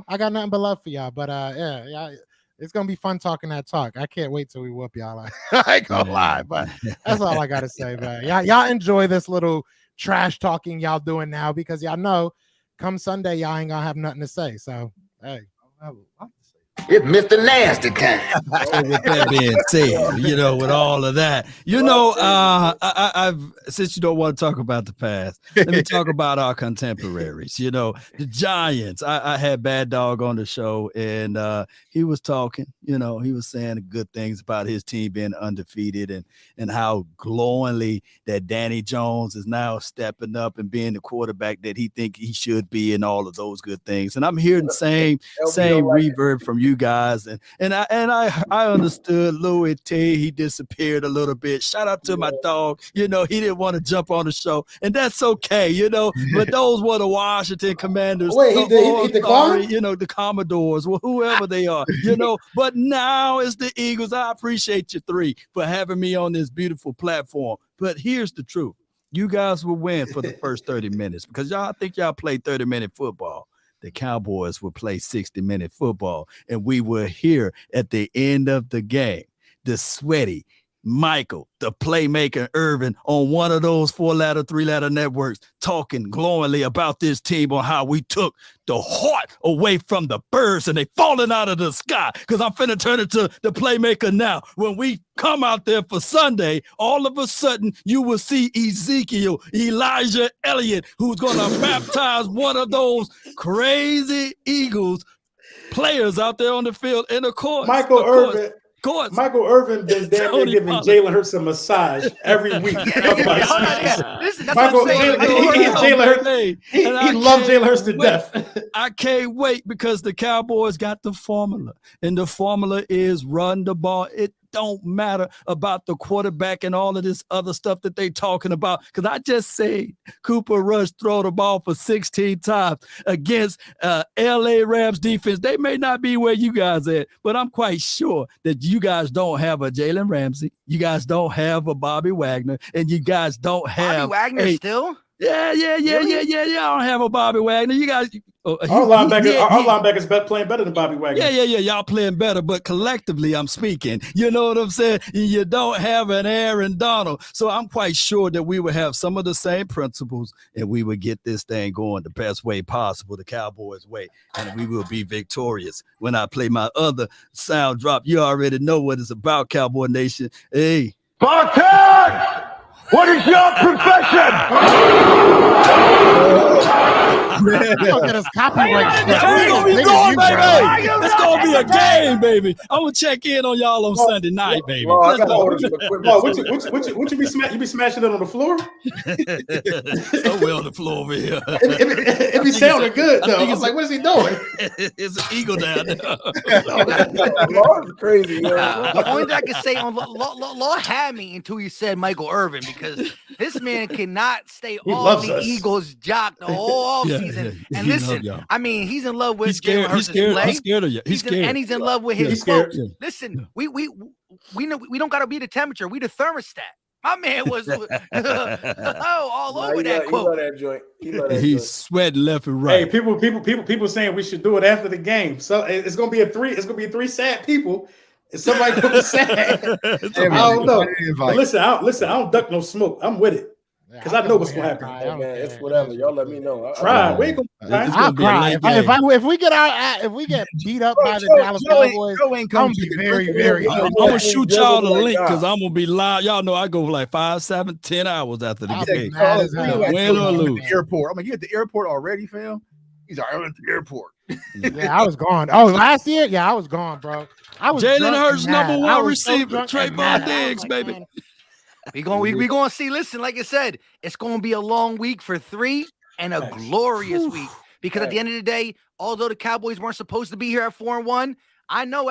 I got nothing but love for y'all. But yeah. It's gonna be fun talking that talk. I can't wait till we whoop y'all. I ain't gonna lie, but that's all I gotta say, man. Y'all enjoy this little trash talking y'all doing now because y'all know come Sunday y'all ain't gonna have nothing to say. So hey, it's Mr. Nasty kind. So with that being said, with all of that, I've since you don't want to talk about the past, let me talk about our contemporaries. The Giants. I had Bad Dog on the show, and he was talking. He was saying good things about his team being undefeated, and how glowingly that Danny Jones is now stepping up and being the quarterback that he think he should be, and all of those good things. And I'm hearing the same reverb from you guys, and I understood Louis T. He disappeared a little bit. Shout out to my dog. He didn't want to jump on the show, and that's okay. But those were the Washington Commanders. Wait, he declined? The Commodores, whoever they are. But now it's the Eagles. I appreciate you three for having me on this beautiful platform. But here's the truth: you guys will win for the first 30 minutes because I think y'all play 30-minute football. The Cowboys will play 60-minute football, and we will hear at the end of the game the sweaty Michael, the playmaker Irvin on one of those 4-letter, 3-letter networks talking glowingly about this team on how we took the heart away from the birds and they falling out of the sky. Because I'm finna turn it to the playmaker now. When we come out there for Sunday, all of a sudden you will see Ezekiel, Elijah Elliott, who's going to baptize one of those crazy Eagles players out there on the field. And of course, Michael Irvin. Michael Irvin been damn near giving Jalen Hurts a massage every week. Michael, Jalen Hurts. He loves Jalen Hurts to death. I can't wait because the Cowboys got the formula, and the formula is run the ball. It don't matter about the quarterback and all of this other stuff that they talking about. Because I just say Cooper Rush throw the ball for 16 times against LA Rams defense. They may not be where you guys at, but I'm quite sure that you guys don't have a Jalen Ramsey. You guys don't have a Bobby Wagner, and you guys don't have Bobby Wagner still. Yeah. I don't have a Bobby Wagner. You guys, our linebackers playing better than Bobby Wagner. Yeah. Y'all playing better, but collectively, I'm speaking. You know what I'm saying? You don't have an Aaron Donald, so I'm quite sure that we would have some of the same principles, and we would get this thing going the best way possible, the Cowboys way, and we will be victorious. When I play my other sound drop, you already know what it's about, Cowboy Nation. Hey, Spartan! What is your profession? Get us copyright. It's gonna be a game, baby. I'm gonna check in on y'all on Sunday night, baby. What you be smashing? You be smashing it on the floor? Somewhere on the floor over here. It be sounding good though. I was like, what is he doing? It's an eagle down there. Crazy. The only thing I can say on Law had me until he said Michael Irvin, because this man cannot stay on the Eagles' jock the whole offseason. And listen, I mean, he's in love with Jalen Hurts' play. He's scared of you. And he's in love with his coach. Listen, we know we don't got to be the temperature. We the thermostat. My man was all over that He quote. love that joint. He love that He's joint. sweating left and Hey, right. people saying we should do it after the game. So it's gonna be three sad people. And somebody gonna be sad. I don't know. But listen, I don't duck no smoke. I'm with it. Because I know what's gonna happen. Hey, man, it's whatever. Y'all let me know. Try. We ain't gonna cry. I'll cry if we get beat up by the Dallas Cowboys. I'm gonna be very, very. I'm gonna shoot y'all the link because I'm gonna be live. Y'all know I go for like 5, 7, 10 hours after the game. Win or lose. Airport. I'm like, you at the airport already, fam? He's like, I'm at the airport. Yeah, I was gone. Oh, last year? Yeah, I was gone, bro. I was Jalen Hurts, number one So receiver, Trayvon Diggs, baby. Man. We gonna see. Listen, like I said, it's gonna be a long week for 3 and a glorious week because at the end of the day, although the Cowboys weren't supposed to be here at 4-1, I know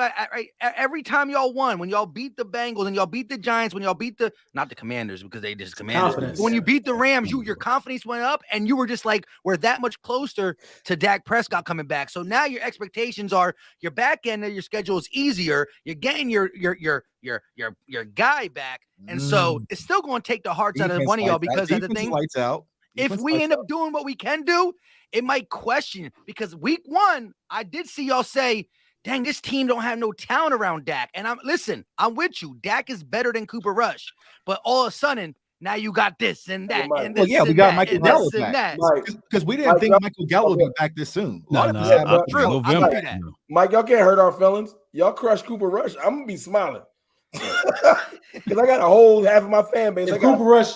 every time y'all won, when y'all beat the Bengals and y'all beat the Giants, when y'all beat not the Commanders because they just Commanders. When you beat the Rams, your confidence went up and you were just like, we're that much closer to Dak Prescott coming back. So now your expectations are your back end of your schedule is easier. You're getting your guy back. And so it's still going to take the hearts out of one of y'all because of the thing. Lights out. If we end up doing what we can do, it might question because week 1, I did see y'all say, dang, this team don't have no talent around Dak. And I'm with you. Dak is better than Cooper Rush. But all of a sudden, now you got this and that. And this we got Michael Gallup back. Because we didn't think Michael Gallup would be back this soon. Mike, y'all can't hurt our feelings. Y'all crush Cooper Rush. I'm going to be smiling. Because I got a whole half of my fan base. If Cooper Rush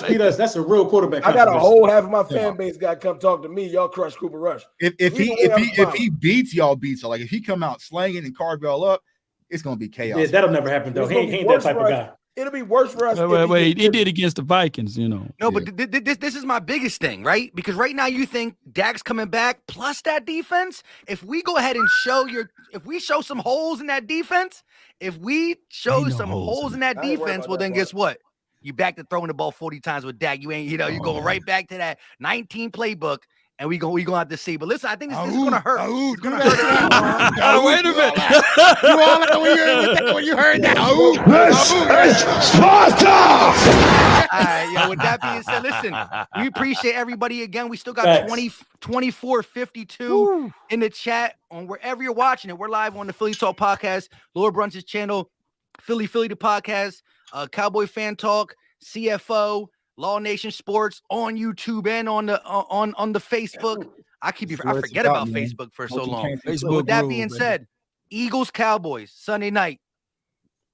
beat us, that's a real quarterback. I got a whole half of my fan base got to come talk to me. Y'all crush Cooper Rush. If he beats y'all, so like if he come out slanging and carve y'all up, it's gonna be chaos. Yeah, that'll never happen though. He ain't that type of guy. It'll be worse for us. Wait, he did against the Vikings, you know. No, but this is my biggest thing, right? Because right now you think Dak's coming back plus that defense. If we go ahead and if we show some holes in that defense, well, then guess what? You back to throwing the ball 40 times with Dak. You ain't, you go right back to that 19 playbook. And we gonna have to see. But listen, I think this is gonna hurt. It's gonna hurt. Wait a minute. You all like when you heard that? This is Sparta! All right, yo. With that being said, listen, we appreciate everybody again. We still got 2452 in the chat on wherever you're watching it. We're live on the Philly Talk Podcast, Lord Brunch's channel, Philly the podcast, Cowboy Fan Talk, CFO. Law Nation Sports on YouTube and on the Facebook. I forget about Facebook for so long. Facebook. With that being said, Eagles Cowboys Sunday night.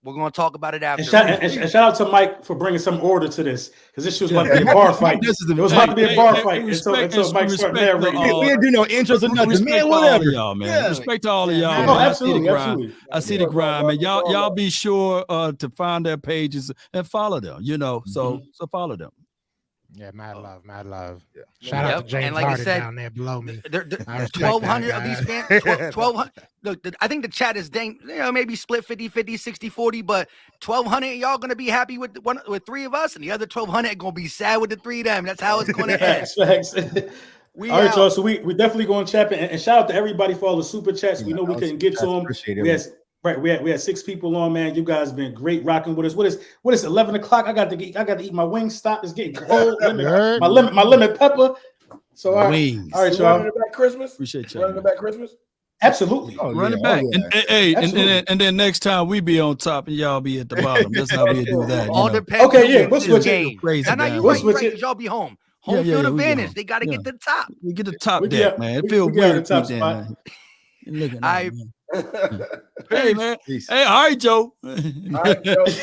We're going to talk about it after. And shout out to Mike for bringing some order to this because this was about to be a bar fight. It was about to be a bar fight until Mike started narrating. We didn't do no intros or nothing. Man, whatever. Y'all, man. Yeah. Respect to all of y'all. No, absolutely. I see the grind, man. Y'all be sure to find their pages and follow them. So follow them. Yeah, mad love. Yeah. Shout out to James and like Harden I said, down there below me. 1,200 of these fans. 1,200. Look, I think the chat is maybe split 50-50, 60-40, but 1,200 y'all gonna be happy with 3 of us, and the other 1,200 gonna be sad with the 3 of them. That's how it's gonna end. Facts. All right, y'all. So we definitely going to chat and shout out to everybody for all the super chats. We know we couldn't get to them. Appreciate it. We had 6 people on, man. You guys been great rocking with us. What is 11 o'clock? I got to eat my wing stop. It's getting cold. My lemon pepper. So all right, y'all. Running it back Christmas. Appreciate you. Running it back Christmas. Absolutely. Run it back. And then next time we be on top and y'all be at the bottom. That's how we do that. All depends. Okay, yeah. We'll switch it. Crazy. Now you right. Y'all be home. Home field advantage. They got to get to the top. We get the top deck, man. It feels weird. Hey man. Peace. Hey, all right, Joe. All right, Joe.